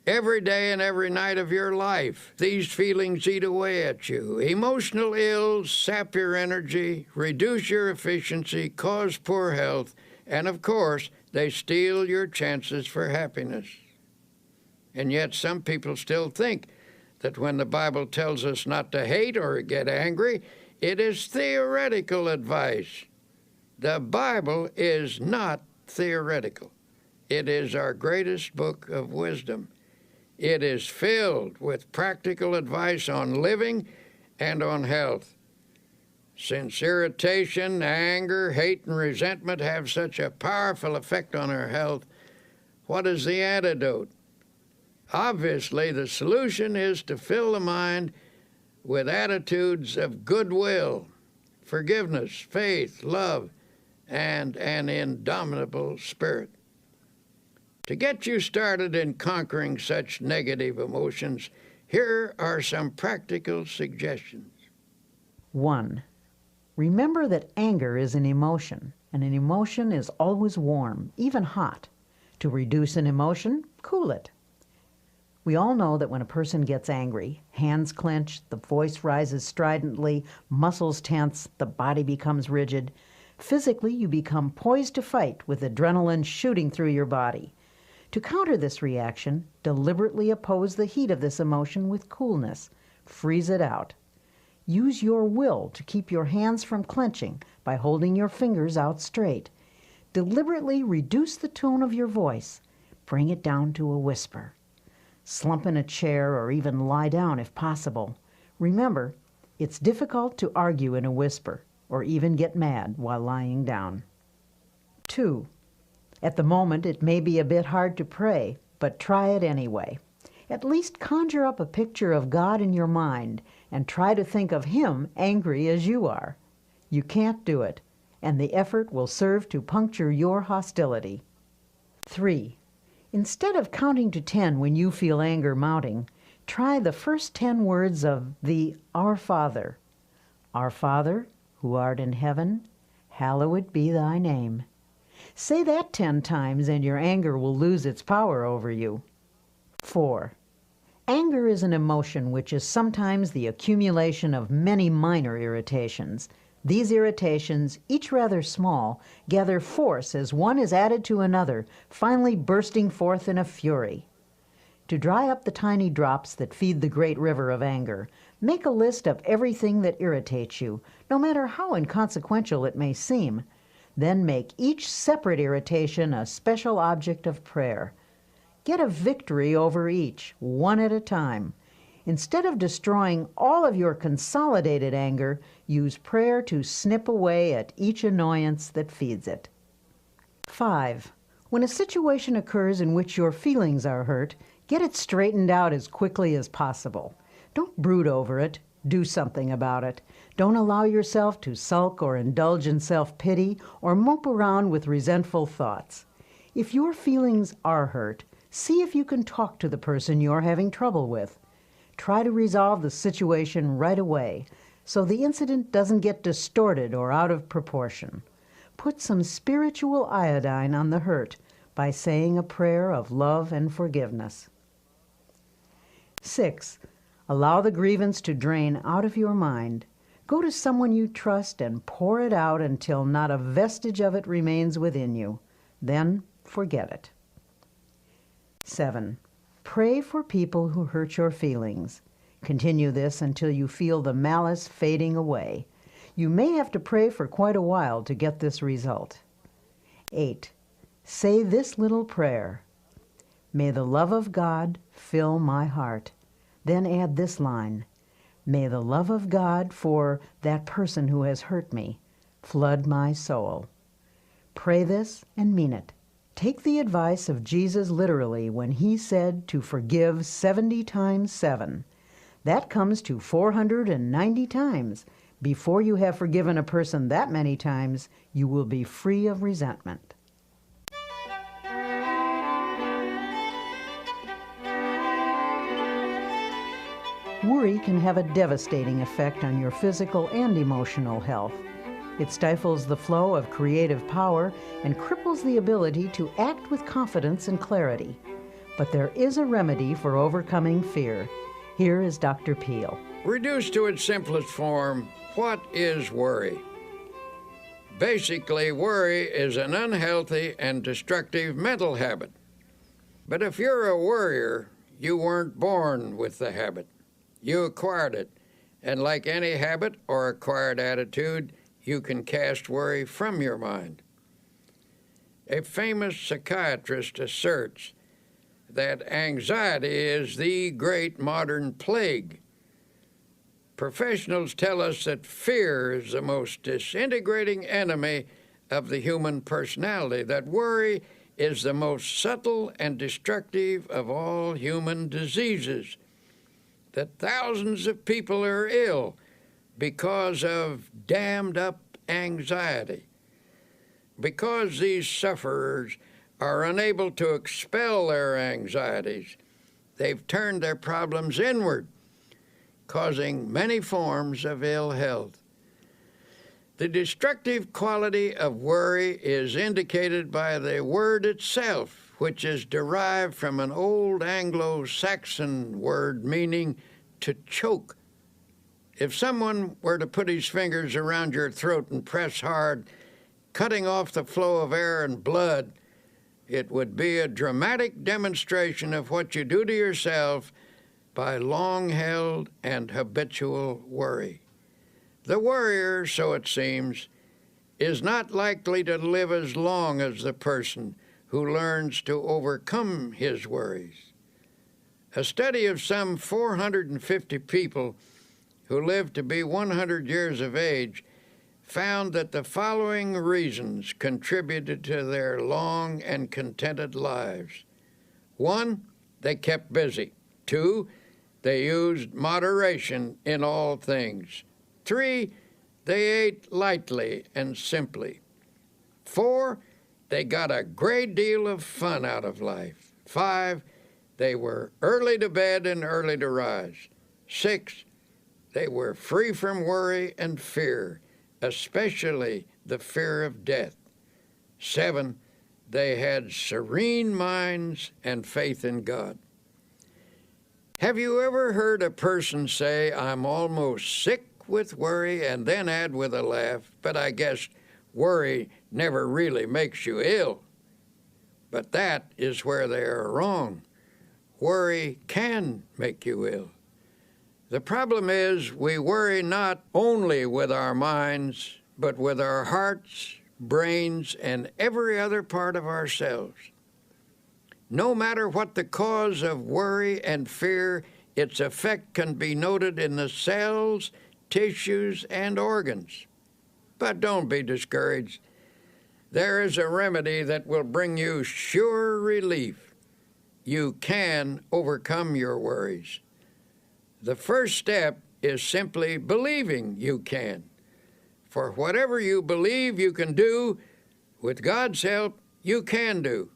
Every day and every night of your life, these feelings eat away at you. Emotional ills sap your energy, reduce your efficiency, cause poor health, and of course, they steal your chances for happiness. And yet some people still think that when the Bible tells us not to hate or get angry, it is theoretical advice. The Bible is not theoretical. It is our greatest book of wisdom. It is filled with practical advice on living and on health. Since irritation, anger, hate, and resentment have such a powerful effect on our health, what is the antidote? Obviously, the solution is to fill the mind with attitudes of goodwill, forgiveness, faith, love, and an indomitable spirit. To get you started in conquering such negative emotions, here are some practical suggestions. 1. Remember that anger is an emotion, and an emotion is always warm, even hot. To reduce an emotion, cool it. We all know that when a person gets angry, hands clench, the voice rises stridently, muscles tense, the body becomes rigid. Physically, you become poised to fight with adrenaline shooting through your body. To counter this reaction, deliberately oppose the heat of this emotion with coolness. Freeze it out. Use your will to keep your hands from clenching by holding your fingers out straight. Deliberately reduce the tone of your voice. Bring it down to a whisper. Slump in a chair or even lie down if possible. Remember, it's difficult to argue in a whisper or even get mad while lying down. 2. At the moment, it may be a bit hard to pray, but try it anyway. At least conjure up a picture of God in your mind and try to think of Him angry as you are. You can't do it, and the effort will serve to puncture your hostility. 3. Instead of counting to 10 when you feel anger mounting, try the first 10 words of the Our Father. Our Father, who art in heaven, hallowed be thy name. Say that 10 times and your anger will lose its power over you. 4. Anger is an emotion which is sometimes the accumulation of many minor irritations. These irritations, each rather small, gather force as one is added to another, finally bursting forth in a fury. To dry up the tiny drops that feed the great river of anger, make a list of everything that irritates you, no matter how inconsequential it may seem. Then make each separate irritation a special object of prayer. Get a victory over each, one at a time. Instead of destroying all of your consolidated anger, use prayer to snip away at each annoyance that feeds it. 5. When a situation occurs in which your feelings are hurt, get it straightened out as quickly as possible. Don't brood over it. Do something about it. Don't allow yourself to sulk or indulge in self-pity or mope around with resentful thoughts. If your feelings are hurt, see if you can talk to the person you're having trouble with. Try to resolve the situation right away so the incident doesn't get distorted or out of proportion. Put some spiritual iodine on the hurt by saying a prayer of love and forgiveness. 6. Allow the grievance to drain out of your mind. Go to someone you trust and pour it out until not a vestige of it remains within you. Then forget it. 7. Pray for people who hurt your feelings. Continue this until you feel the malice fading away. You may have to pray for quite a while to get this result. 8. Say this little prayer. May the love of God fill my heart. Then add this line. May the love of God for that person who has hurt me flood my soul. Pray this and mean it. Take the advice of Jesus literally when he said to forgive 70 times 7. That comes to 490 times. Before you have forgiven a person that many times, you will be free of resentment. Worry can have a devastating effect on your physical and emotional health. It stifles the flow of creative power and cripples the ability to act with confidence and clarity. But there is a remedy for overcoming fear. Here is Dr. Peale. Reduced to its simplest form, what is worry? Basically, worry is an unhealthy and destructive mental habit. But if you're a worrier, you weren't born with the habit. You acquired it, and like any habit or acquired attitude, you can cast worry from your mind. A famous psychiatrist asserts that anxiety is the great modern plague. Professionals tell us that fear is the most disintegrating enemy of the human personality, that worry is the most subtle and destructive of all human diseases, that thousands of people are ill because of dammed-up anxiety. Because these sufferers are unable to expel their anxieties, they've turned their problems inward, causing many forms of ill health. The destructive quality of worry is indicated by the word itself, which is derived from an old Anglo-Saxon word meaning to choke. If someone were to put his fingers around your throat and press hard, cutting off the flow of air and blood, it would be a dramatic demonstration of what you do to yourself by long-held and habitual worry. The worrier, so it seems, is not likely to live as long as the person who learns to overcome his worries. A study of some 450 people who lived to be 100 years of age found that the following reasons contributed to their long and contented lives. 1, they kept busy. 2, they used moderation in all things. 3, they ate lightly and simply. 4, they got a great deal of fun out of life. 5, they were early to bed and early to rise. 6, they were free from worry and fear, especially the fear of death. 7, they had serene minds and faith in God. Have you ever heard a person say, "I'm almost sick with worry," and then add with a laugh, "But I guess worry never really makes you ill"? But that is where they are wrong. Worry can make you ill. The problem is we worry not only with our minds, but with our hearts, brains, and every other part of ourselves. No matter what the cause of worry and fear, its effect can be noted in the cells, tissues, and organs. But don't be discouraged. There is a remedy that will bring you sure relief. You can overcome your worries. The first step is simply believing you can. For whatever you believe you can do, with God's help, you can do.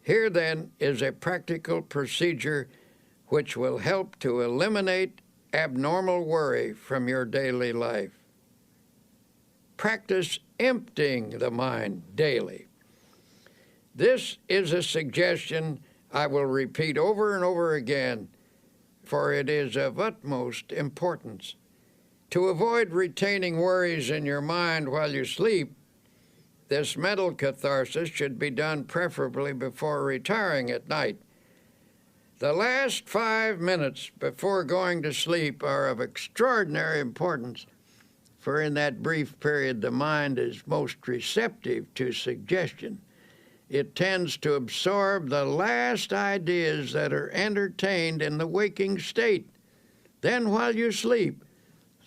Here, then, is a practical procedure which will help to eliminate abnormal worry from your daily life. Practice emptying the mind daily. This is a suggestion I will repeat over and over again, for it is of utmost importance. To avoid retaining worries in your mind while you sleep, this mental catharsis should be done preferably before retiring at night. The last 5 minutes before going to sleep are of extraordinary importance, for in that brief period the mind is most receptive to suggestion. It tends to absorb the last ideas that are entertained in the waking state. Then while you sleep,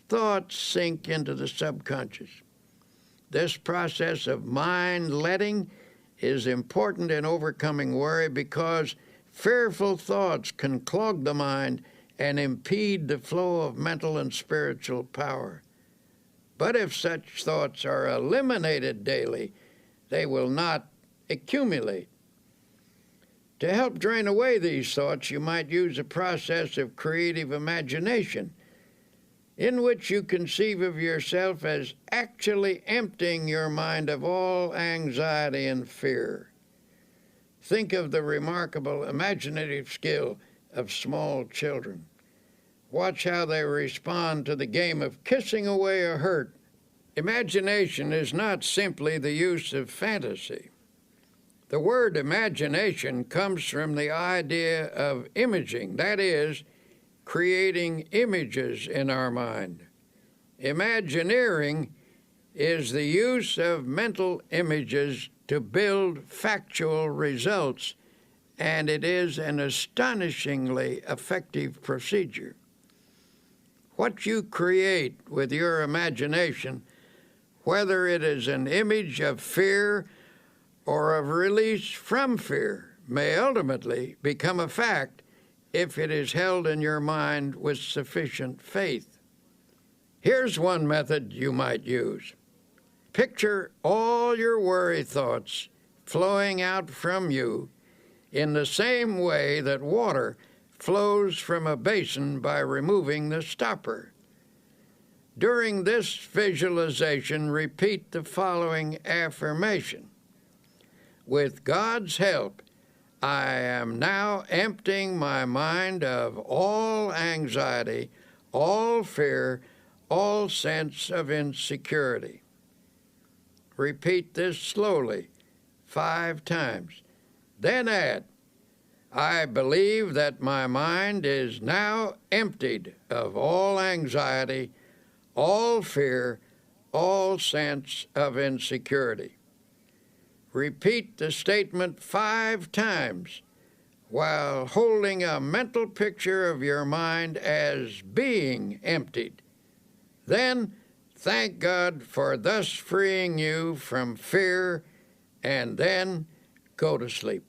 thoughts sink into the subconscious. This process of mind letting is important in overcoming worry because fearful thoughts can clog the mind and impede the flow of mental and spiritual power. But if such thoughts are eliminated daily, they will not accumulate. To help drain away these thoughts, you might use a process of creative imagination, in which you conceive of yourself as actually emptying your mind of all anxiety and fear. Think of the remarkable imaginative skill of small children. Watch how they respond to the game of kissing away a hurt. Imagination is not simply the use of fantasy. The word imagination comes from the idea of imaging, that is, creating images in our mind. Imagineering is the use of mental images to build factual results, and it is an astonishingly effective procedure. What you create with your imagination, whether it is an image of fear or of release from fear, may ultimately become a fact if it is held in your mind with sufficient faith. Here's one method you might use. Picture all your worry thoughts flowing out from you in the same way that water flows from a basin by removing the stopper. During this visualization, repeat the following affirmation. With God's help, I am now emptying my mind of all anxiety, all fear, all sense of insecurity. Repeat this slowly 5 times. Then add, I believe that my mind is now emptied of all anxiety, all fear, all sense of insecurity. Repeat the statement 5 times while holding a mental picture of your mind as being emptied. Then thank God for thus freeing you from fear, and then go to sleep.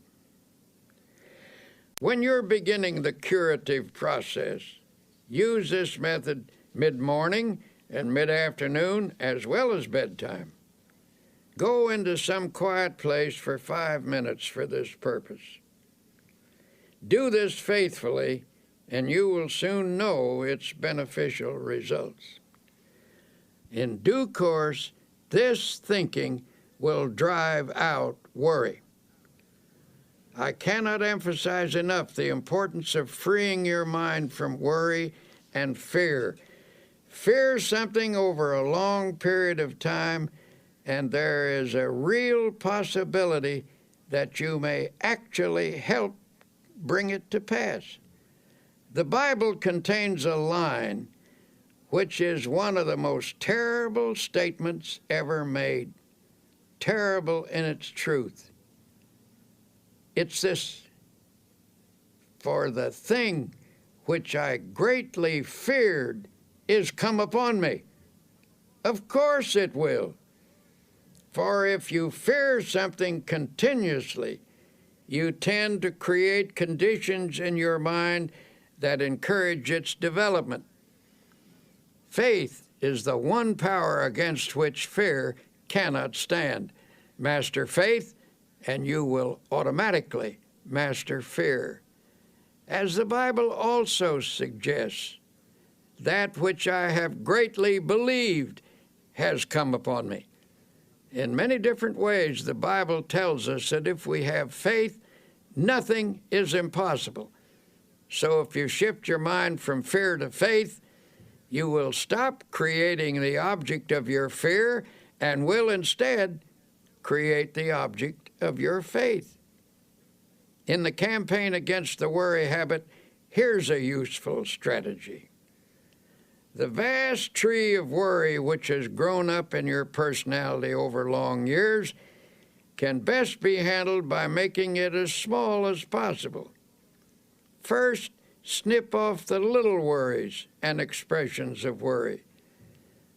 When you're beginning the curative process, use this method mid-morning and mid-afternoon as well as bedtime. Go into some quiet place for 5 minutes for this purpose. Do this faithfully, and you will soon know its beneficial results. In due course, this thinking will drive out worry. I cannot emphasize enough the importance of freeing your mind from worry and fear. Fear something over a long period of time, and there is a real possibility that you may actually help bring it to pass. The Bible contains a line which is one of the most terrible statements ever made, terrible in its truth. It's this, for the thing which I greatly feared is come upon me. Of course it will. For if you fear something continuously, you tend to create conditions in your mind that encourage its development. Faith is the one power against which fear cannot stand. Master faith, and you will automatically master fear. As the Bible also suggests, that which I have greatly believed has come upon me. In many different ways, the Bible tells us that if we have faith, nothing is impossible. So if you shift your mind from fear to faith, you will stop creating the object of your fear and will instead create the object of your faith. In the campaign against the worry habit, here's a useful strategy. The vast tree of worry which has grown up in your personality over long years can best be handled by making it as small as possible. First, snip off the little worries and expressions of worry.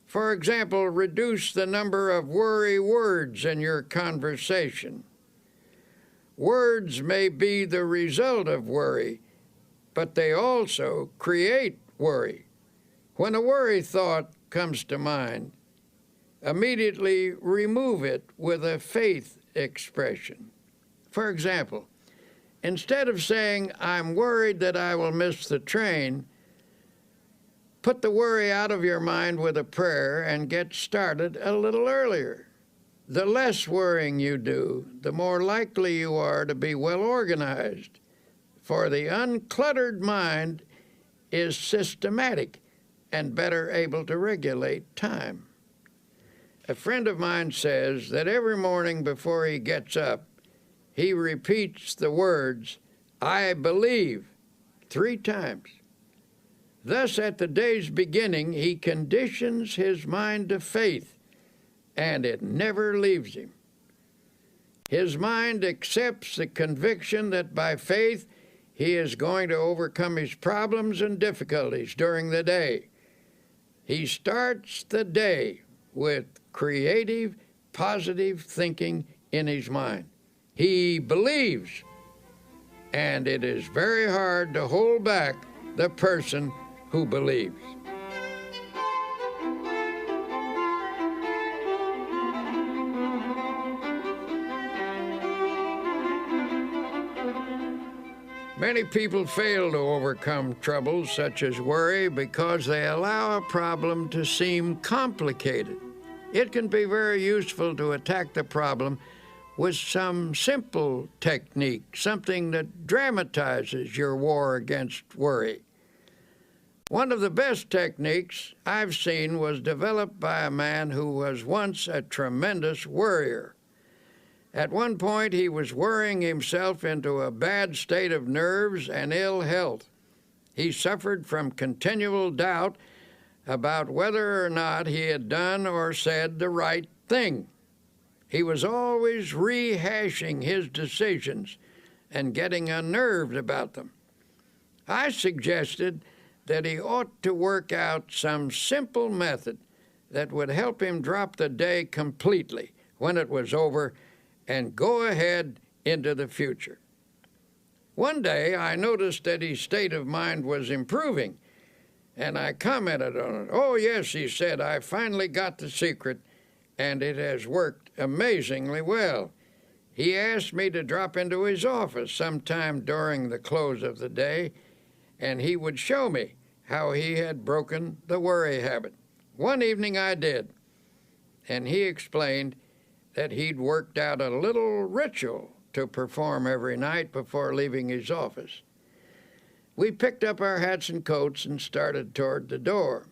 For example, reduce the number of worry words in your conversation. Words may be the result of worry, but they also create worry. When a worry thought comes to mind, immediately remove it with a faith expression. For example, instead of saying, "I'm worried that I will miss the train," put the worry out of your mind with a prayer and get started a little earlier. The less worrying you do, the more likely you are to be well organized, for the uncluttered mind is systematic and better able to regulate time. A friend of mine says that every morning before he gets up, he repeats the words, "I believe," 3 times. Thus, at the day's beginning, he conditions his mind to faith, and it never leaves him. His mind accepts the conviction that by faith he is going to overcome his problems and difficulties during the day. He starts the day with creative, positive thinking in his mind. He believes, and it is very hard to hold back the person who believes. Many people fail to overcome troubles such as worry because they allow a problem to seem complicated. It can be very useful to attack the problem with some simple technique, something that dramatizes your war against worry. One of the best techniques I've seen was developed by a man who was once a tremendous worrier. At one point, he was worrying himself into a bad state of nerves and ill health. He suffered from continual doubt about whether or not he had done or said the right thing. He was always rehashing his decisions and getting unnerved about them. I suggested that he ought to work out some simple method that would help him drop the day completely when it was over and go ahead into the future. One day, I noticed that his state of mind was improving, and I commented on it. "Oh, yes," he said, "I finally got the secret, and it has worked amazingly well." He asked me to drop into his office sometime during the close of the day, and he would show me how he had broken the worry habit. One evening I did, and he explained that he'd worked out a little ritual to perform every night before leaving his office. We picked up our hats and coats and started toward the door.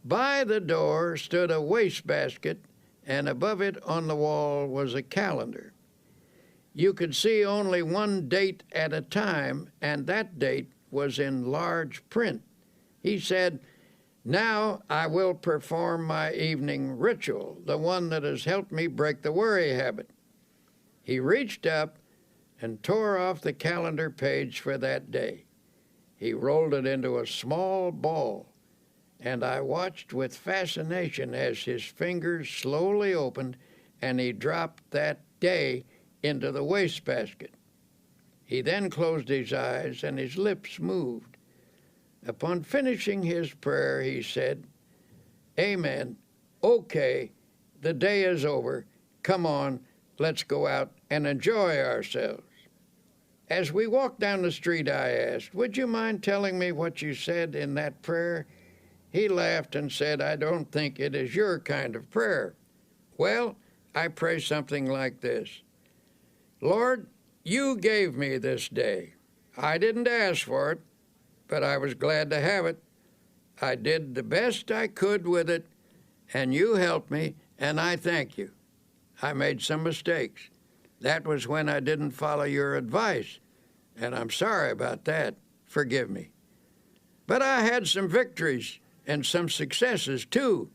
By the door stood a wastebasket, and above it on the wall was a calendar. You could see only one date at a time, and that date was in large print. He said, "Now I will perform my evening ritual, the one that has helped me break the worry habit." He reached up and tore off the calendar page for that day. He rolled it into a small ball, and I watched with fascination as his fingers slowly opened and he dropped that day into the wastebasket. He then closed his eyes and his lips moved. Upon finishing his prayer, he said, "Amen. Okay, the day is over. Come on, let's go out and enjoy ourselves." As we walked down the street, I asked, "Would you mind telling me what you said in that prayer?" He laughed and said, "I don't think it is your kind of prayer." "Well, I pray something like this: Lord, you gave me this day. I didn't ask for it, but I was glad to have it. I did the best I could with it, and you helped me, and I thank you. I made some mistakes. That was when I didn't follow your advice, and I'm sorry about that. Forgive me. But I had some victories and some successes, too,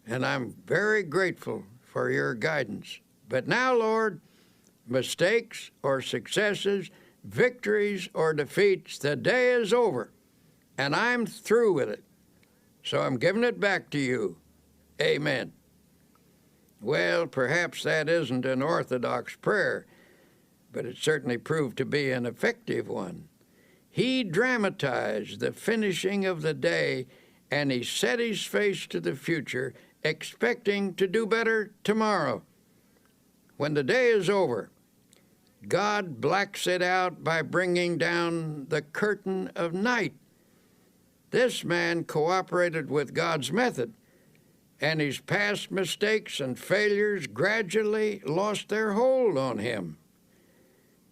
and I'm very grateful for your guidance. But now, Lord, mistakes or successes, victories or defeats, the day is over, and I'm through with it. So I'm giving it back to you. Amen. Well, perhaps that isn't an orthodox prayer, but it certainly proved to be an effective one. He dramatized the finishing of the day, and he set his face to the future, expecting to do better tomorrow. When the day is over, God blacks it out by bringing down the curtain of night. This man cooperated with God's method, and his past mistakes and failures gradually lost their hold on him.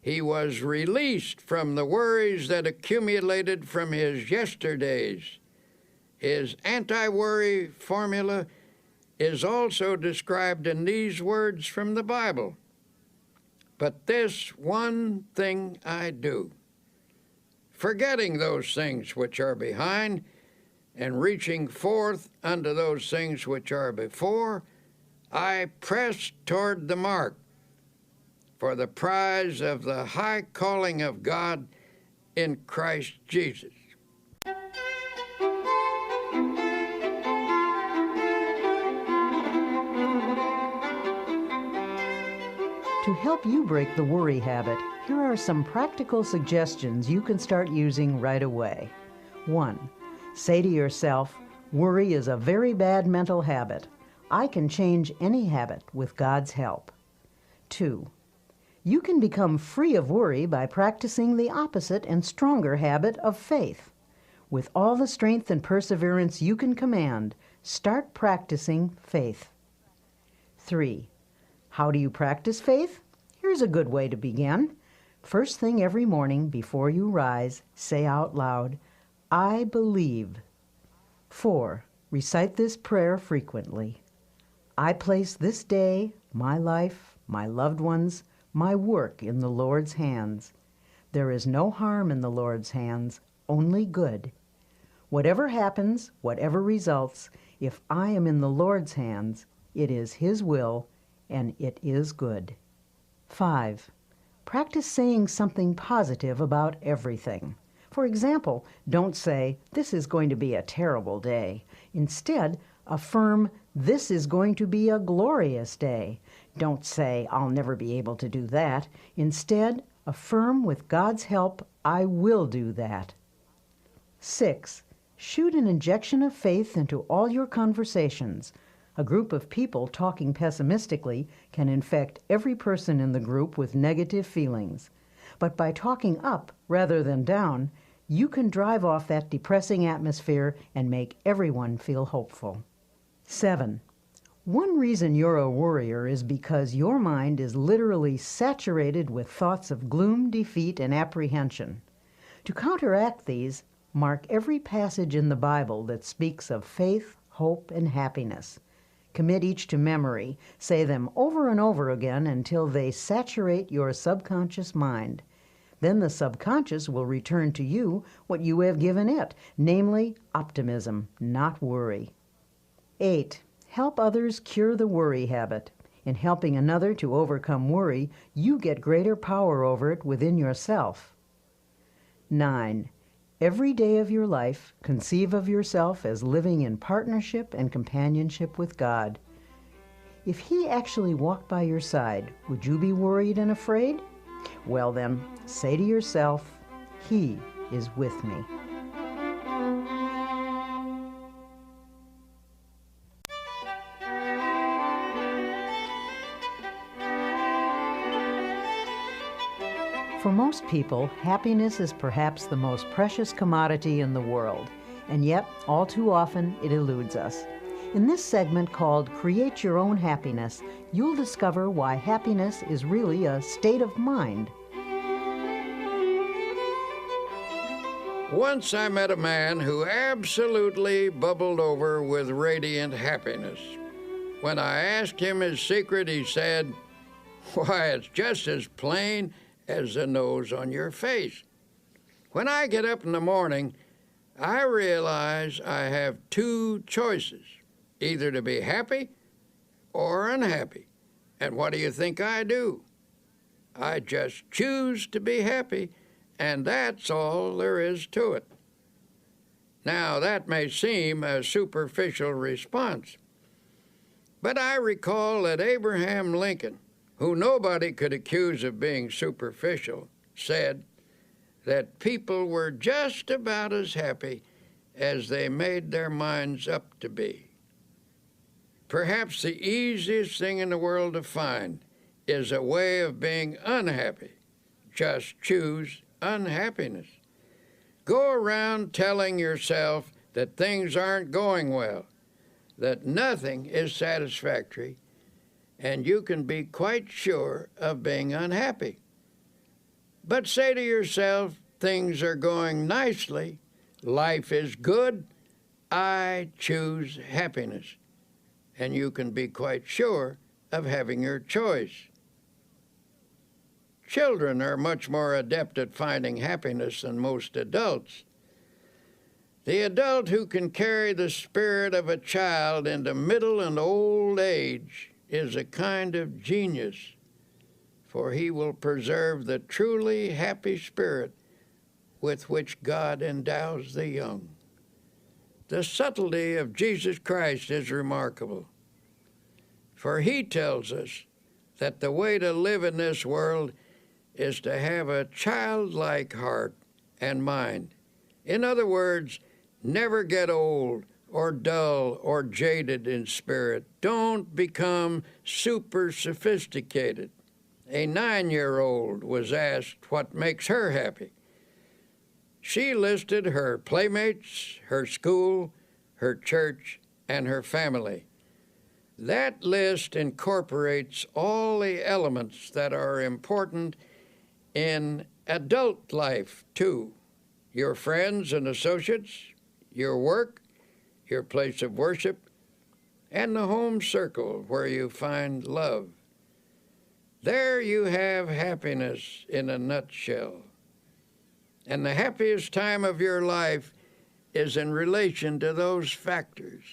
He was released from the worries that accumulated from his yesterdays. His anti-worry formula is also described in these words from the Bible. But this one thing I do, forgetting those things which are behind, and reaching forth unto those things which are before, I press toward the mark for the prize of the high calling of God in Christ Jesus. To help you break the worry habit, here are some practical suggestions you can start using right away. 1. Say to yourself, worry is a very bad mental habit. I can change any habit with God's help. 2. You can become free of worry by practicing the opposite and stronger habit of faith. With all the strength and perseverance you can command, start practicing faith. 3. How do you practice faith? Here's a good way to begin. First thing every morning before you rise, say out loud, I believe. 4. Recite this prayer frequently. I place this day, my life, my loved ones, my work in the Lord's hands. There is no harm in the Lord's hands, only good. Whatever happens, whatever results, if I am in the Lord's hands, it is His will, and it is good. 5. Practice saying something positive about everything. For example, don't say, this is going to be a terrible day. Instead, affirm, this is going to be a glorious day. Don't say, I'll never be able to do that. Instead, affirm, with God's help, I will do that. 6. Shoot an injection of faith into all your conversations. A group of people talking pessimistically can infect every person in the group with negative feelings. But by talking up rather than down, you can drive off that depressing atmosphere and make everyone feel hopeful. 7. One reason you're a worrier is because your mind is literally saturated with thoughts of gloom, defeat, and apprehension. To counteract these, mark every passage in the Bible that speaks of faith, hope, and happiness. Commit each to memory. Say them over and over again until they saturate your subconscious mind. Then the subconscious will return to you what you have given it, namely optimism, not worry. 8. Help others cure the worry habit. In helping another to overcome worry, you get greater power over it within yourself. 9. Every day of your life, conceive of yourself as living in partnership and companionship with God. If He actually walked by your side, would you be worried and afraid? Well then, say to yourself, He is with me. For most people, happiness is perhaps the most precious commodity in the world, and yet, all too often, it eludes us. In this segment called Create Your Own Happiness, you'll discover why happiness is really a state of mind. Once I met a man who absolutely bubbled over with radiant happiness. When I asked him his secret, he said, "Why, it's just as plain as the nose on your face. When I get up in the morning, I realize I have two choices, either to be happy or unhappy. And what do you think I do? I just choose to be happy, and that's all there is to it." Now, that may seem a superficial response, but I recall that Abraham Lincoln, who nobody could accuse of being superficial, said that people were just about as happy as they made their minds up to be. Perhaps the easiest thing in the world to find is a way of being unhappy. Just choose unhappiness. Go around telling yourself that things aren't going well, that nothing is satisfactory, and you can be quite sure of being unhappy. But say to yourself, things are going nicely, life is good, I choose happiness, and you can be quite sure of having your choice. Children are much more adept at finding happiness than most adults. The adult who can carry the spirit of a child into middle and old age is a kind of genius, for he will preserve the truly happy spirit with which God endows the young. The subtlety of Jesus Christ is remarkable, for he tells us that the way to live in this world is to have a childlike heart and mind. In other words, never get old or dull or jaded in spirit. Don't become super sophisticated. A 9-year-old was asked what makes her happy. She listed her playmates, her school, her church, and her family. That list incorporates all the elements that are important in adult life, too. Your friends and associates, your work, your place of worship, and the home circle where you find love. There you have happiness in a nutshell. And the happiest time of your life is in relation to those factors.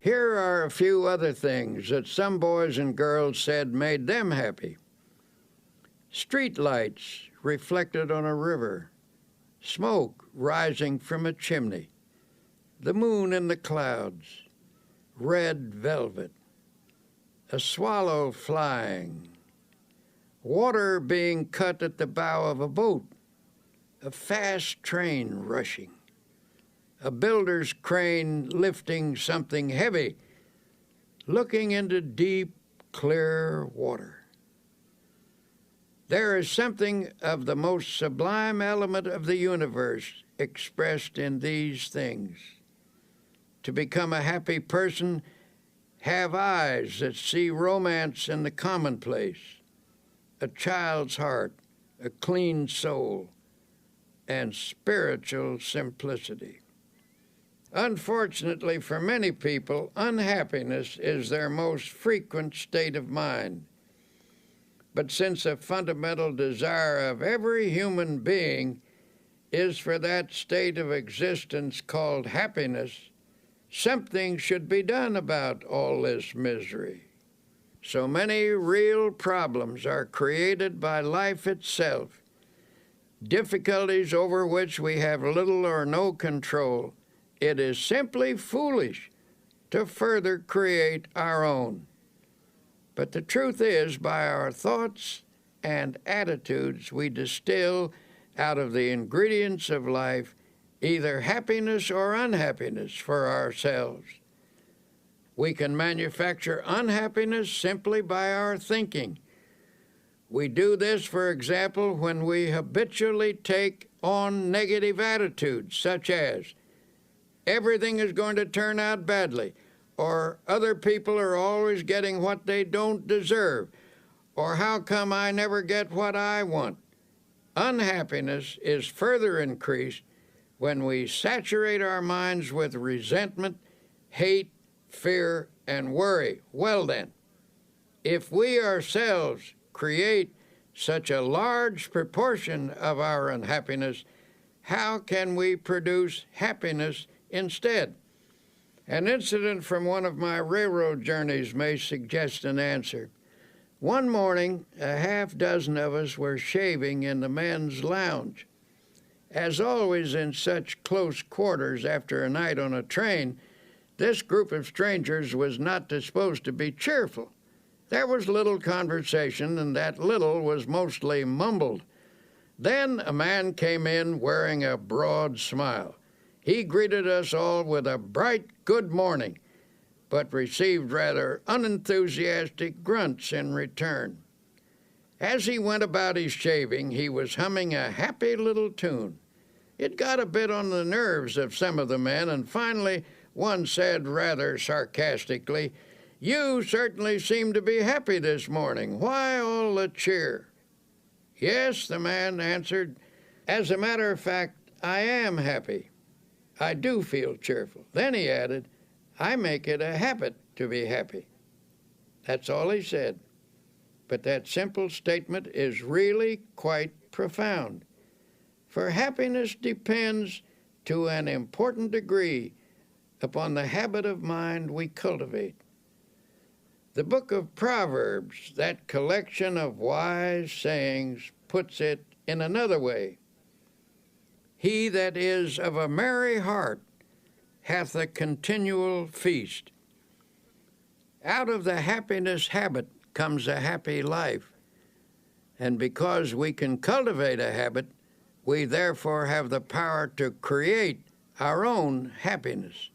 Here are a few other things that some boys and girls said made them happy. Street lights reflected on a river, smoke rising from a chimney, the moon in the clouds, red velvet, a swallow flying, water being cut at the bow of a boat, a fast train rushing, a builder's crane lifting something heavy, looking into deep, clear water. There is something of the most sublime element of the universe expressed in these things. To become a happy person, have eyes that see romance in the commonplace, a child's heart, a clean soul, and spiritual simplicity. Unfortunately for many people, unhappiness is their most frequent state of mind. But since a fundamental desire of every human being is for that state of existence called happiness, something should be done about all this misery. So many real problems are created by life itself, difficulties over which we have little or no control. It is simply foolish to further create our own. But the truth is, by our thoughts and attitudes, we distill out of the ingredients of life either happiness or unhappiness for ourselves. We can manufacture unhappiness simply by our thinking. We do this, for example, when we habitually take on negative attitudes, such as, everything is going to turn out badly, or other people are always getting what they don't deserve, or how come I never get what I want? Unhappiness is further increased when we saturate our minds with resentment, hate, fear, and worry. Well then, if we ourselves create such a large proportion of our unhappiness, how can we produce happiness instead? An incident from one of my railroad journeys may suggest an answer. One morning, a half dozen of us were shaving in the men's lounge. As always in such close quarters after a night on a train, this group of strangers was not disposed to be cheerful. There was little conversation, and that little was mostly mumbled. Then a man came in wearing a broad smile. He greeted us all with a bright good morning, but received rather unenthusiastic grunts in return. As he went about his shaving, he was humming a happy little tune. It got a bit on the nerves of some of the men, and finally one said rather sarcastically, "You certainly seem to be happy this morning. Why all the cheer?" "Yes," the man answered. "As a matter of fact, I am happy. I do feel cheerful." Then he added, "I make it a habit to be happy." That's all he said. But that simple statement is really quite profound. For happiness depends to an important degree upon the habit of mind we cultivate. The book of Proverbs, that collection of wise sayings, puts it in another way. He that is of a merry heart hath a continual feast. Out of the happiness habit comes a happy life. And because we can cultivate a habit, we therefore have the power to create our own happiness.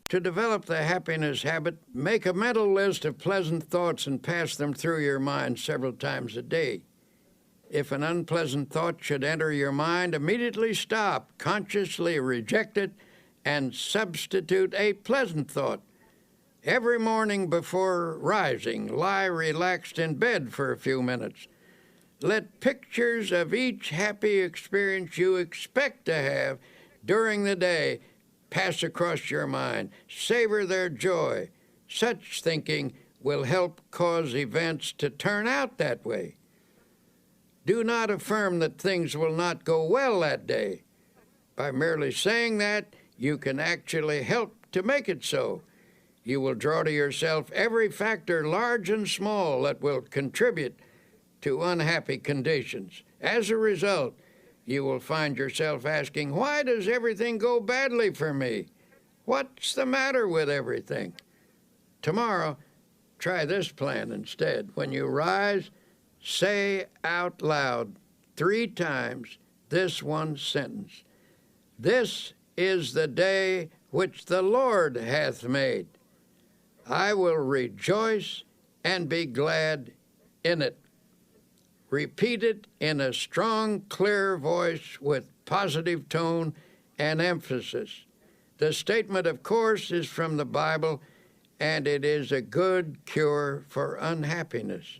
To develop the happiness habit, make a mental list of pleasant thoughts and pass them through your mind several times a day. If an unpleasant thought should enter your mind, immediately stop, consciously reject it, and substitute a pleasant thought. Every morning before rising, lie relaxed in bed for a few minutes. Let pictures of each happy experience you expect to have during the day pass across your mind. Savor their joy. Such thinking will help cause events to turn out that way. Do not affirm that things will not go well that day. By merely saying that, you can actually help to make it so. You will draw to yourself every factor, large and small, that will contribute to unhappy conditions. As a result, you will find yourself asking, "Why does everything go badly for me? What's the matter with everything?" Tomorrow, try this plan instead. When you rise, say out loud 3 times this one sentence: "This is the day which the Lord hath made. I will rejoice and be glad in it." Repeat it in a strong, clear voice with positive tone and emphasis. The statement, of course, is from the Bible, and it is a good cure for unhappiness.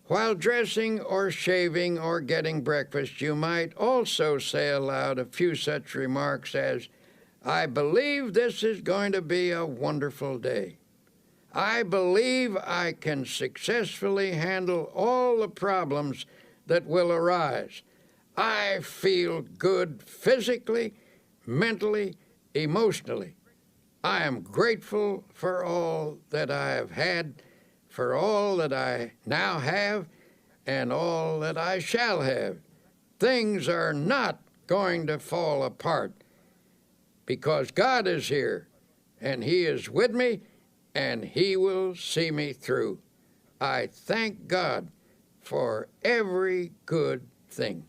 While dressing or shaving or getting breakfast, you might also say aloud a few such remarks as, "I believe this is going to be a wonderful day. I believe I can successfully handle all the problems that will arise. I feel good physically, mentally, emotionally. I am grateful for all that I have had, for all that I now have, and all that I shall have. Things are not going to fall apart because God is here, and He is with me, and He will see me through. I thank God for every good thing."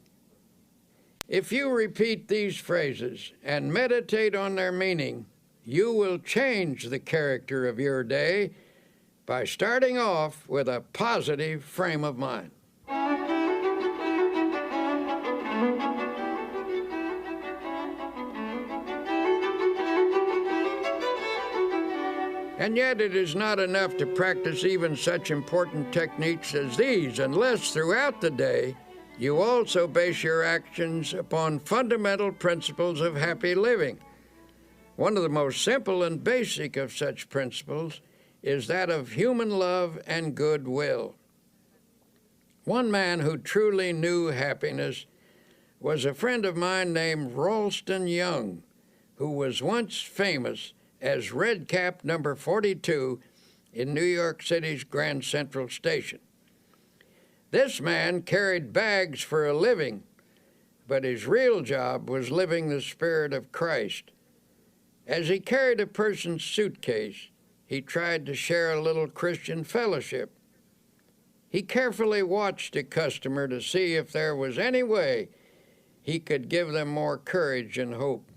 If you repeat these phrases and meditate on their meaning, you will change the character of your day by starting off with a positive frame of mind. And yet it is not enough to practice even such important techniques as these unless throughout the day You also base your actions upon fundamental principles of happy living. One of the most simple and basic of such principles is that of human love and goodwill. One man who truly knew happiness was a friend of mine named Ralston Young, who was once famous as Red Cap number 42 in New York City's Grand Central Station. This man carried bags for a living, but his real job was living the spirit of Christ. As he carried a person's suitcase, he tried to share a little Christian fellowship. He carefully watched a customer to see if there was any way he could give them more courage and hope.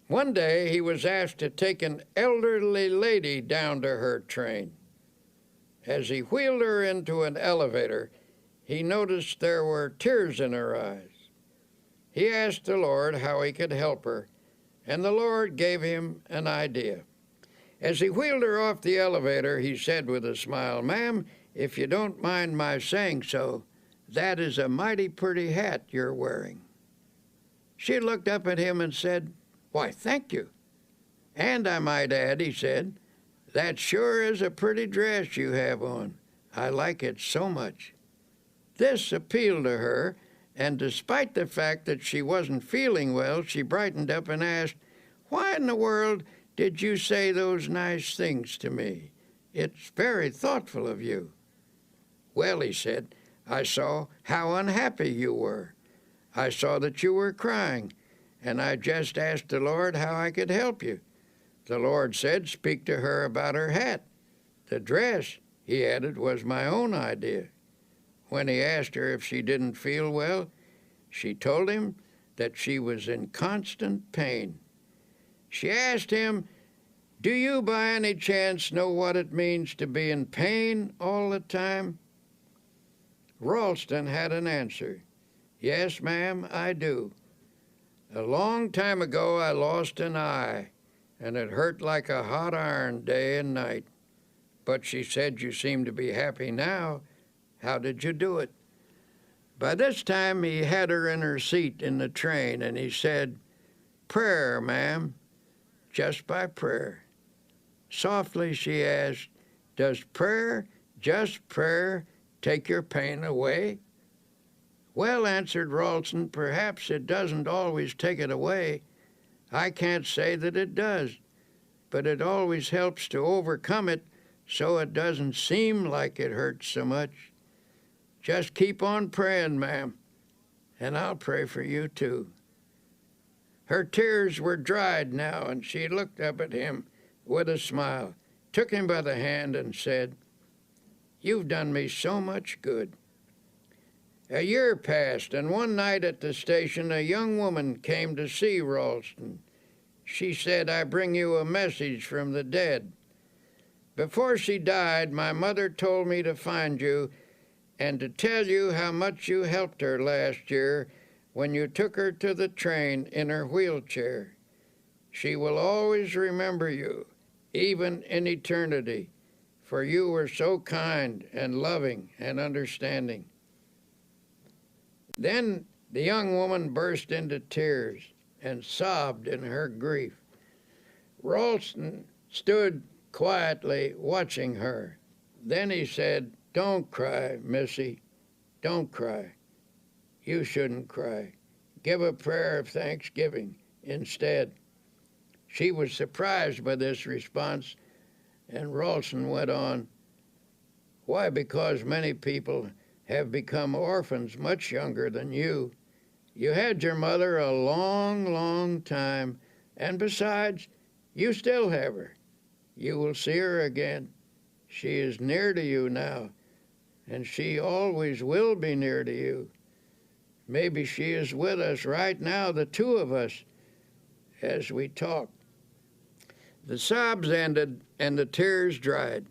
One day he was asked to take an elderly lady down to her train. As he wheeled her into an elevator, he noticed there were tears in her eyes. He asked the Lord how he could help her, and the Lord gave him an idea. As he wheeled her off the elevator, he said with a smile, "Ma'am, if you don't mind my saying so, that is a mighty pretty hat you're wearing." She looked up at him and said, "Why, thank you. And I might add," he said, "that sure is a pretty dress you have on. I like it so much." This appealed to her, and despite the fact that she wasn't feeling well, she brightened up and asked, "Why in the world did you say those nice things to me? It's very thoughtful of you." "Well," he said, "I saw how unhappy you were. I saw that you were crying, and I just asked the Lord how I could help you. The Lord said, speak to her about her hat. The dress," he added, "was my own idea." When he asked her if she didn't feel well, she told him that she was in constant pain. She asked him, "Do you by any chance know what it means to be in pain all the time?" Ralston had an answer. "Yes, ma'am, I do. A long time ago I lost an eye, and it hurt like a hot iron day and night. But," she said, "you seem to be happy now. How did you do it?" By this time he had her in her seat in the train, and he said, "Prayer, ma'am, just by prayer." Softly she asked, "Does prayer, just prayer, take your pain away?" "Well," answered Ralston, "perhaps it doesn't always take it away. I can't say that it does, but it always helps to overcome it so it doesn't seem like it hurts so much. Just keep on praying, ma'am, and I'll pray for you too." Her tears were dried now, and she looked up at him with a smile, took him by the hand, and said, "You've done me so much good." A year passed, and one night at the station a young woman came to see Ralston. She said, "I bring you a message from the dead. Before she died, my mother told me to find you and to tell you how much you helped her last year when you took her to the train in her wheelchair. She will always remember you, even in eternity, for you were so kind and loving and understanding." Then the young woman burst into tears and sobbed in her grief. Ralston stood quietly watching her. Then he said, "Don't cry, Missy. Don't cry. You shouldn't cry. Give a prayer of thanksgiving instead." She was surprised by this response, and Ralston went on, "Why, because many people have become orphans much younger than you. You had your mother a long, long time, and besides, you still have her. You will see her again. She is near to you now, and she always will be near to you. Maybe she is with us right now, the two of us, as we talk." The sobs ended and the tears dried.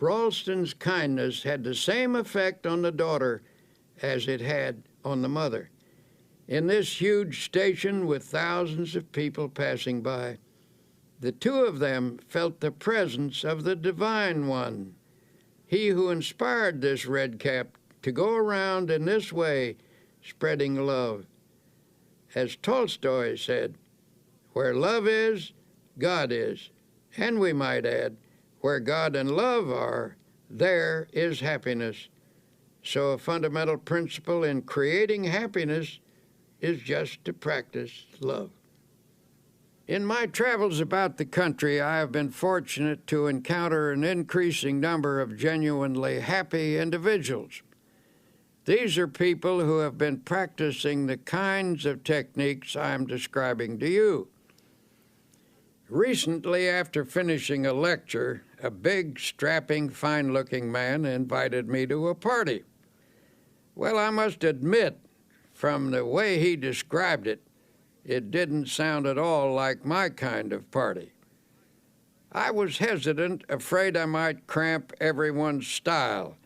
Ralston's kindness had the same effect on the daughter as it had on the mother. In this huge station with thousands of people passing by, the two of them felt the presence of the Divine One. He who inspired this red cap to go around in this way, spreading love. As Tolstoy said, where love is, God is. And we might add, where God and love are, there is happiness. So a fundamental principle in creating happiness is just to practice love. In my travels about the country, I have been fortunate to encounter an increasing number of genuinely happy individuals. These are people who have been practicing the kinds of techniques I am describing to you. Recently, after finishing a lecture, a big, strapping, fine-looking man invited me to a party. Well, I must admit, from the way he described it, it didn't sound at all like my kind of party. I was hesitant, afraid I might cramp everyone's style,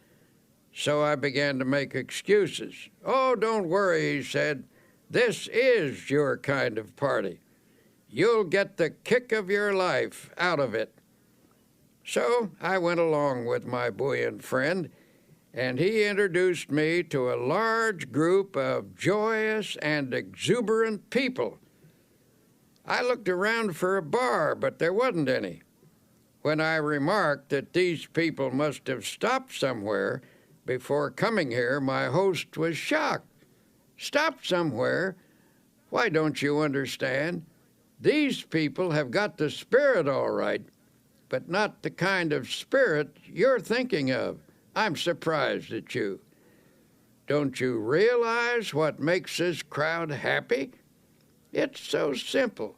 so I began to make excuses. "Oh, don't worry," he said. "This is your kind of party. You'll get the kick of your life out of it." So I went along with my buoyant friend, and he introduced me to a large group of joyous and exuberant people. I looked around for a bar, but there wasn't any. When I remarked that these people must have stopped somewhere before coming here, my host was shocked. "Stopped somewhere? Why, don't you understand? These people have got the spirit all right, but not the kind of spirit you're thinking of. I'm surprised at you. Don't you realize what makes this crowd happy? It's so simple.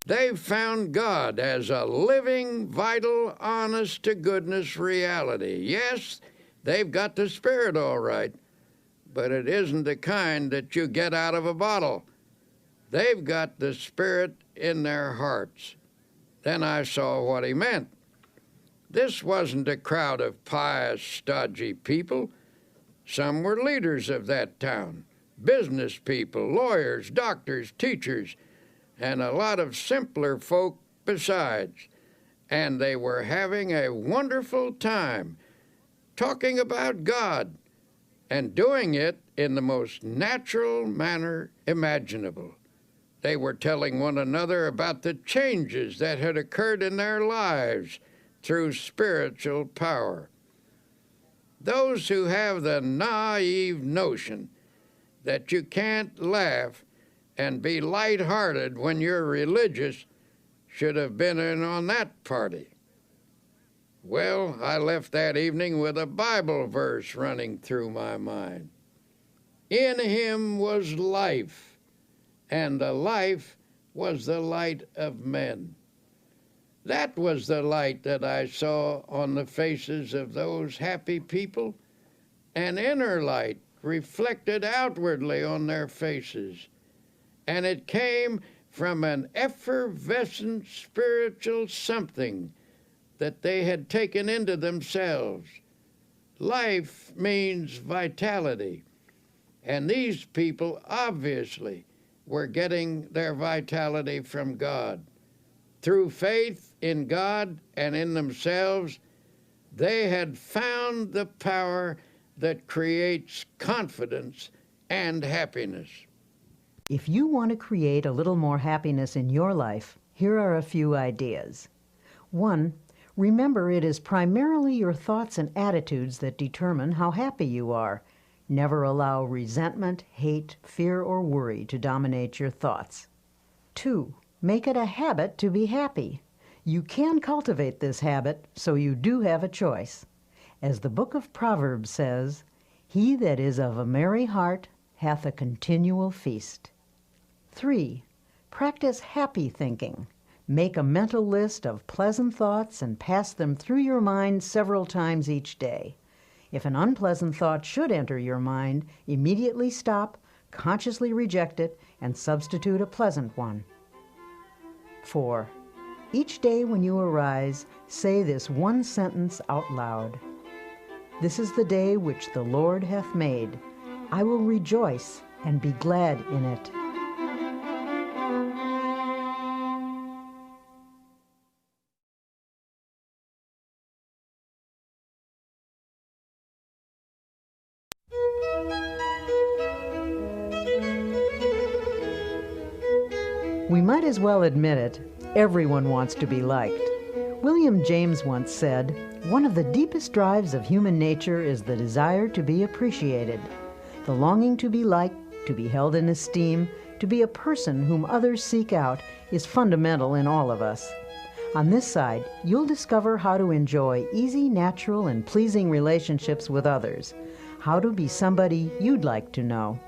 They've found God as a living, vital, honest-to-goodness reality. Yes, they've got the spirit all right, but it isn't the kind that you get out of a bottle. They've got the spirit in their hearts." Then I saw what he meant. This wasn't a crowd of pious, stodgy people. Some were leaders of that town, business people, lawyers, doctors, teachers, and a lot of simpler folk besides. And they were having a wonderful time talking about God and doing it in the most natural manner imaginable. They were telling one another about the changes that had occurred in their lives through spiritual power. Those who have the naive notion that you can't laugh and be light-hearted when you're religious should have been in on that party. Well, I left that evening with a Bible verse running through my mind. "In him was life, and the life was the light of men." That was the light that I saw on the faces of those happy people, an inner light reflected outwardly on their faces. And it came from an effervescent spiritual something that they had taken into themselves. Life means vitality, and these people obviously were getting their vitality from God. Through faith in God and in themselves, they had found the power that creates confidence and happiness. If you want to create a little more happiness in your life, here are a few ideas. 1. Remember it is primarily your thoughts and attitudes that determine how happy you are. Never allow resentment, hate, fear, or worry to dominate your thoughts. 2. Make it a habit to be happy. You can cultivate this habit, so you do have a choice. As the book of Proverbs says, "He that is of a merry heart hath a continual feast." 3. Practice happy thinking. Make a mental list of pleasant thoughts and pass them through your mind several times each day. If an unpleasant thought should enter your mind, immediately stop, consciously reject it, and substitute a pleasant one. 4. Each day when you arise, say this one sentence out loud. "This is the day which the Lord hath made. I will rejoice and be glad in it." We might as well admit it, everyone wants to be liked. William James once said, "One of the deepest drives of human nature is the desire to be appreciated. The longing to be liked, to be held in esteem, to be a person whom others seek out is fundamental in all of us." On this side, you'll discover how to enjoy easy, natural, and pleasing relationships with others, how to be somebody you'd like to know.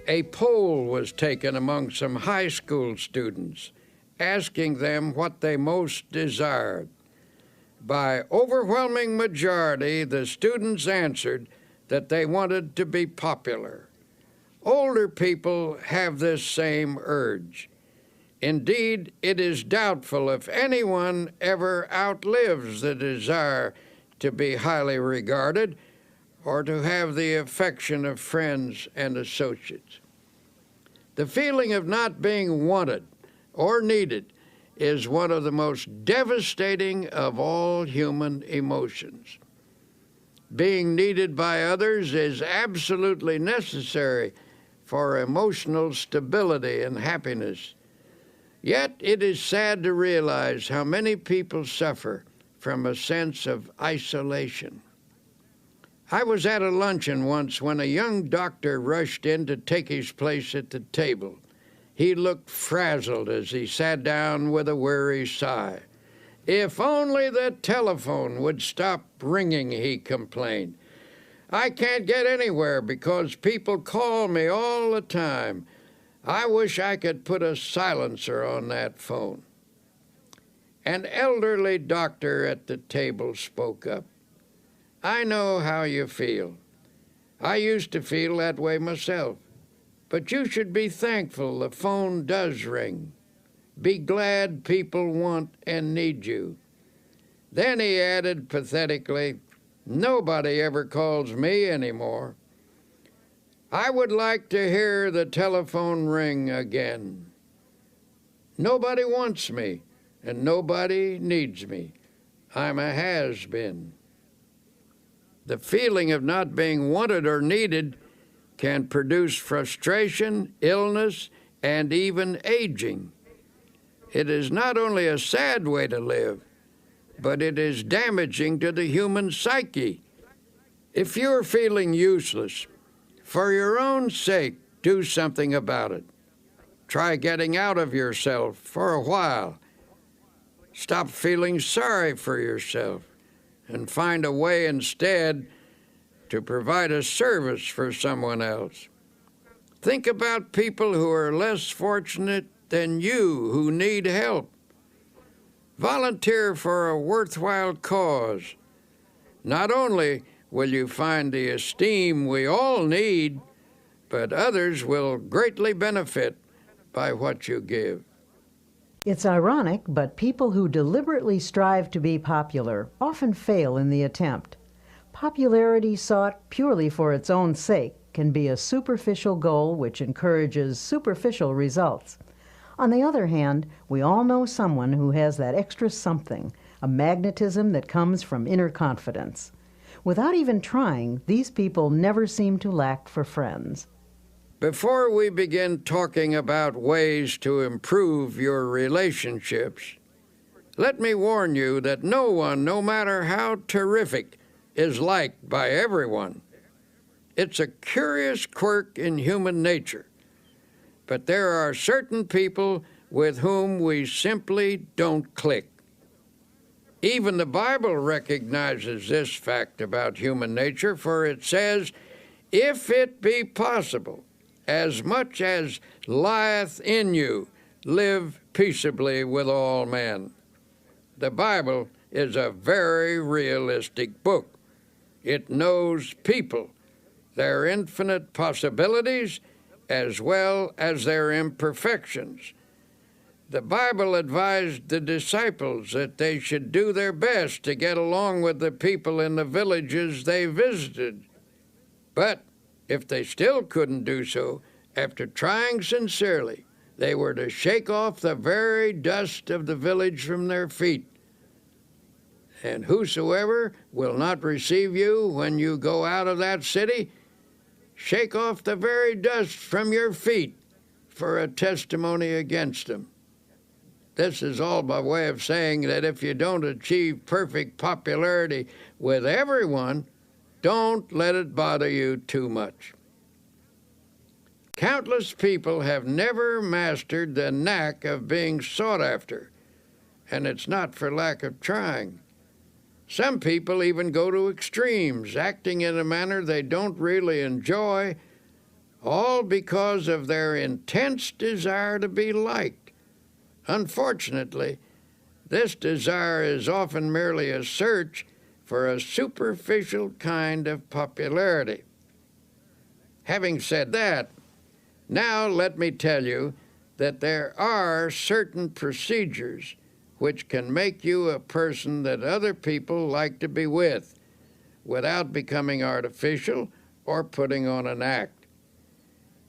A poll was taken among some high school students, asking them what they most desired. By overwhelming majority, the students answered that they wanted to be popular. Older people have this same urge. Indeed, it is doubtful if anyone ever outlives the desire to be highly regarded or to have the affection of friends and associates. The feeling of not being wanted or needed is one of the most devastating of all human emotions. Being needed by others is absolutely necessary for emotional stability and happiness. Yet it is sad to realize how many people suffer from a sense of isolation. I was at a luncheon once when a young doctor rushed in to take his place at the table. He looked frazzled as he sat down with a weary sigh. "If only the telephone would stop ringing," he complained. "I can't get anywhere because people call me all the time. I wish I could put a silencer on that phone." An elderly doctor at the table spoke up. "I know how you feel. I used to feel that way myself. But you should be thankful the phone does ring. Be glad people want and need you." Then he added pathetically, "Nobody ever calls me anymore. I would like to hear the telephone ring again. Nobody wants me, and nobody needs me. I'm a has-been." The feeling of not being wanted or needed can produce frustration, illness, and even aging. It is not only a sad way to live, but it is damaging to the human psyche. If you're feeling useless, for your own sake, do something about it. Try getting out of yourself for a while. Stop feeling sorry for yourself and find a way instead to provide a service for someone else. Think about people who are less fortunate than you who need help. Volunteer for a worthwhile cause. Not only will you find the esteem we all need, but others will greatly benefit by what you give. It's ironic, but people who deliberately strive to be popular often fail in the attempt. Popularity sought purely for its own sake can be a superficial goal which encourages superficial results. On the other hand, we all know someone who has that extra something, a magnetism that comes from inner confidence. Without even trying, these people never seem to lack for friends. Before we begin talking about ways to improve your relationships, let me warn you that no one, no matter how terrific, is liked by everyone. It's a curious quirk in human nature, but there are certain people with whom we simply don't click. Even the Bible recognizes this fact about human nature, for it says, "If it be possible, as much as lieth in you, live peaceably with all men." The Bible is a very realistic book. It knows people, their infinite possibilities, as well as their imperfections. The Bible advised the disciples that they should do their best to get along with the people in the villages they visited. But if they still couldn't do so, after trying sincerely, they were to shake off the very dust of the village from their feet. And whosoever will not receive you when you go out of that city, shake off the very dust from your feet for a testimony against them. This is all by way of saying that if you don't achieve perfect popularity with everyone, don't let it bother you too much. Countless people have never mastered the knack of being sought after, and it's not for lack of trying. Some people even go to extremes, acting in a manner they don't really enjoy, all because of their intense desire to be liked. Unfortunately, this desire is often merely a search for a superficial kind of popularity. Having said that, now let me tell you that there are certain procedures which can make you a person that other people like to be with, without becoming artificial or putting on an act.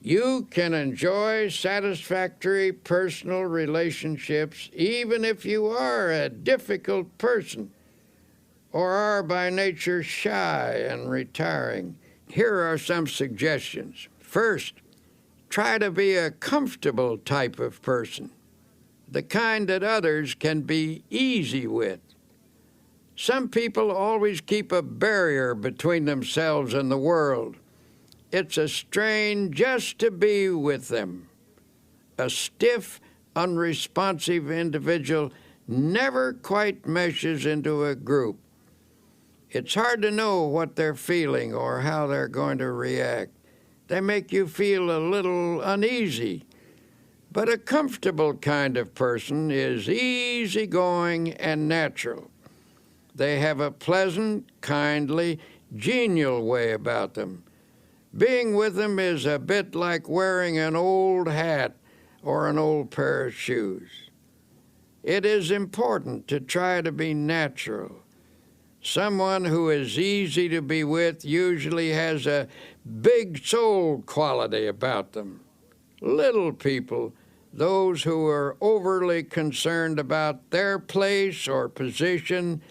You can enjoy satisfactory personal relationships even if you are a difficult person or are by nature shy and retiring. Here are some suggestions. First, try to be a comfortable type of person, the kind that others can be easy with. Some people always keep a barrier between themselves and the world. It's a strain just to be with them. A stiff, unresponsive individual never quite meshes into a group. It's hard to know what they're feeling or how they're going to react. They make you feel a little uneasy. But a comfortable kind of person is easygoing and natural. They have a pleasant, kindly, genial way about them. Being with them is a bit like wearing an old hat or an old pair of shoes. It is important to try to be natural. Someone who is easy to be with usually has a big soul quality about them. Little people, those who are overly concerned about their place or position,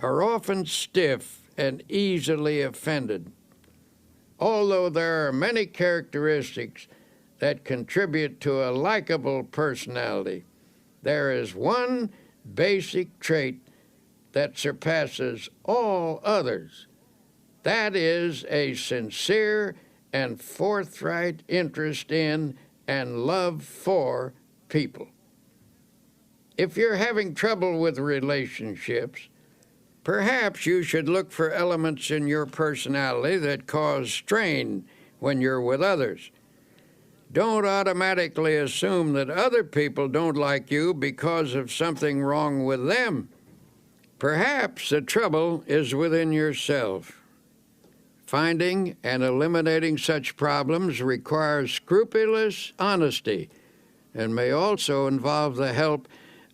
are often stiff and easily offended. Although there are many characteristics that contribute to a likable personality, there is one basic trait that surpasses all others. That is a sincere and forthright interest in and love for people. If you're having trouble with relationships, perhaps you should look for elements in your personality that cause strain when you're with others. Don't automatically assume that other people don't like you because of something wrong with them. Perhaps the trouble is within yourself. Finding and eliminating such problems requires scrupulous honesty and may also involve the help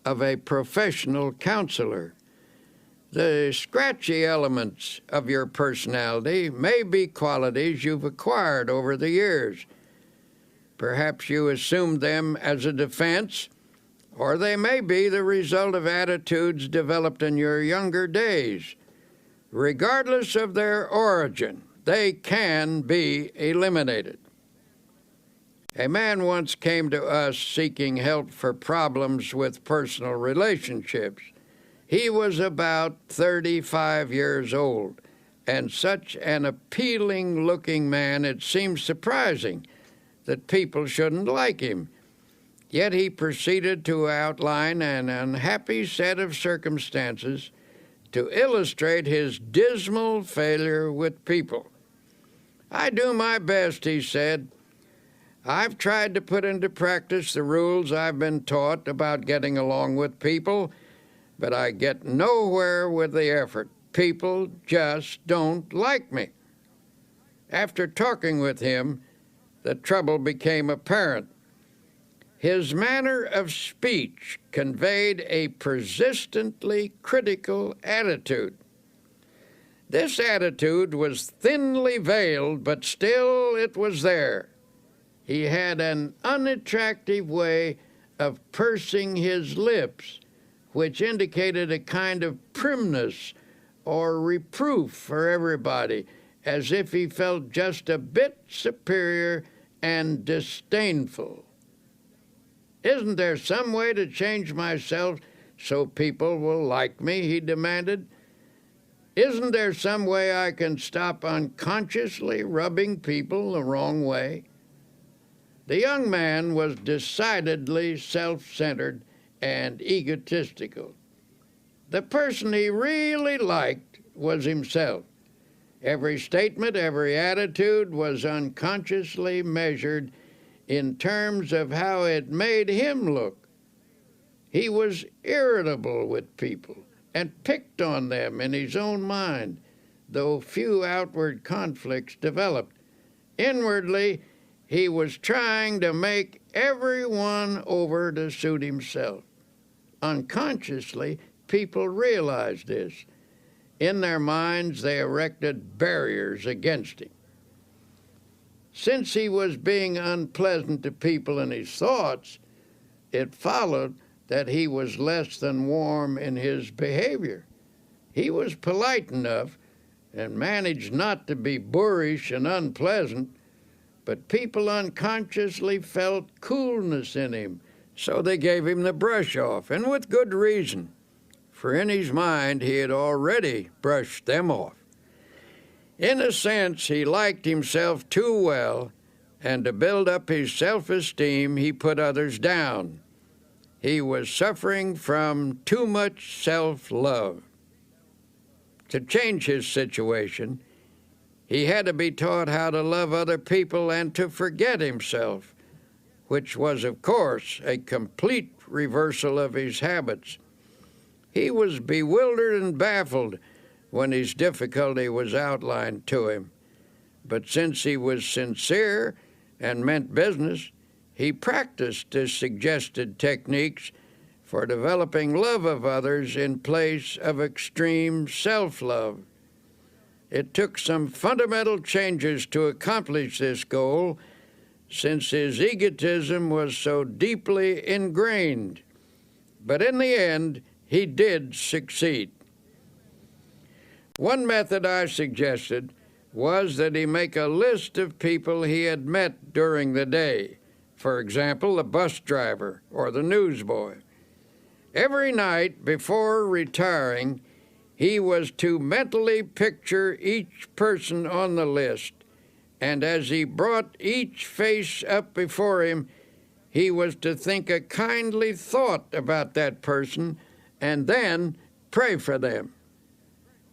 of a professional counselor. The scratchy elements of your personality may be qualities you've acquired over the years. Perhaps you assumed them as a defense, or they may be the result of attitudes developed in your younger days. Regardless of their origin, they can be eliminated. A man once came to us seeking help for problems with personal relationships. He was about 35 years old, and such an appealing-looking man it seemed surprising that people shouldn't like him. Yet he proceeded to outline an unhappy set of circumstances to illustrate his dismal failure with people. "I do my best," he said. "I've tried to put into practice the rules I've been taught about getting along with people, but I get nowhere with the effort. People just don't like me." After talking with him, the trouble became apparent. His manner of speech conveyed a persistently critical attitude. This attitude was thinly veiled, but still it was there. He had an unattractive way of pursing his lips which indicated a kind of primness or reproof for everybody, as if he felt just a bit superior and disdainful. Isn't there some way to change myself so people will like me, he demanded. Isn't there some way I can stop unconsciously rubbing people the wrong way? The young man was decidedly self-centered and egotistical. The person he really liked was himself. Every statement, every attitude was unconsciously measured in terms of how it made him look. He was irritable with people and picked on them in his own mind, though few outward conflicts developed. Inwardly, he was trying to make everyone over to suit himself. Unconsciously, people realized this. In their minds, they erected barriers against him. Since he was being unpleasant to people in his thoughts, it followed that he was less than warm in his behavior. He was polite enough and managed not to be boorish and unpleasant, but people unconsciously felt coolness in him, so they gave him the brush off, and with good reason, for in his mind he had already brushed them off. In a sense, he liked himself too well, and to build up his self-esteem, he put others down. He was suffering from too much self-love. To change his situation, he had to be taught how to love other people and to forget himself, which was, of course, a complete reversal of his habits. He was bewildered and baffled when his difficulty was outlined to him. But since he was sincere and meant business, he practiced his suggested techniques for developing love of others in place of extreme self-love. It took some fundamental changes to accomplish this goal, since his egotism was so deeply ingrained. But in the end, he did succeed. One method I suggested was that he make a list of people he had met during the day. For example, the bus driver or the newsboy. Every night before retiring, he was to mentally picture each person on the list, and as he brought each face up before him, he was to think a kindly thought about that person and then pray for them.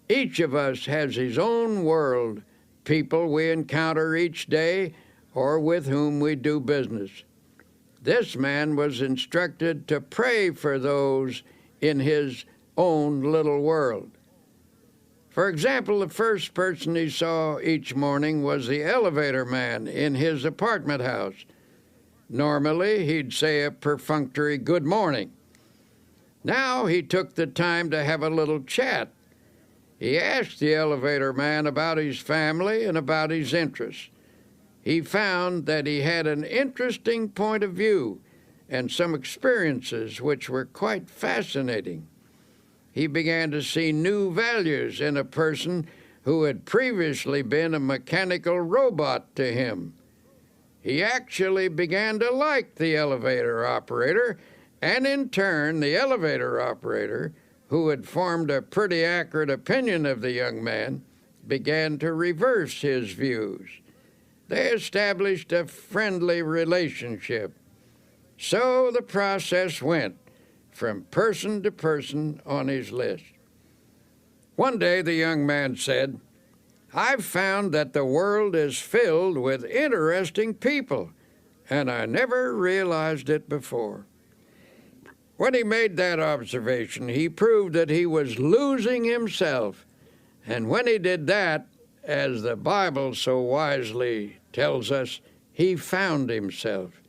Each of us has his own world, people we encounter each day or with whom we do business. This man was instructed to pray for those in his own little world. For example, the first person he saw each morning was the elevator man in his apartment house. Normally, he'd say a perfunctory good morning. Now he took the time to have a little chat. He asked the elevator man about his family and about his interests. He found that he had an interesting point of view and some experiences which were quite fascinating. He began to see new values in a person who had previously been a mechanical robot to him. He actually began to like the elevator operator, and in turn, the elevator operator, who had formed a pretty accurate opinion of the young man, began to reverse his views. They established a friendly relationship. So the process went from person to person on his list. One day the young man said, "I've found that the world is filled with interesting people, and I never realized it before." When he made that observation, he proved that he was losing himself. And when he did that, as the Bible so wisely tells us, he found himself.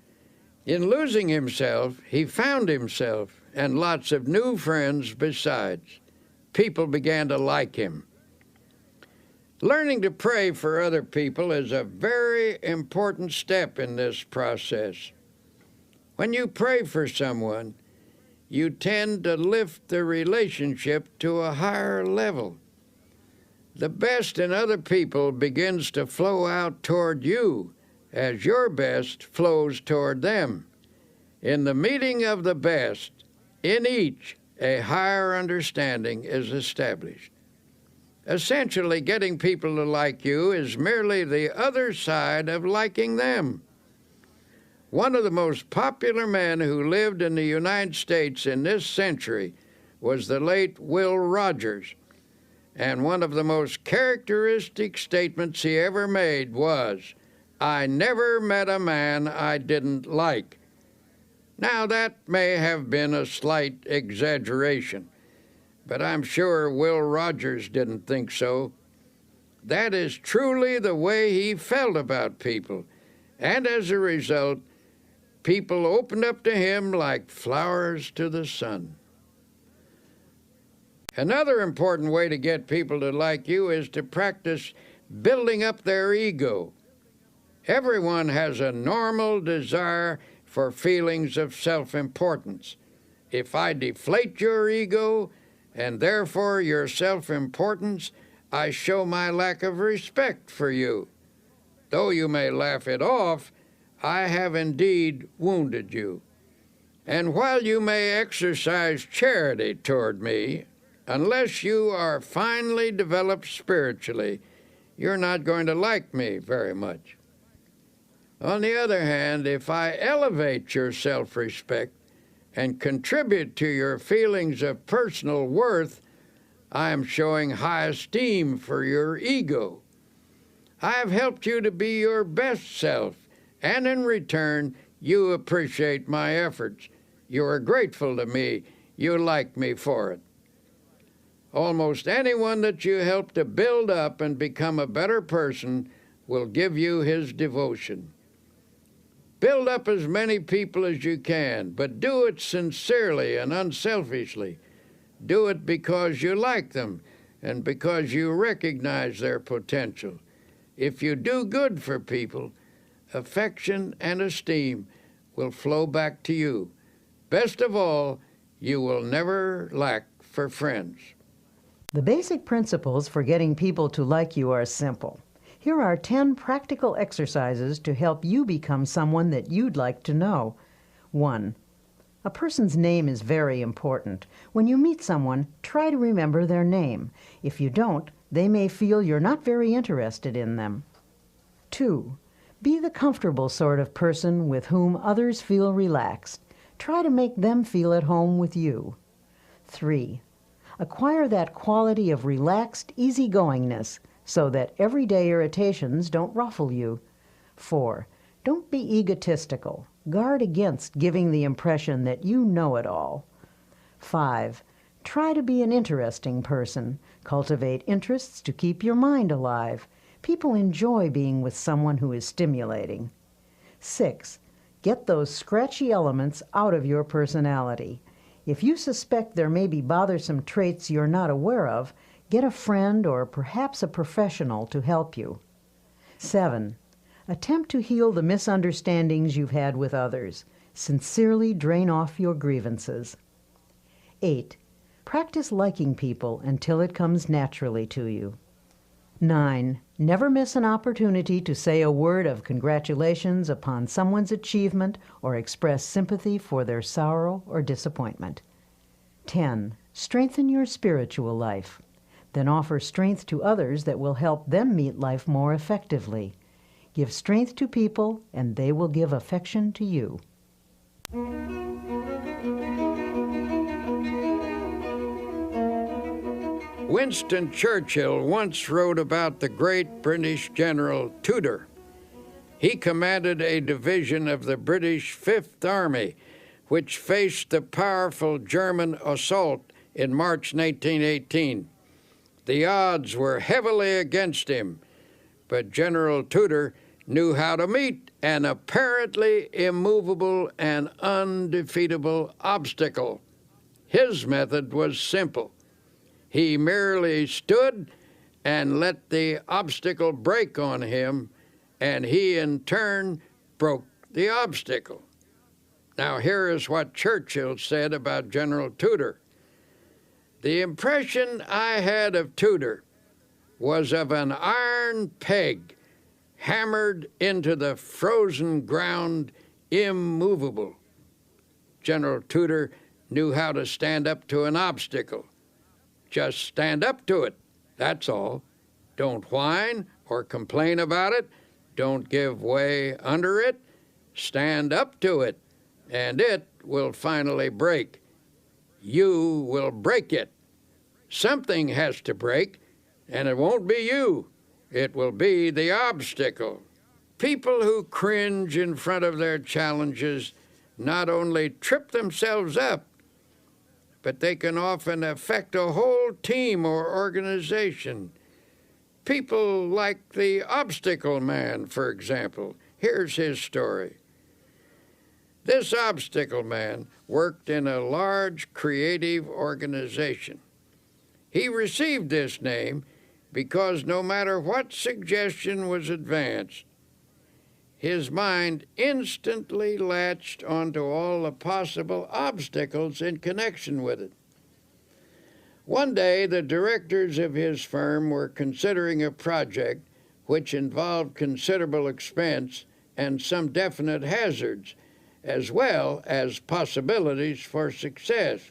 In losing himself, he found himself and lots of new friends besides. People began to like him. Learning to pray for other people is a very important step in this process. When you pray for someone, you tend to lift the relationship to a higher level. The best in other people begins to flow out toward you as your best flows toward them. In the meeting of the best, in each, a higher understanding is established. Essentially, getting people to like you is merely the other side of liking them. One of the most popular men who lived in the United States in this century was the late Will Rogers, and one of the most characteristic statements he ever made was, "I never met a man I didn't like." Now, that may have been a slight exaggeration, but I'm sure Will Rogers didn't think so. That is truly the way he felt about people, and as a result, people opened up to him like flowers to the sun. Another important way to get people to like you is to practice building up their ego. Everyone has a normal desire for feelings of self-importance. If I deflate your ego, and therefore your self-importance, I show my lack of respect for you. Though you may laugh it off, I have indeed wounded you. And while you may exercise charity toward me, unless you are finely developed spiritually, you're not going to like me very much. On the other hand, if I elevate your self-respect and contribute to your feelings of personal worth, I am showing high esteem for your ego. I have helped you to be your best self, and in return, you appreciate my efforts. You are grateful to me. You like me for it. Almost anyone that you help to build up and become a better person will give you his devotion. Build up as many people as you can, but do it sincerely and unselfishly. Do it because you like them and because you recognize their potential. If you do good for people, affection and esteem will flow back to you. Best of all, you will never lack for friends. The basic principles for getting people to like you are simple. Here are 10 practical exercises to help you become someone that you'd like to know. 1. A person's name is very important. When you meet someone, try to remember their name. If you don't, they may feel you're not very interested in them. 2. Be the comfortable sort of person with whom others feel relaxed. Try to make them feel at home with you. 3. Acquire that quality of relaxed easygoingness so that everyday irritations don't ruffle you. 4. Don't be egotistical. Guard against giving the impression that you know it all. 5. Try to be an interesting person. Cultivate interests to keep your mind alive. People enjoy being with someone who is stimulating. 6. Get those scratchy elements out of your personality. If you suspect there may be bothersome traits you're not aware of, get a friend or perhaps a professional to help you. 7. Attempt to heal the misunderstandings you've had with others. Sincerely drain off your grievances. 8. Practice liking people until it comes naturally to you. 9. Never miss an opportunity to say a word of congratulations upon someone's achievement or express sympathy for their sorrow or disappointment. 10. Strengthen your spiritual life. Then offer strength to others that will help them meet life more effectively. Give strength to people, and they will give affection to you. Winston Churchill once wrote about the great British General Tudor. He commanded a division of the British Fifth Army, which faced the powerful German assault in March 1918. The odds were heavily against him, but General Tudor knew how to meet an apparently immovable and undefeatable obstacle. His method was simple. He merely stood and let the obstacle break on him, and he in turn broke the obstacle. Now here is what Churchill said about General Tudor. The impression I had of Tudor was of an iron peg hammered into the frozen ground, immovable. General Tudor knew how to stand up to an obstacle. Just stand up to it, that's all. Don't whine or complain about it. Don't give way under it. Stand up to it, and it will finally break. You will break it. Something has to break, and it won't be you. It will be the obstacle. People who cringe in front of their challenges not only trip themselves up, but they can often affect a whole team or organization. People like the obstacle man, for example. Here's his story. This obstacle man worked in a large creative organization. He received this name because no matter what suggestion was advanced, his mind instantly latched onto all the possible obstacles in connection with it. One day, the directors of his firm were considering a project which involved considerable expense and some definite hazards, as well as possibilities for success.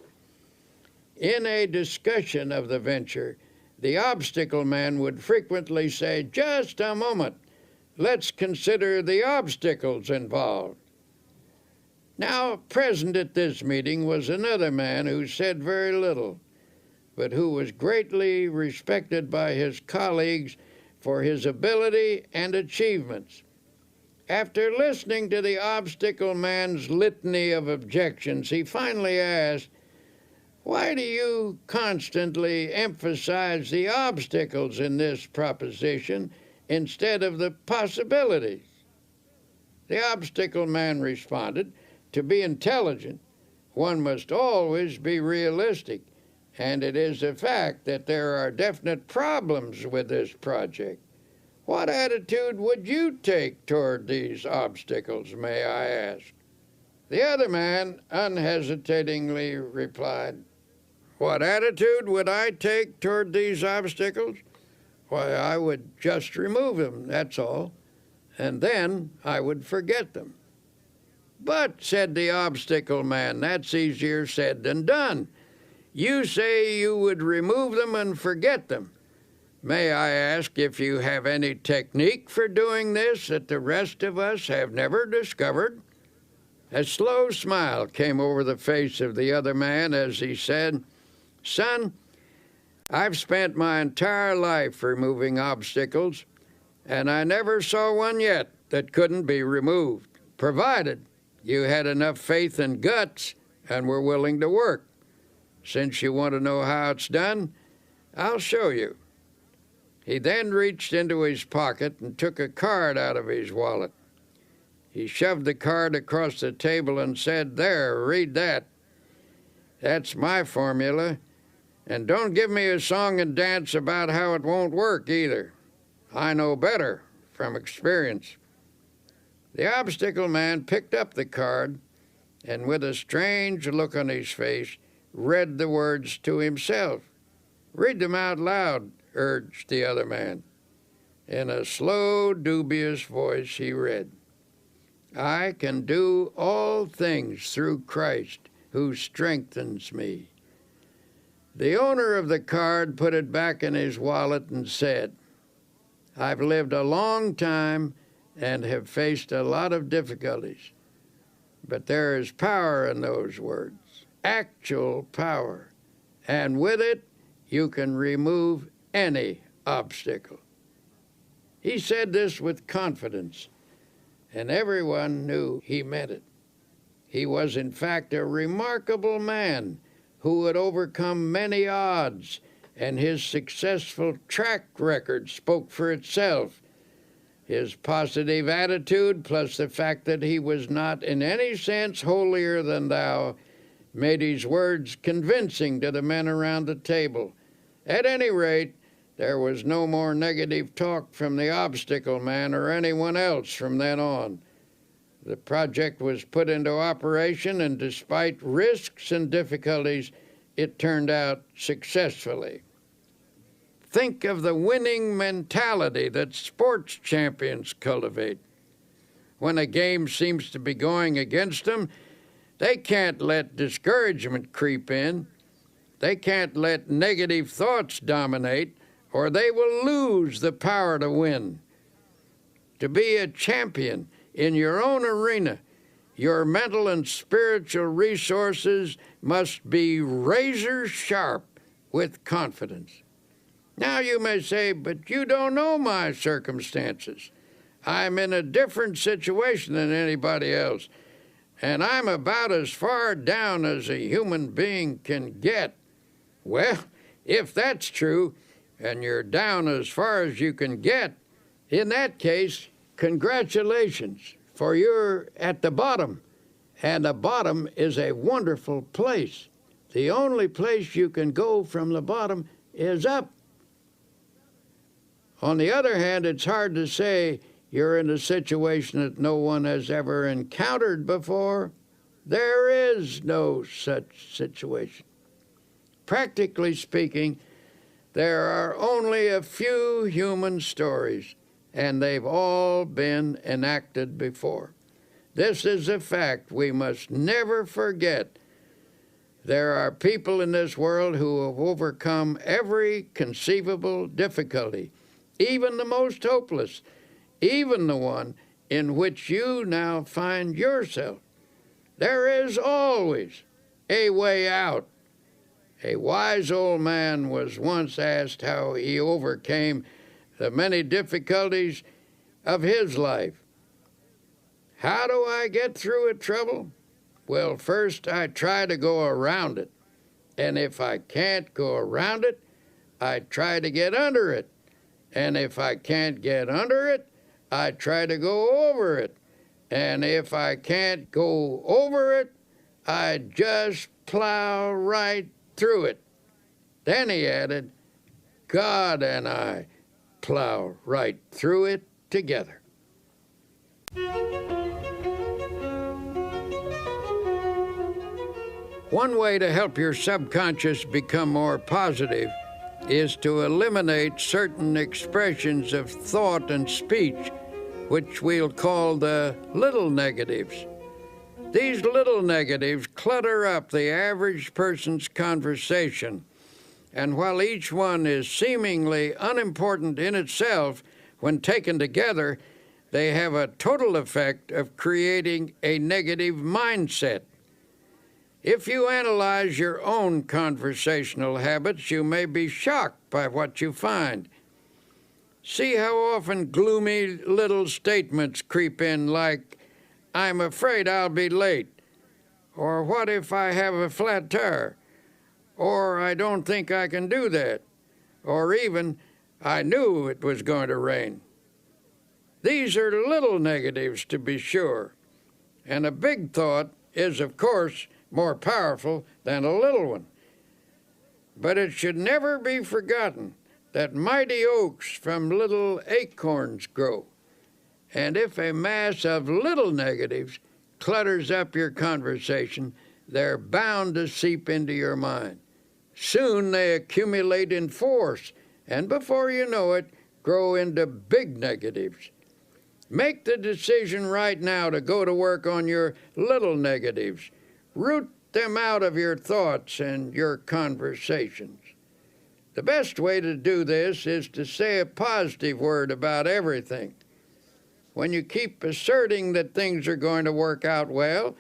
In a discussion of the venture, the obstacle man would frequently say, "Just a moment. Let's consider the obstacles involved." Now, present at this meeting was another man who said very little, but who was greatly respected by his colleagues for his ability and achievements. After listening to the obstacle man's litany of objections, he finally asked, "Why do you constantly emphasize the obstacles in this proposition instead of the possibilities?" The obstacle man responded, "To be intelligent, one must always be realistic, and it is a fact that there are definite problems with this project. What attitude would you take toward these obstacles, may I ask?" The other man unhesitatingly replied, "What attitude would I take toward these obstacles? Why, I would just remove them, that's all, and then I would forget them." "But," said the obstacle man, "that's easier said than done. You say you would remove them and forget them. May I ask if you have any technique for doing this that the rest of us have never discovered?" A slow smile came over the face of the other man as he said, "Son, I've spent my entire life removing obstacles, and I never saw one yet that couldn't be removed, provided you had enough faith and guts and were willing to work. Since you want to know how it's done, I'll show you." He then reached into his pocket and took a card out of his wallet. He shoved the card across the table and said, "There, read that. That's my formula. And don't give me a song and dance about how it won't work either. I know better from experience." The obstacle man picked up the card and, with a strange look on his face, read the words to himself. "Read them out loud," urged the other man. In a slow, dubious voice, he read, "I can do all things through Christ who strengthens me." The owner of the card put it back in his wallet and said, "I've lived a long time and have faced a lot of difficulties, but there is power in those words, actual power, and with it you can remove any obstacle." He said this with confidence, and everyone knew he meant it. He was, in fact, a remarkable man who had overcome many odds, and his successful track record spoke for itself. His positive attitude, plus the fact that he was not in any sense holier than thou, made his words convincing to the men around the table. At any rate, there was no more negative talk from the obstacle man or anyone else from then on. The project was put into operation, and despite risks and difficulties, it turned out successfully. Think of the winning mentality that sports champions cultivate. When a game seems to be going against them, they can't let discouragement creep in. They can't let negative thoughts dominate, or they will lose the power to win. To be a champion in your own arena, your mental and spiritual resources must be razor sharp with confidence. Now you may say, but you don't know my circumstances. I'm in a different situation than anybody else, and I'm about as far down as a human being can get. Well, if that's true, and you're down as far as you can get, in that case, congratulations, for you're at the bottom, and the bottom is a wonderful place. The only place you can go from the bottom is up. On the other hand, it's hard to say you're in a situation that no one has ever encountered before. There is no such situation. Practically speaking, there are only a few human stories, and they've all been enacted before. This is a fact we must never forget. There are people in this world who have overcome every conceivable difficulty, even the most hopeless, even the one in which you now find yourself. There is always a way out. A wise old man was once asked how he overcame the many difficulties of his life. How do I get through a trouble? Well, first I try to go around it. And if I can't go around it, I try to get under it. And if I can't get under it, I try to go over it. And if I can't go over it, I just plow right through it. Then he added, God and I plow right through it together. One way to help your subconscious become more positive is to eliminate certain expressions of thought and speech, which we'll call the little negatives. These little negatives clutter up the average person's conversation, and while each one is seemingly unimportant in itself, when taken together, they have a total effect of creating a negative mindset. If you analyze your own conversational habits, you may be shocked by what you find. See how often gloomy little statements creep in like, I'm afraid I'll be late, or what if I have a flat tire, or I don't think I can do that, or even, I knew it was going to rain. These are little negatives, to be sure, and a big thought is, of course, more powerful than a little one. But it should never be forgotten that mighty oaks from little acorns grow. And if a mass of little negatives clutters up your conversation, they're bound to seep into your mind. Soon they accumulate in force, and before you know it, grow into big negatives. Make the decision right now to go to work on your little negatives. Root them out of your thoughts and your conversations. The best way to do this is to say a positive word about everything. When you keep asserting that things are going to work out well,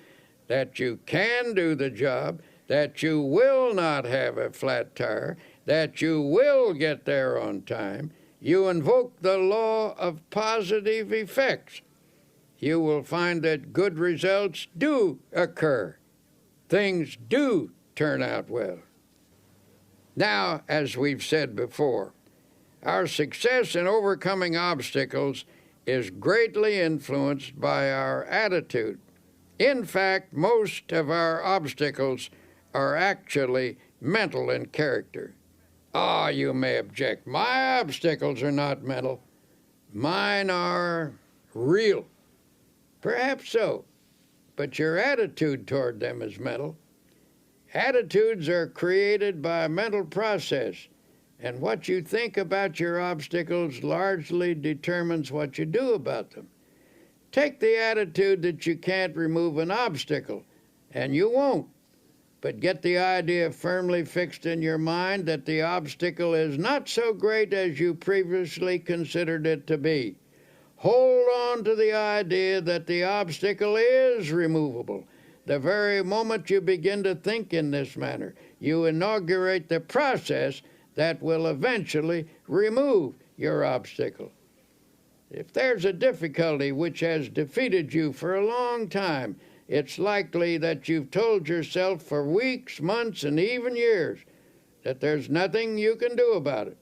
that you can do the job, that you will not have a flat tire, that you will get there on time, you invoke the law of positive effects. You will find that good results do occur. Things do turn out well. Now, as we've said before, our success in overcoming obstacles is greatly influenced by our attitude. In fact, most of our obstacles are actually mental in character. Ah, you may object, my obstacles are not mental. Mine are real. Perhaps so, but your attitude toward them is mental. Attitudes are created by a mental process, and what you think about your obstacles largely determines what you do about them. Take the attitude that you can't remove an obstacle, and you won't. But get the idea firmly fixed in your mind that the obstacle is not so great as you previously considered it to be. Hold on to the idea that the obstacle is removable. The very moment you begin to think in this manner, you inaugurate the process that will eventually remove your obstacle. If there's a difficulty which has defeated you for a long time, it's likely that you've told yourself for weeks, months, and even years that there's nothing you can do about it.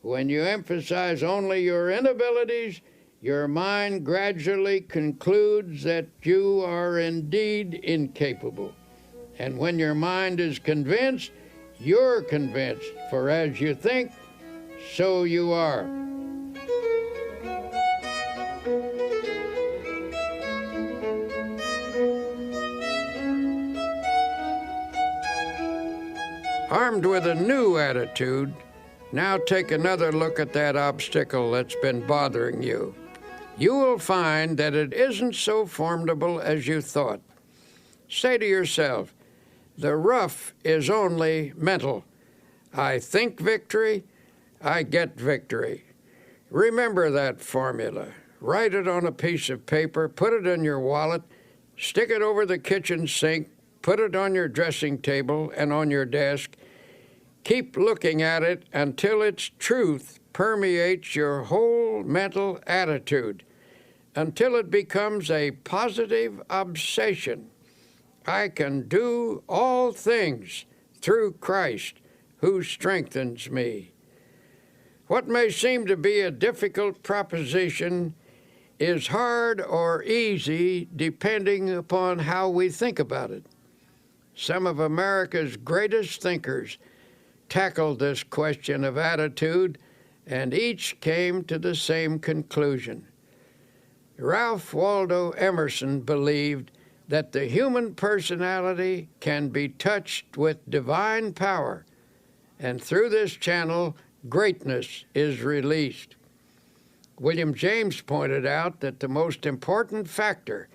When you emphasize only your inabilities, your mind gradually concludes that you are indeed incapable. And when your mind is convinced, you're convinced, for as you think, so you are. Armed with a new attitude, now take another look at that obstacle that's been bothering you. You will find that it isn't so formidable as you thought. Say to yourself, the rough is only mental. I think victory, I get victory. Remember that formula. Write it on a piece of paper, put it in your wallet, stick it over the kitchen sink, put it on your dressing table and on your desk. Keep looking at it until its truth permeates your whole mental attitude, until it becomes a positive obsession. I can do all things through Christ who strengthens me. What may seem to be a difficult proposition is hard or easy depending upon how we think about it. Some of America's greatest thinkers tackled this question of attitude, and each came to the same conclusion. Ralph Waldo Emerson believed that the human personality can be touched with divine power, and through this channel, greatness is released. William James pointed out that the most important factor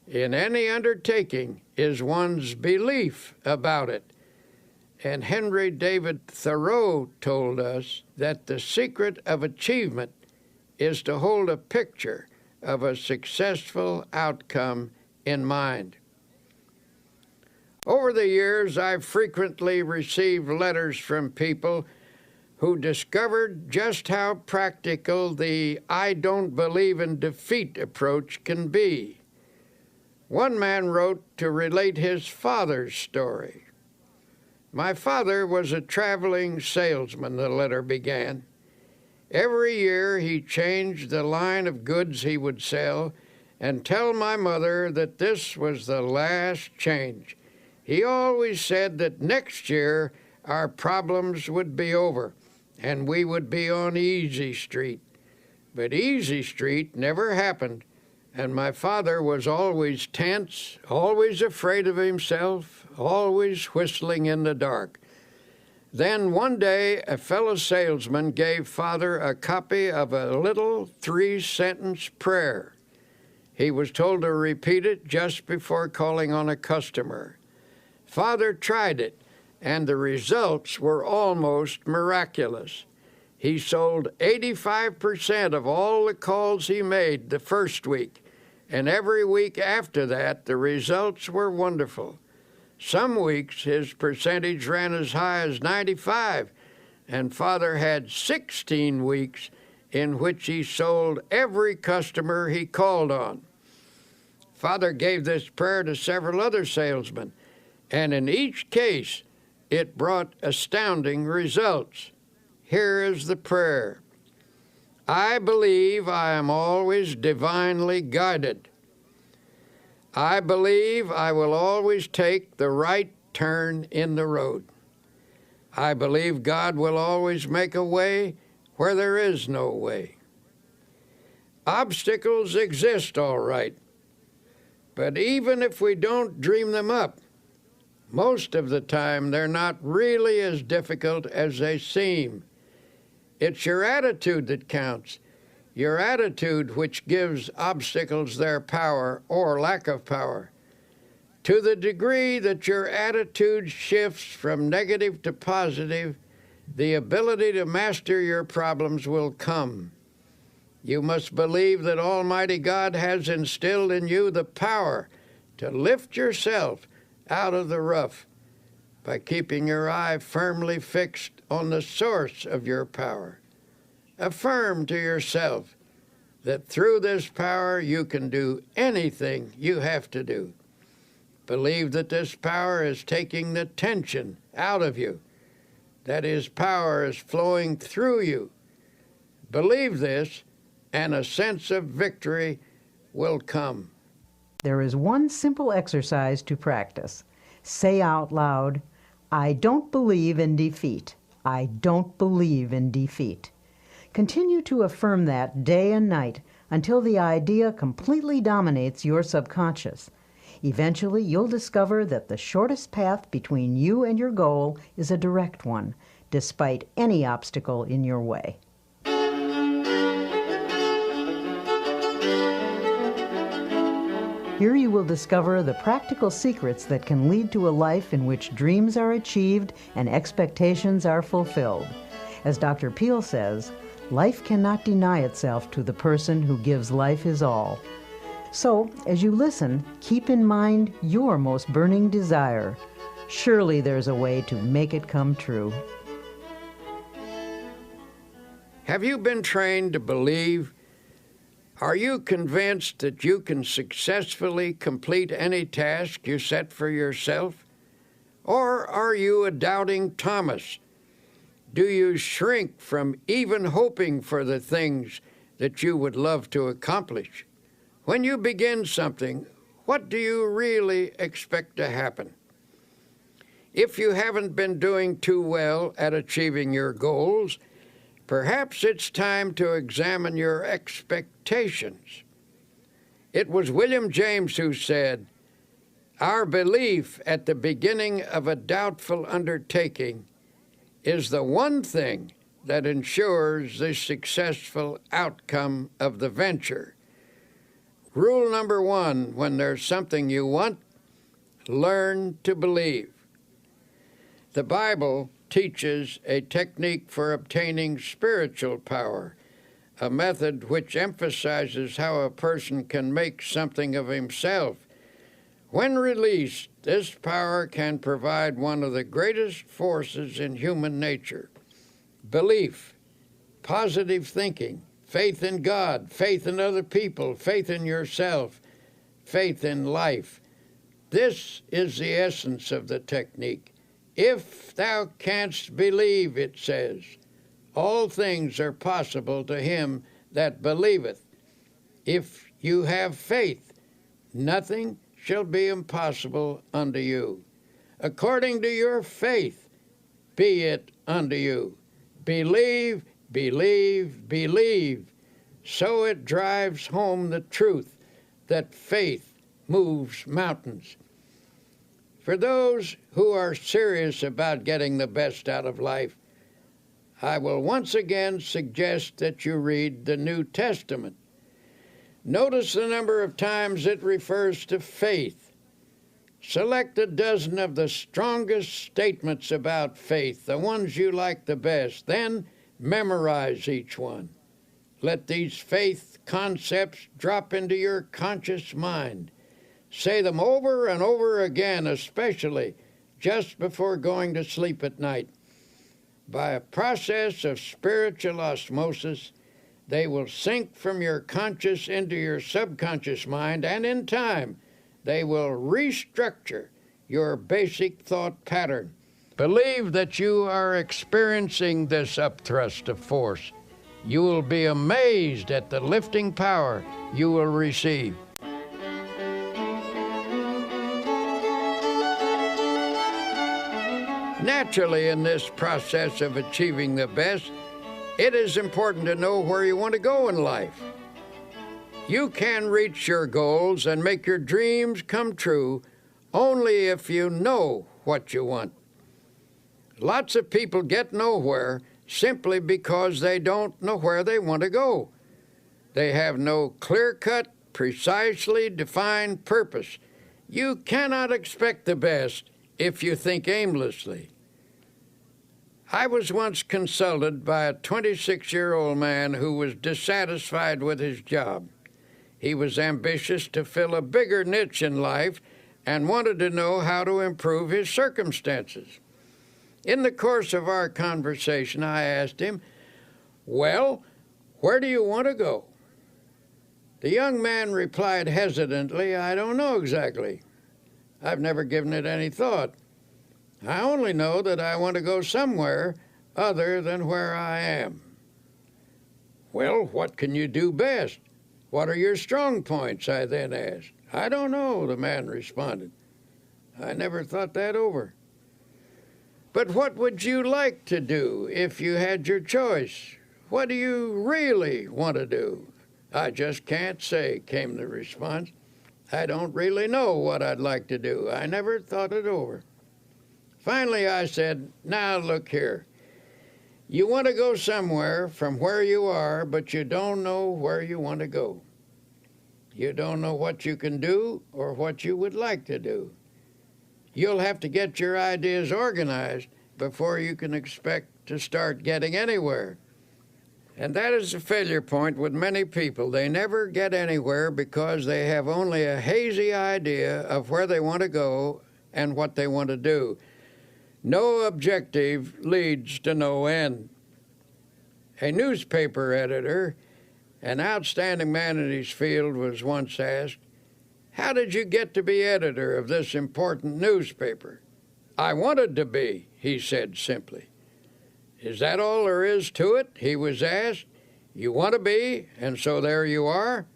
in any undertaking is one's belief about it. And Henry David Thoreau told us that the secret of achievement is to hold a picture of a successful outcome in mind. Over the years, I've frequently received letters from people who discovered just how practical the I don't believe in defeat approach can be. One man wrote to relate his father's story. My father was a traveling salesman, the letter began. Every year he changed the line of goods he would sell and tell my mother that this was the last change. He always said that next year our problems would be over and we would be on Easy Street. But Easy Street never happened, and my father was always tense, always afraid of himself, always whistling in the dark. Then one day, a fellow salesman gave Father a copy of a little 3-sentence prayer. He was told to repeat it just before calling on a customer. Father tried it, and the results were almost miraculous. He sold 85% of all the calls he made the first week, and every week after that, the results were wonderful. Some weeks, his percentage ran as high as 95, and Father had 16 weeks in which he sold every customer he called on. Father gave this prayer to several other salesmen, and in each case, it brought astounding results. Here is the prayer. I believe I am always divinely guided. I believe I will always take the right turn in the road. I believe God will always make a way where there is no way. Obstacles exist, all right, But even if we don't dream them up, most of the time they're not really as difficult as they seem. It's your attitude that counts. Your attitude which gives obstacles their power or lack of power. To the degree that your attitude shifts from negative to positive, the ability to master your problems will come. You must believe that Almighty God has instilled in you the power to lift yourself out of the rough by keeping your eye firmly fixed on the source of your power. Affirm to yourself that through this power you can do anything you have to do. Believe that this power is taking the tension out of you, that His power is flowing through you. Believe this, and a sense of victory will come. There is one simple exercise to practice. Say out loud, "I don't believe in defeat. I don't believe in defeat." Continue to affirm that day and night until the idea completely dominates your subconscious. Eventually, you'll discover that the shortest path between you and your goal is a direct one, despite any obstacle in your way. Here you will discover the practical secrets that can lead to a life in which dreams are achieved and expectations are fulfilled. As Dr. Peale says, life cannot deny itself to the person who gives life his all. So, as you listen, keep in mind your most burning desire. Surely there's a way to make it come true. Have you been trained to believe? Are you convinced that you can successfully complete any task you set for yourself? Or are you a doubting Thomas? Do you shrink from even hoping for the things that you would love to accomplish? When you begin something, what do you really expect to happen? If you haven't been doing too well at achieving your goals, perhaps it's time to examine your expectations. It was William James who said, "Our belief at the beginning of a doubtful undertaking is the one thing that ensures the successful outcome of the venture." Rule number one, when there's something you want, learn to believe. The Bible teaches a technique for obtaining spiritual power, a method which emphasizes how a person can make something of himself. When released, this power can provide one of the greatest forces in human nature: belief, positive thinking, faith in God, faith in other people, faith in yourself, faith in life. This is the essence of the technique. If thou canst believe, it says, all things are possible to him that believeth. If you have faith, nothing shall be impossible unto you. According to your faith, be it unto you. Believe, believe, believe. So it drives home the truth that faith moves mountains. For those who are serious about getting the best out of life, I will once again suggest that you read the New Testament. Notice the number of times it refers to faith. Select a dozen of the strongest statements about faith, the ones you like the best, then memorize each one. Let these faith concepts drop into your conscious mind. Say them over and over again, especially just before going to sleep at night. By a process of spiritual osmosis, they will sink from your conscious into your subconscious mind, and in time, they will restructure your basic thought pattern. Believe that you are experiencing this upthrust of force. You will be amazed at the lifting power you will receive. Naturally, in this process of achieving the best, it is important to know where you want to go in life. You can reach your goals and make your dreams come true only if you know what you want. Lots of people get nowhere simply because they don't know where they want to go. They have no clear-cut, precisely defined purpose. You cannot expect the best if you think aimlessly. I was once consulted by a 26-year-old man who was dissatisfied with his job. He was ambitious to fill a bigger niche in life and wanted to know how to improve his circumstances. In the course of our conversation, I asked him, "Well, where do you want to go?" The young man replied hesitantly, "I don't know exactly. I've never given it any thought. I only know that I want to go somewhere other than where I am." "Well, what can you do best? What are your strong points?" I then asked. "I don't know," the man responded. "I never thought that over." "But what would you like to do if you had your choice? What do you really want to do?" "I just can't say," came the response. "I don't really know what I'd like to do. I never thought it over." Finally, I said, "Now look here. You want to go somewhere from where you are, but you don't know where you want to go. You don't know what you can do or what you would like to do. You'll have to get your ideas organized before you can expect to start getting anywhere." And that is the failure point with many people. They never get anywhere because they have only a hazy idea of where they want to go and what they want to do. No objective leads to no end. A newspaper editor, an outstanding man in his field, was once asked, "How did you get to be editor of this important newspaper?" "I wanted to be," he said simply. "Is that all there is to it?" he was asked. "You want to be, and so there you are?"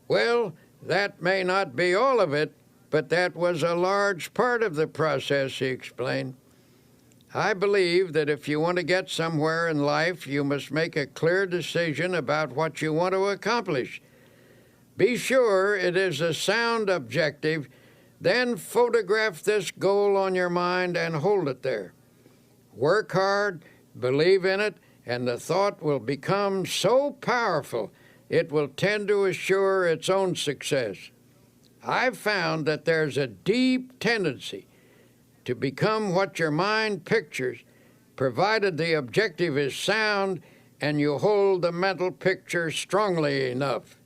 "Well, that may not be all of it, but that was a large part of the process," he explained. "I believe that if you want to get somewhere in life, you must make a clear decision about what you want to accomplish. Be sure it is a sound objective, then photograph this goal on your mind and hold it there. Work hard, believe in it, and the thought will become so powerful it will tend to assure its own success. I've found that there's a deep tendency to become what your mind pictures, provided the objective is sound and you hold the mental picture strongly enough."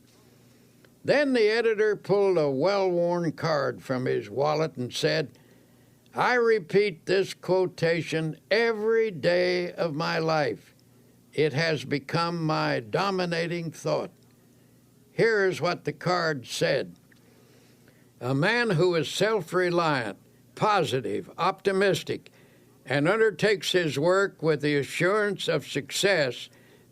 Then the editor pulled a well-worn card from his wallet and said, "I repeat this quotation every day of my life. It has become my dominating thought." Here is what the card said: "A man who is self-reliant, positive, optimistic, and undertakes his work with the assurance of success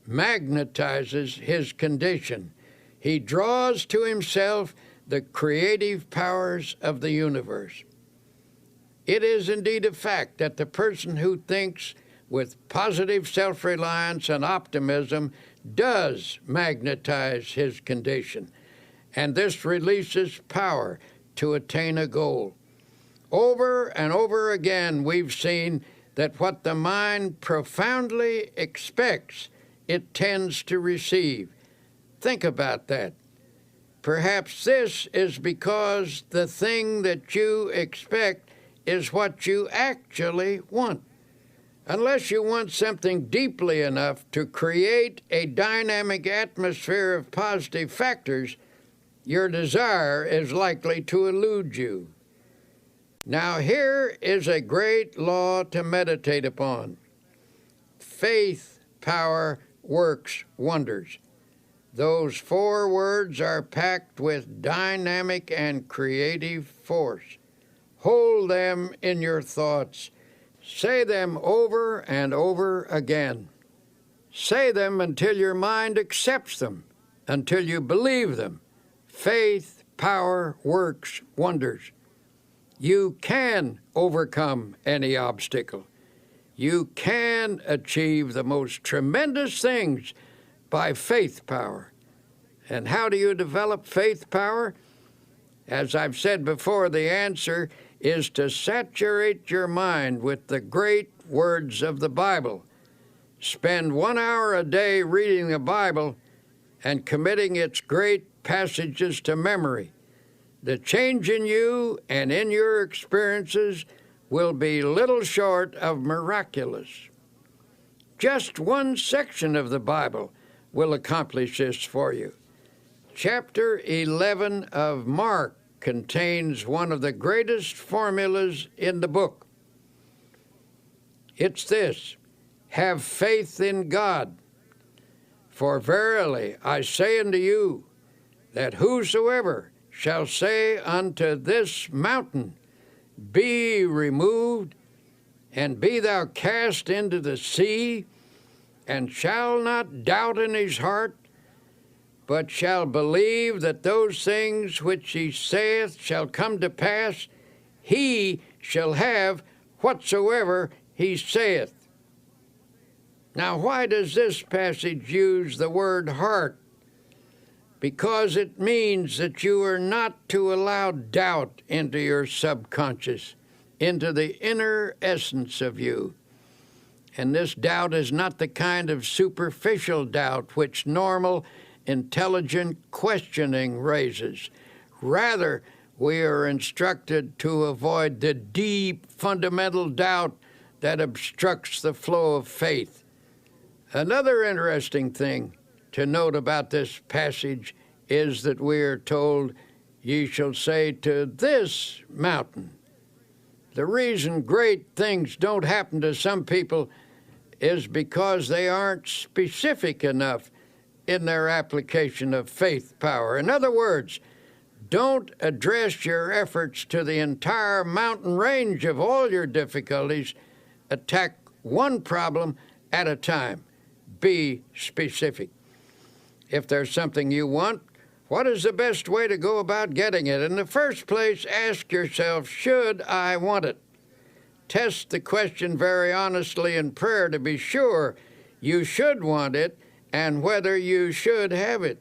magnetizes his condition. He draws to himself the creative powers of the universe." It is indeed a fact that the person who thinks with positive self-reliance and optimism does magnetize his condition, and this releases power to attain a goal. Over and over again, we've seen that what the mind profoundly expects, it tends to receive. Think about that. Perhaps this is because the thing that you expect is what you actually want. Unless you want something deeply enough to create a dynamic atmosphere of positive factors, your desire is likely to elude you. Now here is a great law to meditate upon. Faith, power, works wonders. Those 4 words are packed with dynamic and creative force. Hold them in your thoughts. Say them over and over again. Say them until your mind accepts them, until you believe them. Faith, power, works wonders. You can overcome any obstacle. You can achieve the most tremendous things by faith power. And how do you develop faith power? As I've said before, the answer is to saturate your mind with the great words of the Bible. Spend 1 hour a day reading the Bible and committing its great passages to memory. The change in you and in your experiences will be little short of miraculous. Just one section of the Bible will accomplish this for you. Chapter 11 of Mark contains one of the greatest formulas in the book. It's this: have faith in God. For verily I say unto you, that whosoever shall say unto this mountain, be removed, and be thou cast into the sea, and shall not doubt in his heart, but shall believe that those things which he saith shall come to pass, he shall have whatsoever he saith. Now, why does this passage use the word heart? Because it means that you are not to allow doubt into your subconscious, into the inner essence of you. And this doubt is not the kind of superficial doubt which normal, intelligent questioning raises. Rather, we are instructed to avoid the deep, fundamental doubt that obstructs the flow of faith. Another interesting thing to note about this passage is that we are told, ye shall say to this mountain. The reason great things don't happen to some people is because they aren't specific enough in their application of faith power. In other words, don't address your efforts to the entire mountain range of all your difficulties. Attack one problem at a time. Be specific. If there's something you want, what is the best way to go about getting it? In the first place, ask yourself, should I want it? Test the question very honestly in prayer to be sure you should want it and whether you should have it.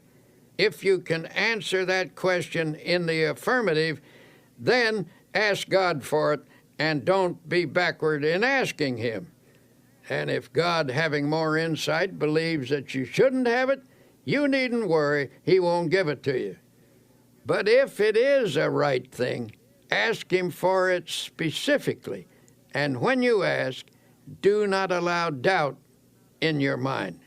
If you can answer that question in the affirmative, then ask God for it and don't be backward in asking Him. And if God, having more insight, believes that you shouldn't have it, you needn't worry, He won't give it to you. But if it is a right thing, ask Him for it specifically. And when you ask, do not allow doubt in your mind.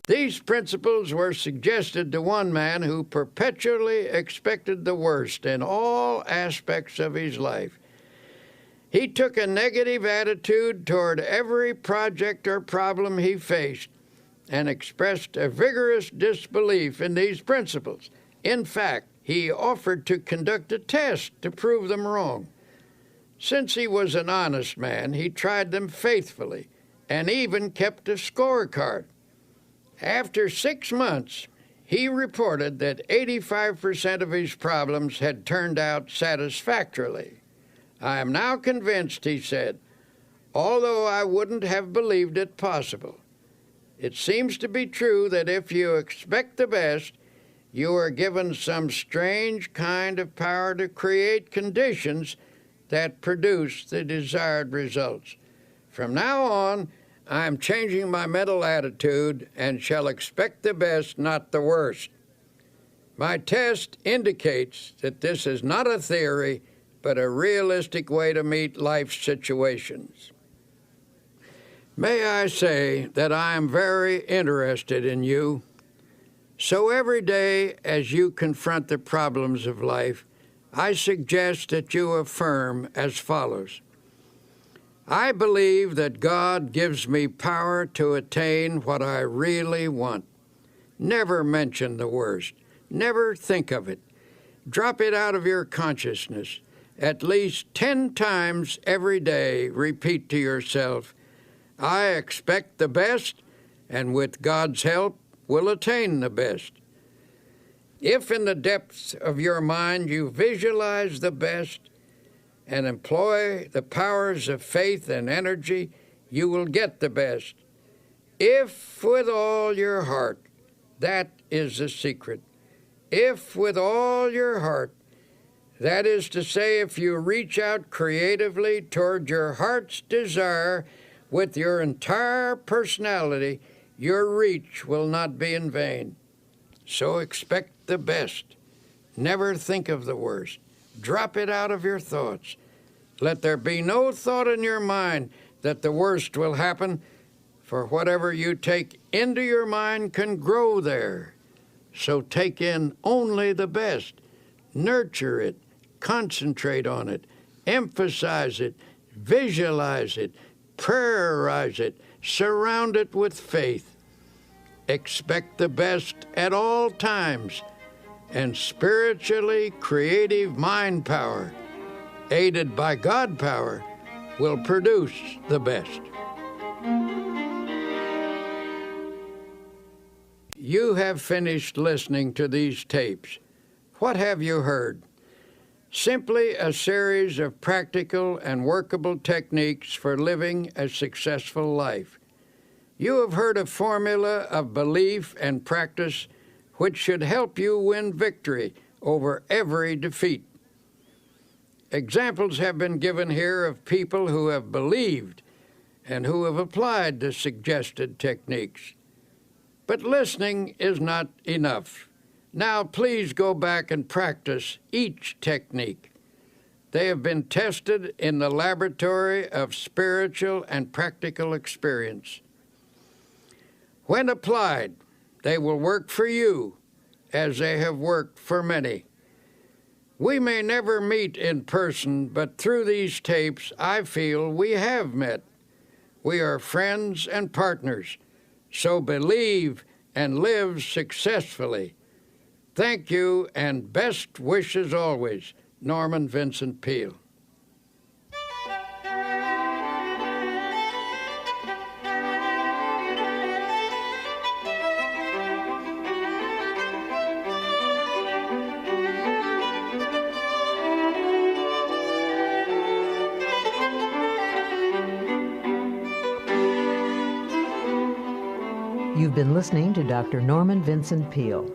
These principles were suggested to one man who perpetually expected the worst in all aspects of his life. He took a negative attitude toward every project or problem he faced and expressed a vigorous disbelief in these principles. In fact, he offered to conduct a test to prove them wrong. Since he was an honest man, he tried them faithfully and even kept a scorecard. After 6 months, he reported that 85% of his problems had turned out satisfactorily. I am now convinced, he said, although I wouldn't have believed it possible. It seems to be true that if you expect the best, you are given some strange kind of power to create conditions that produce the desired results. From now on, I am changing my mental attitude and shall expect the best, not the worst. My test indicates that this is not a theory, but a realistic way to meet life's situations. May I say that I am very interested in you. So every day as you confront the problems of life, I suggest that you affirm as follows. I believe that God gives me power to attain what I really want. Never mention the worst. Never think of it. Drop it out of your consciousness. At least 10 times every day, repeat to yourself, I expect the best, and with God's help, will attain the best. If in the depths of your mind you visualize the best and employ the powers of faith and energy, you will get the best. If with all your heart That is the secret. If with all your heart, that is to say, if you reach out creatively toward your heart's desire with your entire personality, your reach will not be in vain. So expect the best. Never think of the worst. Drop it out of your thoughts. Let there be no thought in your mind that the worst will happen, for whatever you take into your mind can grow there. So take in only the best. Nurture it. Concentrate on it. Emphasize it. Visualize it. Prayerize it. Surround it with faith. Expect the best at all times, and spiritually creative mind power, aided by God power, will produce the best. You have finished listening to these tapes. What have you heard? Simply a series of practical and workable techniques for living a successful life. You have heard a formula of belief and practice which should help you win victory over every defeat. Examples have been given here of people who have believed and who have applied the suggested techniques. But listening is not enough. Now please go back and practice each technique. They have been tested in the laboratory of spiritual and practical experience. When applied, they will work for you as they have worked for many. We may never meet in person, but through these tapes, I feel we have met. We are friends and partners, so believe and live successfully. Thank you, and best wishes always, Norman Vincent Peale. You've been listening to Dr. Norman Vincent Peale.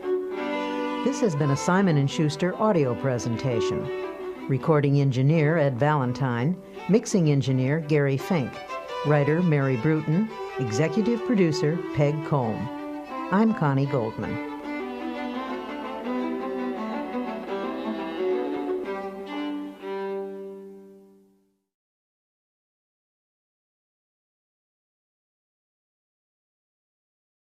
This has been a Simon & Schuster audio presentation. Recording engineer Ed Valentine, mixing engineer Gary Fink, writer Mary Bruton, executive producer Peg Combe. I'm Connie Goldman.